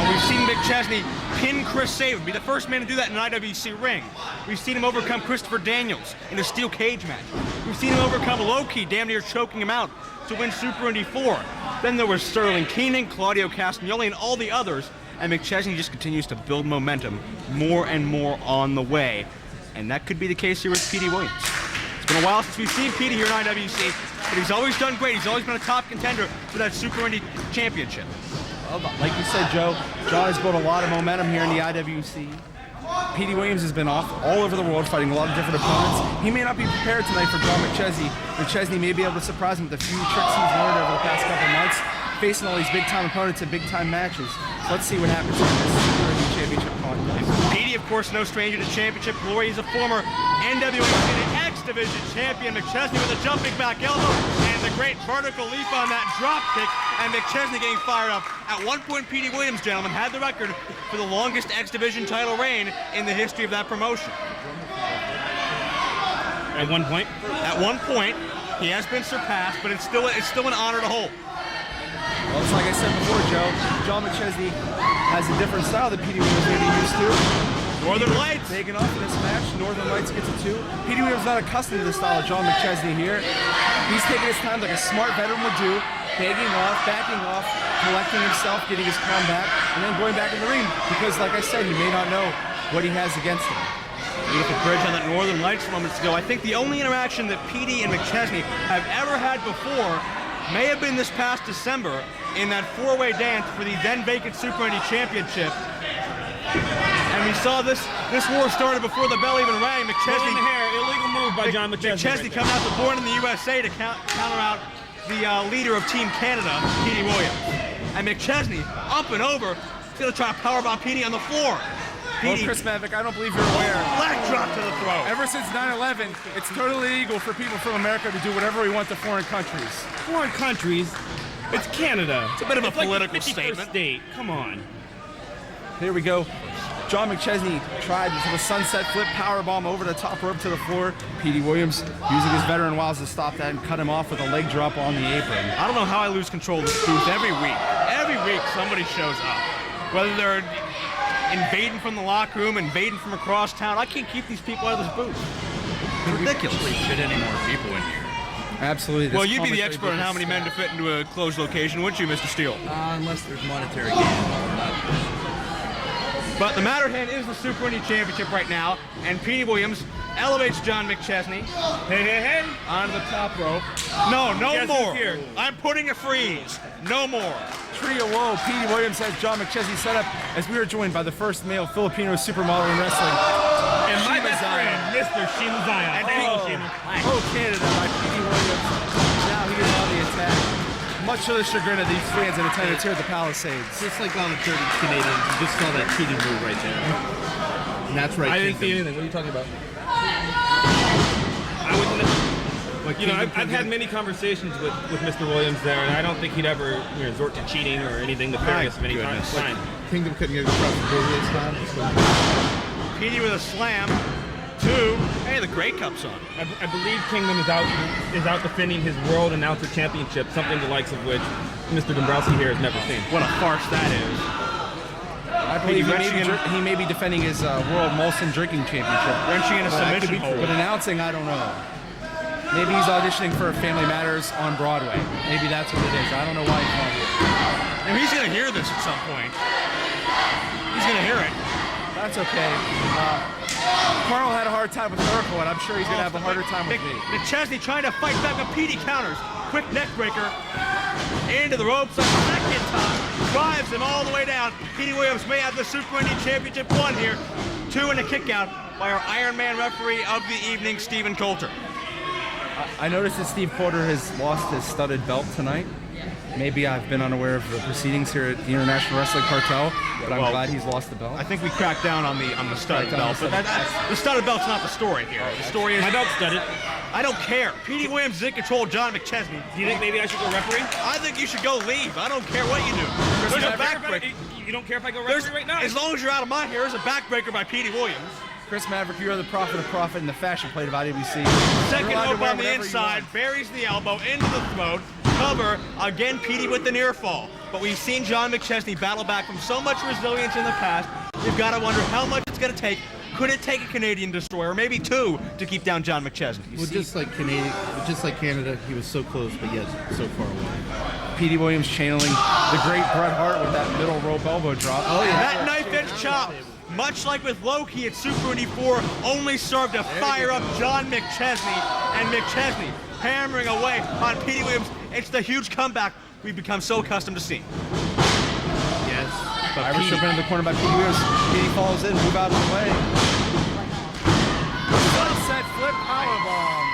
S3: We've seen McChesney pin Chris Sabin, be the first man to do that in an IWC ring. We've seen him overcome Christopher Daniels in a steel cage match. We've seen him overcome Loki, damn near choking him out to win Super Indy 4. Then there was Sterling Keenan, Claudio Castagnoli, and all the others. And McChesney just continues to build momentum more and more on the way. And that could be the case here with Petey Williams. It's been a while since we've seen Petey here in IWC, but he's always done great. He's always been a top contender for that Super Indy Championship.
S16: Well, like you said, Joe, John has built a lot of momentum here in the IWC. Petey Williams has been off all over the world fighting a lot of different opponents. He may not be prepared tonight for John McChesney. McChesney may be able to surprise him with a few tricks he's learned over the past couple of months, facing all these big-time opponents in big-time matches. So let's see what happens in this Super Indy Championship contest.
S3: Petey, of course, no stranger to championship glory. He's a former NWA and X Division champion. McChesney with a jumping back elbow and the great vertical leap on that drop kick. And McChesney getting fired up. At one point, Petey Williams, gentlemen, had the record for the longest X Division title reign in the history of that promotion.
S14: At one point?
S3: At one point, he has been surpassed, but it's still an honor to hold.
S16: Well, it's like I said before, Joe, John McChesney has a different style that Petey Williams may be used to.
S3: Northern Lights.
S16: Taking off in this match. Northern Lights gets a 2. Petey Williams not accustomed to the style of John McChesney here. He's taking his time like a smart veteran would do, begging off, backing off, collecting himself, getting his calm back, and then going back in the ring. Because, like I said, he may not know what he has against him.
S3: Beautiful bridge on that Northern Lights moments ago. I think the only interaction that Petey and McChesney have ever had before may have been this past December in that four-way dance for the then vacant Super Indy Championship. And we saw this war started before the bell even rang.
S14: McChesney, the hair, illegal move by John McChesney.
S3: McChesney coming out to Born in the USA to counter out the leader of Team Canada, Petey Williams. And McChesney up and over. He's going to try to powerbomb Petey on the floor.
S16: Well, Chris Mavick, I don't believe you're aware.
S3: Leg drop to the throat.
S16: Ever since 9/11, it's totally illegal for people from America to do whatever we want to foreign countries.
S14: Foreign countries? It's Canada.
S3: It's a bit of a political
S14: like the 51st
S3: statement.
S14: State. Come on.
S16: Here we go. John McChesney tried to the sunset flip powerbomb over the top rope to the floor. Petey Williams using his veteran wiles to stop that and cut him off with a leg drop on the apron.
S3: I don't know how I lose control of this booth every week. Every week somebody shows up. Whether they're invading from the locker room, invading from across town. I can't keep these people out of this booth. It's ridiculous.
S15: We fit any more people in here.
S16: Absolutely.
S3: Well, you'd be the expert on how many men to fit into a closed location, wouldn't you, Mr. Steele?
S15: Unless there's monetary gain.
S3: But the matter at hand is the Super Indy Championship right now, and Petey Williams elevates John McChesney.
S14: Hey.
S3: On the top rope. No more.
S14: Here.
S3: I'm putting a freeze. No more.
S16: Trio woe. Petey Williams has John McChesney set up as we are joined by the first male Filipino supermodel in wrestling.
S14: And my best friend, Mr. Shima Xion.
S16: Oh, Canada by Petey Williams. Now he is on the attack. Much to the chagrin of these fans in attendance here at the Palisades.
S17: Just like on the 30 Canadians, you just saw that cheating move right there. And that's right.
S14: I didn't see anything. What are you talking about? I wouldn't. You know, I've had many conversations with Mr. Williams there, and I don't think he'd ever resort to cheating or anything nefarious of any kind.
S17: Kingdom couldn't get across the board this time.
S3: Petey with a slam. 2. Hey, the Grey Cup's on.
S14: I believe Kingdom is out defending his World Announcer Championship, something the likes of which Mr. Dombrowski here has never seen.
S3: What a farce that is.
S16: I believe he may be defending his World Molson Drinking Championship.
S3: Wrenching in a submission hold.
S16: But announcing, I don't know. Maybe he's auditioning for Family Matters on Broadway. Maybe that's what it is. I don't know why he's on here.
S3: And he's going to hear this at some point. He's going to hear it.
S16: That's okay. Carl had a hard time with Oracle, and I'm sure he's going to have a harder time with me.
S3: McChesney trying to fight back, but Petey counters. Quick neck breaker. Into the ropes a second time. Drives him all the way down. Petey Williams may have the Super Indy Championship won here. 2 and a kick out by our Iron Man referee of the evening, Stephen Coulter.
S16: I noticed that Steve Porter has lost his studded belt tonight. Maybe I've been unaware of the proceedings here at the International Wrestling Cartel, but I'm glad he's lost the belt.
S3: I think we cracked down on the studded belt, but the studded belt's not the story here. The story is
S14: my belt's studded.
S3: I don't care. Petey Williams is in control of John McChesney.
S14: Do you think maybe I should go referee?
S3: I think you should go leave. I don't care what you do. There's a backbreaker.
S14: You don't care if I go referee right now?
S3: As long as you're out of my hair, there's a backbreaker by Petey Williams.
S16: Chris Maverick, you are the prophet of profit and the fashion plate of IWC.
S3: Second hook on the inside, buries the elbow into the throat. Cover, again Petey with the near fall. But we've seen John McChesney battle back from so much resilience in the past. You've got to wonder how much it's going to take. Could it take a Canadian destroyer, maybe two, to keep down John McChesney?
S17: Well, just like Canada, he was so close, but yet so far away.
S16: Petey Williams channeling the great Bret Hart with that middle rope elbow drop.
S3: Oh yeah. That knife edge chop, much like with Low-Key at Super Indy 4, only served to fire up John McChesney, and McChesney hammering away on Petey Williams. It's the huge comeback we've become so accustomed to seeing.
S16: Yes. But Irish whip into the corner by Petey Williams. Petey falls in, move out of the way. Sunset flip powerbomb.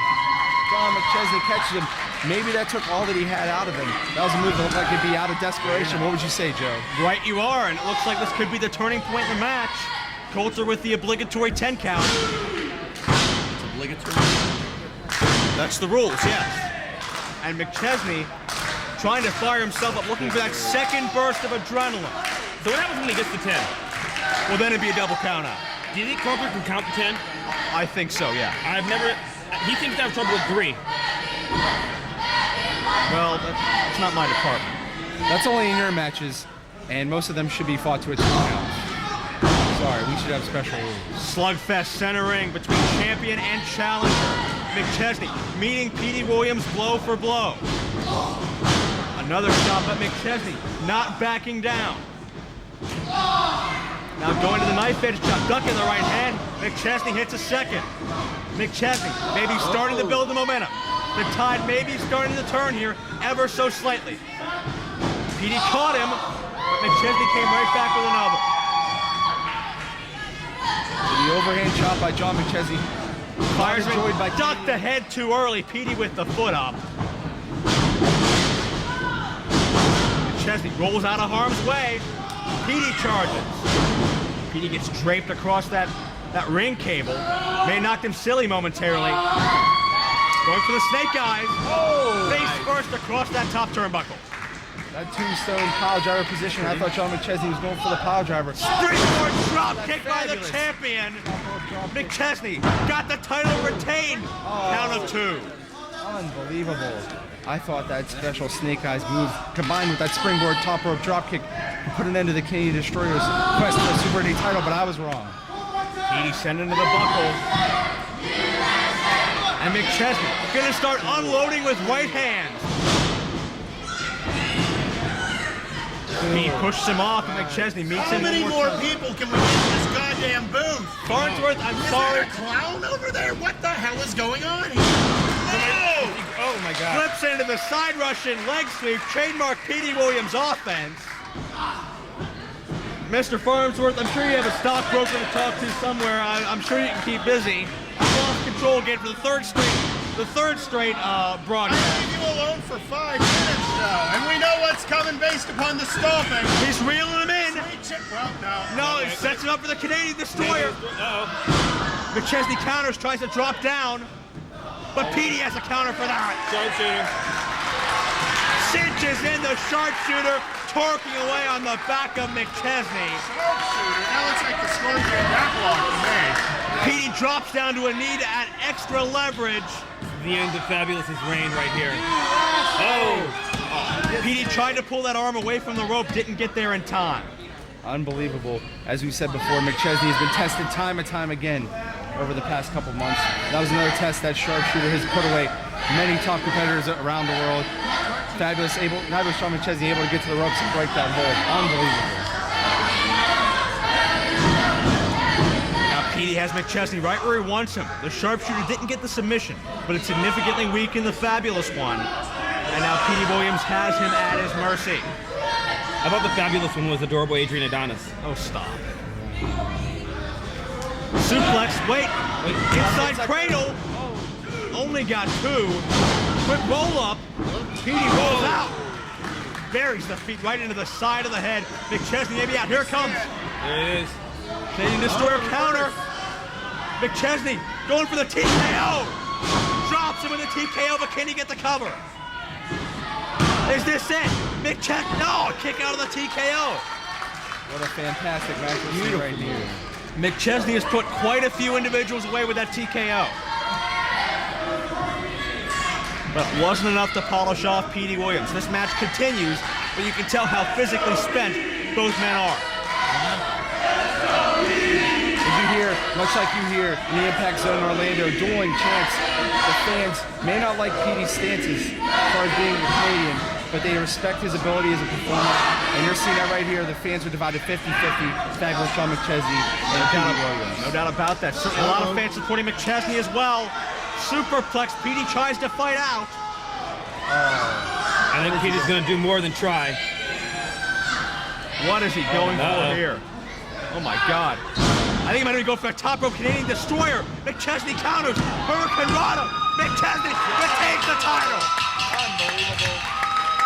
S16: John McChesney catches him. Maybe that took all that he had out of him. That was a move that looked like it'd be out of desperation. What would you say, Joe?
S3: Right you are, and it looks like this could be the turning point in the match. Colt are with the obligatory 10 count.
S15: It's obligatory?
S3: That's the rules, yes. And McChesney trying to fire himself up, looking for that second burst of adrenaline.
S14: So what happens when he gets to 10?
S3: Well, then it'd be a double count out.
S14: Do you think Colt can count to 10?
S3: I think so, yeah.
S14: He seems to have trouble with 3.
S3: Well, that's not my department.
S16: That's only in your matches, and most of them should be fought to a 2 count. Sorry, we should have special rules.
S3: Slugfest centering between champion and challenger. McChesney meeting Petey Williams blow for blow. Another shot by McChesney, not backing down. Now going to the knife edge chop, ducking the right hand. McChesney hits a second. McChesney maybe starting to build the momentum. The tide may be starting to turn here ever so slightly. Petey caught him, but McChesney came right back with another.
S16: The overhand chop by John McChesney.
S3: Fires by ducked the head too early. Petey with the foot up. McChesney rolls out of harm's way. Petey charges. Petey gets draped across that ring cable. May have knocked him silly momentarily. Going for the snake eyes. Oh! Face first across that top turnbuckle.
S16: That tombstone pile driver position. I thought John McChesney was going for the pile driver.
S3: Springboard drop kick by the champion. McChesney got the title retained. Count of 2.
S16: Unbelievable. I thought that special snake eyes move combined with that springboard top rope drop kick put an end to the Canadian Destroyer's quest for the Super Indy title, but I was wrong.
S3: Petey sending to the buckle. And McChesney gonna start unloading with right hands. Petey pushes him off, and McChesney meets him.
S5: How many more people can we get in this goddamn booth?
S3: Farnsworth, I'm sorry.
S5: Is there a clown over there? What the hell is going on here? No!
S3: Oh my God. Flips into the side Russian leg sweep, trademark Petey Williams offense. Mr. Farnsworth, I'm sure you have a stockbroker to talk to somewhere. I'm sure you can keep busy. I lost control again for the third straight broadcast.
S5: I leave you alone for 5 minutes now, and we know what's coming based upon the stopping.
S3: He's reeling him in.
S5: Well,
S3: no, it sets him up for the Canadian Destroyer. McChesney counters, tries to drop down, but Petey has a counter for that.
S14: Sharpshooter.
S3: Cinches in the sharpshooter, torquing away on the back of McChesney.
S5: Sharpshooter. That looks like the Scorpion backlock to me.
S3: Petey drops down to a knee to add extra leverage.
S14: The end of Fabulous's reign right here.
S3: Petey tried to pull that arm away from the rope, didn't get there in time.
S16: Unbelievable. As we said before, McChesney has been tested time and time again over the past couple months. That was another test that sharpshooter has put away many top competitors around the world. Fabulous, not was John McChesney able to get to the ropes and break that hold. Unbelievable.
S3: Petey has McChesney right where he wants him. The sharpshooter didn't get the submission, but it significantly weakened the Fabulous one. And now Petey Williams has him at his mercy.
S14: I thought the Fabulous one was adorable Adrian Adonis.
S3: Oh, stop. Suplex, wait. Inside cradle. Only got 2. Quick roll up. Petey rolls out. Buries the feet right into the side of the head. McChesney maybe out. Here it comes.
S14: There it is.
S3: Canadian Destroyer counter. McChesney going for the TKO. Drops him with the TKO, but can he get the cover? Is this it? McChesney, no, kick out of the TKO.
S16: What a fantastic match we're seeing right here.
S3: McChesney has put quite a few individuals away with that TKO. But it wasn't enough to polish off Petey Williams. This match continues, but you can tell how physically spent both men are.
S16: Much like you hear in the Impact Zone in Orlando, dueling chants, the fans may not like Petey's stances as far as being a Canadian, but they respect his ability as a performer. And you're seeing that right here. The fans are divided 50-50. Fabulous Sean McChesney and Petey Williams.
S3: No doubt about that. Certainly a lot of fans supporting McChesney as well. Superplex. Petey tries to fight out.
S14: I think Petey's going to do more than try.
S3: What is he going for here? Oh my God. I think he might even go for a top rope Canadian Destroyer. McChesney counters. Hurricane Rana. McChesney retains the title.
S16: Unbelievable.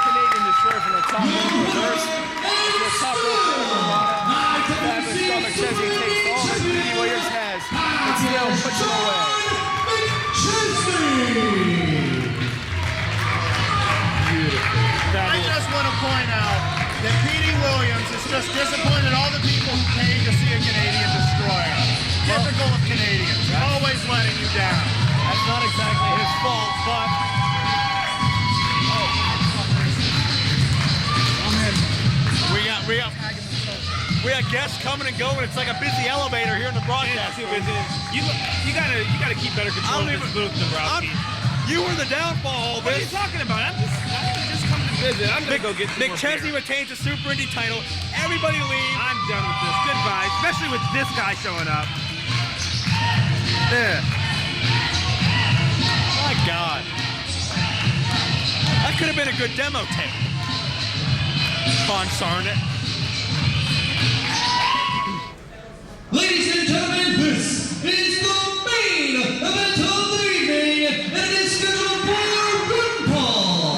S16: Canadian Destroyer from the top rope reverse. The top rope Rana. Fabulous Sean McChesney takes all that Petey Williams has and still puts him away.
S2: I just want to point out that Petey Williams is just disappointed all the people who came to see a Canadian Destroyer. Typical of Canadians, always letting you down.
S3: That's not exactly his fault, but... We got guests coming and going. It's like a busy elevator here in the broadcast.
S14: You gotta keep better control of this booth, Dombrowski.
S3: You were the downfall of this.
S14: What are you talking about? I'm just coming to visit. I'm gonna go get some
S3: McChesney retains the Super Indy title. Everybody leave.
S14: I'm done with this. Goodbye. Especially with this guy showing up.
S3: Yeah. My God. That could have been a good demo tape. Consarn it.
S5: Ladies and gentlemen, this is the main event of the evening, and it is scheduled for one fall.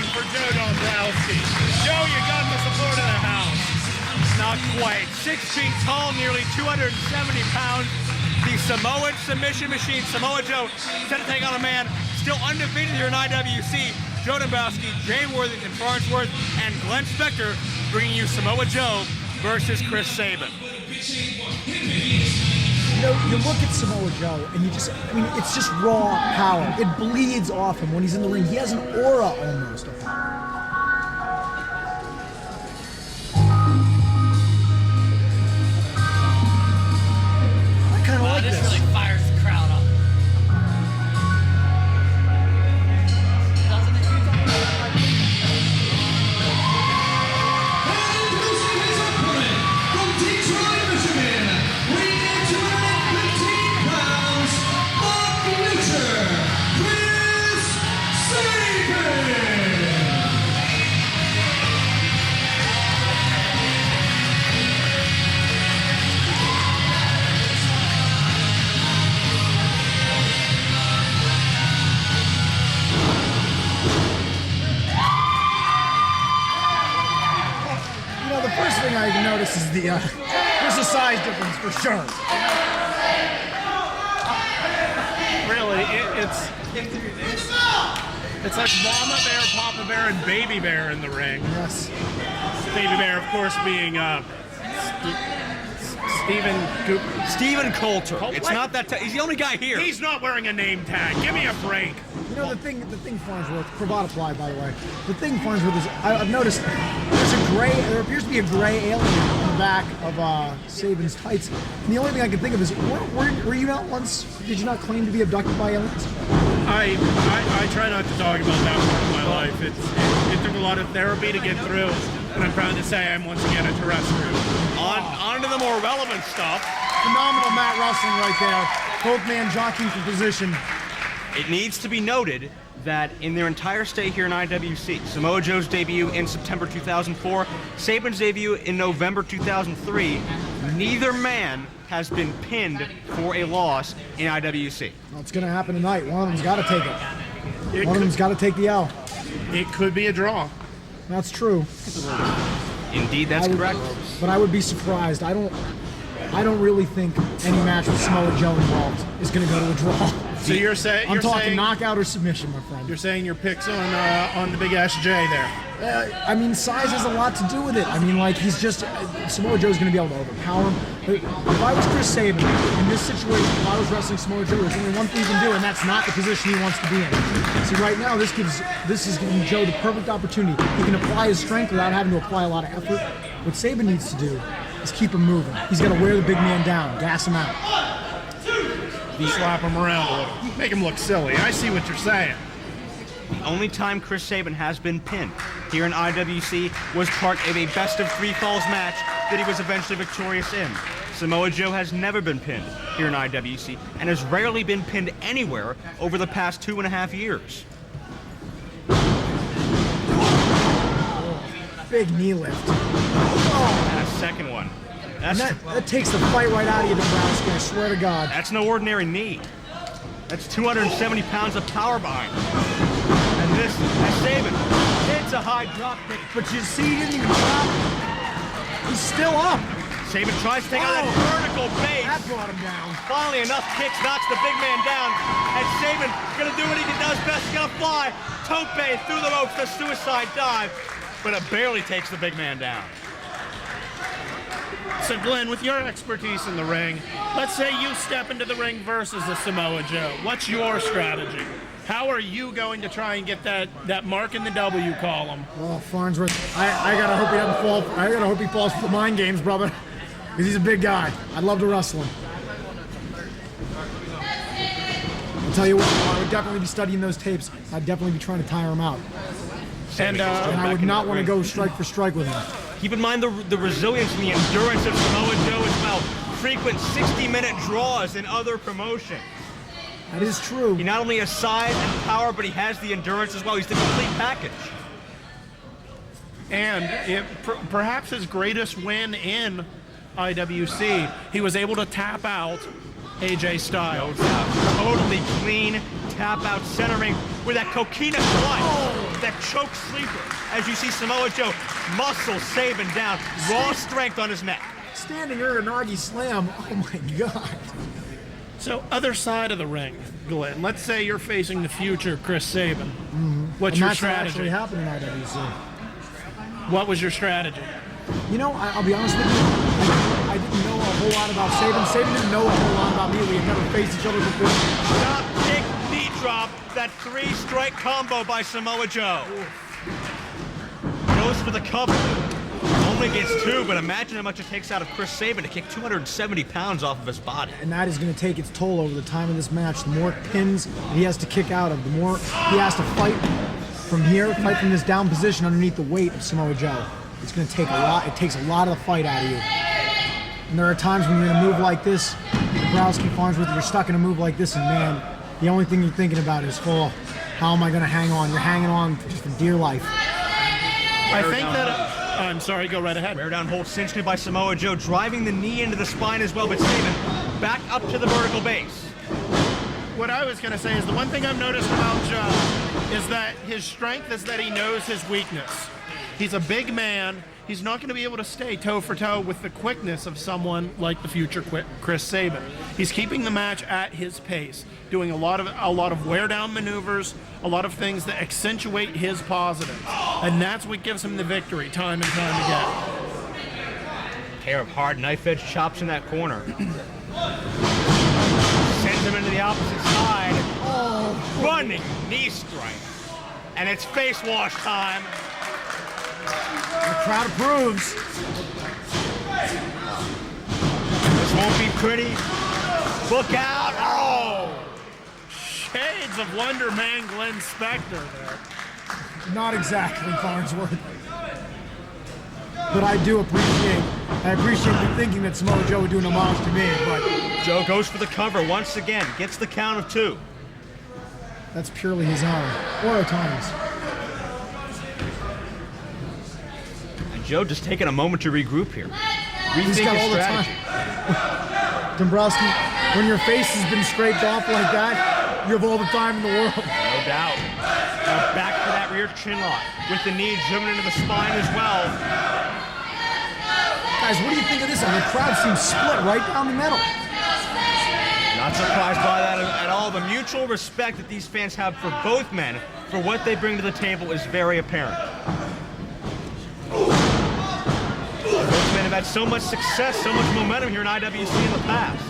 S2: For Joe Dombrowski. Joe, you got the support of the house.
S3: Not quite. 6 feet tall, nearly 270 pounds. The Samoan submission machine, Samoa Joe, set to take on a man still undefeated here in IWC. Joe Dombrowski, Jay Worthington, Farnsworth, and Glenn Specter bringing you Samoa Joe versus Chris Sabin.
S18: You know, you look at Samoa Joe, and you just, I mean, it's just raw power. It bleeds off him when he's in the ring. He has an aura almost of him. I kind of like this.
S10: This really fires the crowd up. Doesn't it?
S5: From Detroit, Michigan, weighing in 215 pounds, the future, Chris Sabin.
S18: You know, the first thing I notice is there's a size difference for sure.
S2: Really, it's like Mama Bear, Papa Bear, and Baby Bear in the ring.
S18: Yes.
S2: Baby Bear, of course, being
S3: Stephen Coulter. It's not that. He's the only guy here.
S2: He's not wearing a name tag. Give me a break.
S18: You know, the thing Farnsworth, cravat applied, by the way. The thing Farnsworth is, I've noticed there appears to be a gray alien on the back of Sabin's tights. And the only thing I can think of is, were you not once, did you not claim to be abducted by aliens?
S2: I try not to talk about that part of my life. It took a lot of therapy to get through, and I'm proud to say I'm once again a terrestrial.
S3: On to the more relevant stuff.
S18: Phenomenal mat wrestling right there. Both man jockeying for position.
S3: It needs to be noted that in their entire stay here in IWC, Samoa Joe's debut in September 2004, Sabin's debut in November 2003, neither man has been pinned for a loss in IWC.
S18: Well, it's going to happen tonight. One of them's got to take it. One of them's got to take the L.
S2: It could be a draw.
S18: That's true.
S3: Indeed, that's correct.
S18: But I would be surprised. I don't really think any match with Samoa Joe involved is going to go to a draw.
S2: So you're saying
S18: I'm talking knockout or submission, my friend.
S2: You're saying your picks on the big SJ there.
S18: I mean, size has a lot to do with it. I mean, like, he's just Samoa Joe's going to be able to overpower him. If I was Chris Sabin in this situation, if I was wrestling Samoa Joe, there's only one thing he can do, and that's not the position he wants to be in. See, right now, this is giving Joe the perfect opportunity. He can apply his strength without having to apply a lot of effort. What Sabin needs to do is keep him moving. He's got to wear the big man down, gas him out.
S2: Slap him around a little. Make him look silly. I see what you're saying.
S3: The only time Chris Sabin has been pinned here in IWC was part of a best-of-3 falls match that he was eventually victorious in. Samoa Joe has never been pinned here in IWC and has rarely been pinned anywhere over the past 2.5 years.
S18: Big knee lift.
S3: And a second one.
S18: That takes the fight right out of you, Dombrowski, I swear to God.
S3: That's no ordinary knee. That's 270 pounds of power behind him. And this is Sabin. It's a high drop kick.
S18: But you see, he didn't even drop. He's still up.
S3: Sabin tries to take out that vertical base.
S18: That brought him down.
S3: Finally, enough kicks knocks the big man down. And Sabin gonna do what he does best. He's gonna fly. Tope through the ropes, the suicide dive. But it barely takes the big man down.
S2: So Glenn, with your expertise in the ring, let's say you step into the ring versus a Samoa Joe. What's your strategy? How are you going to try and get that mark in the W column?
S18: Oh, Farnsworth, I gotta hope he doesn't fall. I gotta hope he falls for the mind games, brother. Because he's a big guy. I'd love to wrestle him. I'll tell you what, I would definitely be studying those tapes. I'd definitely be trying to tire him out. And I would not want to go strike for strike with him.
S3: Keep in mind the resilience and the endurance of Samoa Joe as well. Frequent 60-minute draws in other promotions.
S18: That is true.
S3: He not only has size and power, but he has the endurance as well. He's the complete package.
S2: And perhaps his greatest win in IWC, he was able to tap out AJ Styles.
S3: Totally clean tap out centering with that coquina clutch, that choke sleeper. As you see Samoa Joe muscle Sabin down, raw strength on his neck.
S18: Standing Uranagi slam, oh my God.
S2: So other side of the ring, Glenn, let's say you're facing the future Chris Sabin.
S18: Mm-hmm.
S2: What's
S18: and
S2: your
S18: that's
S2: strategy?
S18: What actually happened in IWC.
S2: What was your strategy?
S18: You know, I'll be honest with you, I didn't know a whole lot about Sabin. Sabin didn't know a whole lot about me. We had never faced each other before.
S3: Stop, kick, knee drop, that 3-strike combo by Samoa Joe. Goes for the cover. Only gets 2, but imagine how much it takes out of Chris Sabin to kick 270 pounds off of his body.
S18: And that is going to take its toll over the time of this match. The more pins he has to kick out of, the more he has to fight from here, fight from this down position underneath the weight of Samoa Joe. It's going to take a lot. It takes a lot of the fight out of you. And there are times when you're in a move like this, Dombrowski, Farnsworth, you're stuck in a move like this, and man, the only thing you're thinking about is, oh, how am I going to hang on? You're hanging on for dear life.
S2: I think that... I'm sorry, go right ahead.
S3: Rear down hold cinched by Samoa Joe, driving the knee into the spine as well, but Sabin back up to the vertical base.
S2: What I was going to say is the one thing I've noticed about Joe is that his strength is that he knows his weakness. He's a big man. He's not going to be able to stay toe for toe with the quickness of someone like the future Chris Sabin. He's keeping the match at his pace, doing a lot of wear down maneuvers, a lot of things that accentuate his positives, and that's what gives him the victory time and time again.
S3: Pair of hard knife edge chops in that corner. Sends him into the opposite side.
S18: Oh.
S3: Running knee strike, and it's face wash time.
S18: The crowd approves.
S3: This won't be pretty. Look out! Oh!
S2: Shades of Wonderman Glenn Specter there.
S18: Not exactly, Farnsworth. But I appreciate you thinking that Samoa Joe would do an homage to me, but...
S3: Joe goes for the cover once again, gets the count of 2.
S18: That's purely his own, or Otani's.
S3: And Joe just taking a moment to regroup here.
S18: He's got all the
S3: strategy.
S18: time. Dombrowski, when your face has been scraped off like that, you have all the time in the world.
S3: No doubt. Now back to that rear chin lock with the knee driven into the spine as well.
S18: Guys, what do you think of this? The crowd seems split right down the middle.
S3: Not surprised by that at all. The mutual respect that these fans have for both men, for what they bring to the table, is very apparent. Both men have had so much success, so much momentum here in IWC in the past.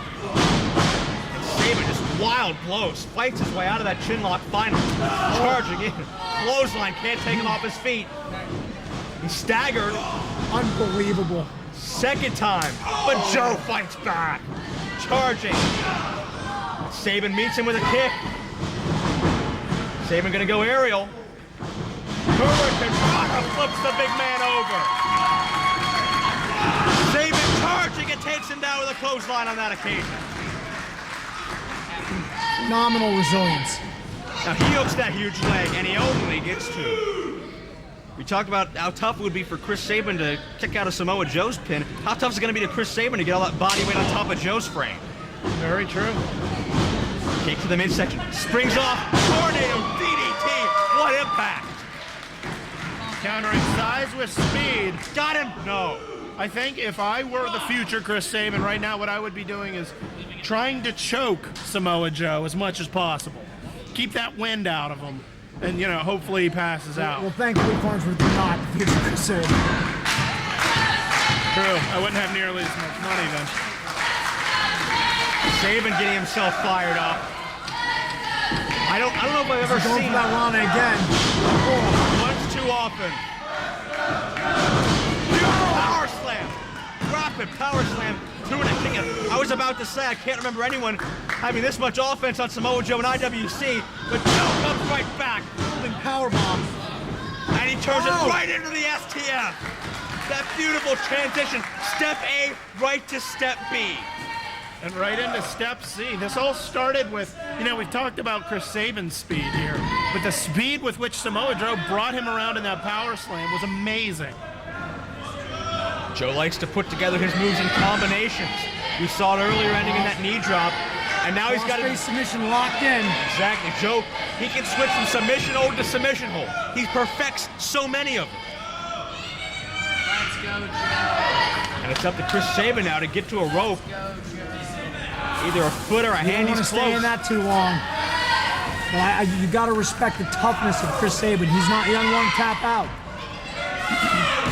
S3: And Sabin just wild blows, fights his way out of that chin lock finally. Charging in. Clothesline, can't take him off his feet. He's staggered.
S18: Unbelievable.
S3: Second time, but Joe fights back. Charging. Sabin meets him with a kick. Sabin gonna go aerial. Hurricane flips the big man over. Sabin charging and takes him down with a clothesline on that occasion.
S18: Phenomenal resilience.
S3: Now he hooks that huge leg, and he only gets two. We talked about how tough it would be for Chris Sabin to kick out of Samoa Joe's pin. How tough is it going to be to Chris Sabin to get all that body weight on top of Joe's frame?
S2: Very true.
S3: Kick to the midsection. Springs off. Tornado DDT. What impact.
S2: Countering size with speed.
S3: Got him. No.
S2: I think if I were the future Chris Sabin right now, what I would be doing is trying to choke Samoa Joe as much as possible. Keep that wind out of him. And, you know, hopefully he passes out.
S18: Well, thankfully, Farnsworth did not defeat Chris Sabin.
S2: True. I wouldn't have nearly as much money then.
S3: Sabin getting himself fired up. I don't know if I've ever
S18: Going
S3: seen
S18: for that Rana again.
S3: Once too often. Power slam. Rapid power slam. I was about to say, I can't remember anyone having this much offense on Samoa Joe and IWC, but Joe comes right back.
S18: Holding power bomb.
S3: And he turns it right into the STF. That beautiful transition. Step A, right to step B.
S2: And right into step C. This all started with, you know, we've talked about Chris Sabin's speed here, but the speed with which Samoa Joe brought him around in that power slam was amazing.
S3: Joe likes to put together his moves in combinations. We saw it earlier ending in that knee drop, and now he's got a
S18: submission locked in.
S3: Exactly. Joe, he can switch from submission hold to submission hold. He perfects so many of them.
S10: Let's go, Joe.
S3: And it's up to Chris Sabin now to get to a rope. Either a foot or a hand.
S18: You don't want to stay in that too long. But you got to respect the toughness of Chris Sabin. He doesn't want to tap out.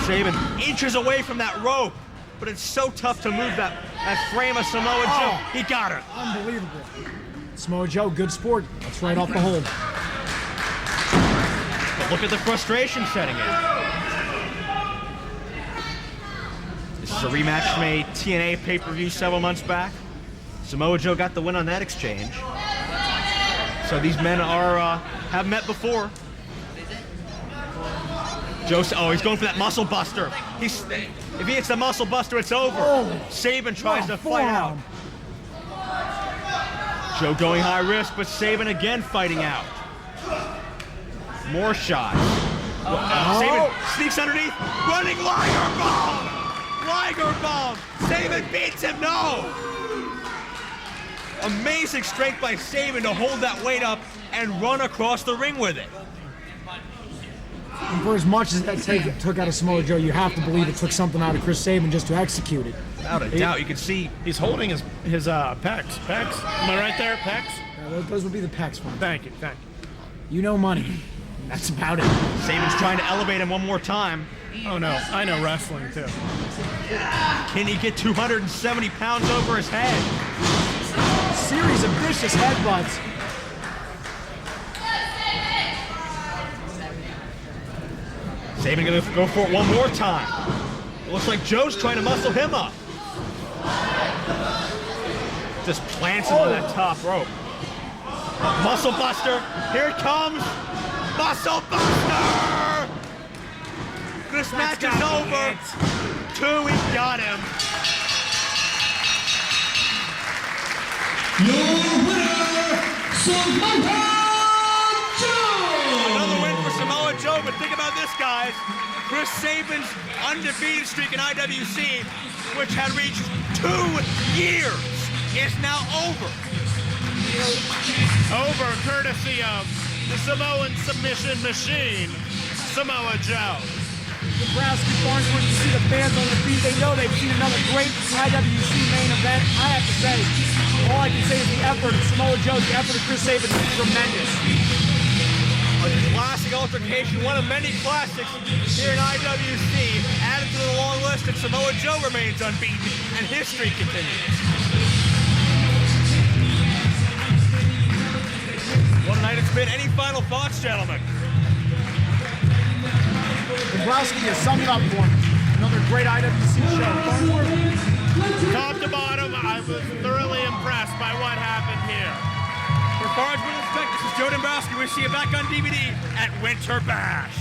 S3: Sabin inches away from that rope, but it's so tough to move that frame of Samoa Joe. He got it.
S18: Unbelievable. Samoa Joe, good sport. That's right off the hold.
S3: But look at the frustration setting in. This is a rematch from a TNA pay-per-view several months back. Samoa Joe got the win on that exchange. So these men have met before. Joe, he's going for that muscle buster. If he hits the muscle buster, it's over. Sabin tries to fight out. Joe going high risk, but Sabin again fighting out. More shots. Sabin sneaks underneath. Running Liger Bomb! Liger Bomb! Sabin beats him, no! Amazing strength by Sabin to hold that weight up and run across the ring with it.
S18: And for as much as that took out of Samoa Joe, you have to believe it took something out of Chris Sabin just to execute it.
S3: Without a doubt, you can see
S2: he's holding his pecs. Pecs? Am I right there? Pecs?
S18: Yeah, those would be the pecs for him.
S2: Thank you.
S18: You know money. That's about it.
S3: Sabin's trying to elevate him one more time.
S2: Oh no, I know wrestling too.
S3: Can he get 270 pounds over his head?
S18: Series of vicious headbutts.
S3: Sabin gonna go for it one more time. It looks like Joe's trying to muscle him up. Just plants him on that top rope. Muscle buster, here it comes. Muscle buster! This match is over. 2, we got him.
S11: Your winner, Samoa
S3: guys, Chris Sabin's undefeated streak in IWC, which had reached 2 years, is now over.
S2: Over courtesy of the Samoan submission machine, Samoa Joe.
S18: Dombrowski, Farnsworth, you see the fans on the feet. They know they've seen another great IWC main event. I have to say, all I can say is the effort of Samoa Joe, the effort of Chris Sabin is tremendous.
S3: A classic altercation, one of many classics here in IWC, added to the long list, and Samoa Joe remains unbeaten, and his streak continues. What a night it's been. Any final thoughts, gentlemen?
S18: Dombrowski has summed it up for him. Another great IWC show. Farnsworth.
S2: Top to bottom, I was thoroughly impressed by what happened here.
S3: For Farnsworth and Spectre, this is Joe Dombrowski. We'll see you back on DVD at Winter Bash.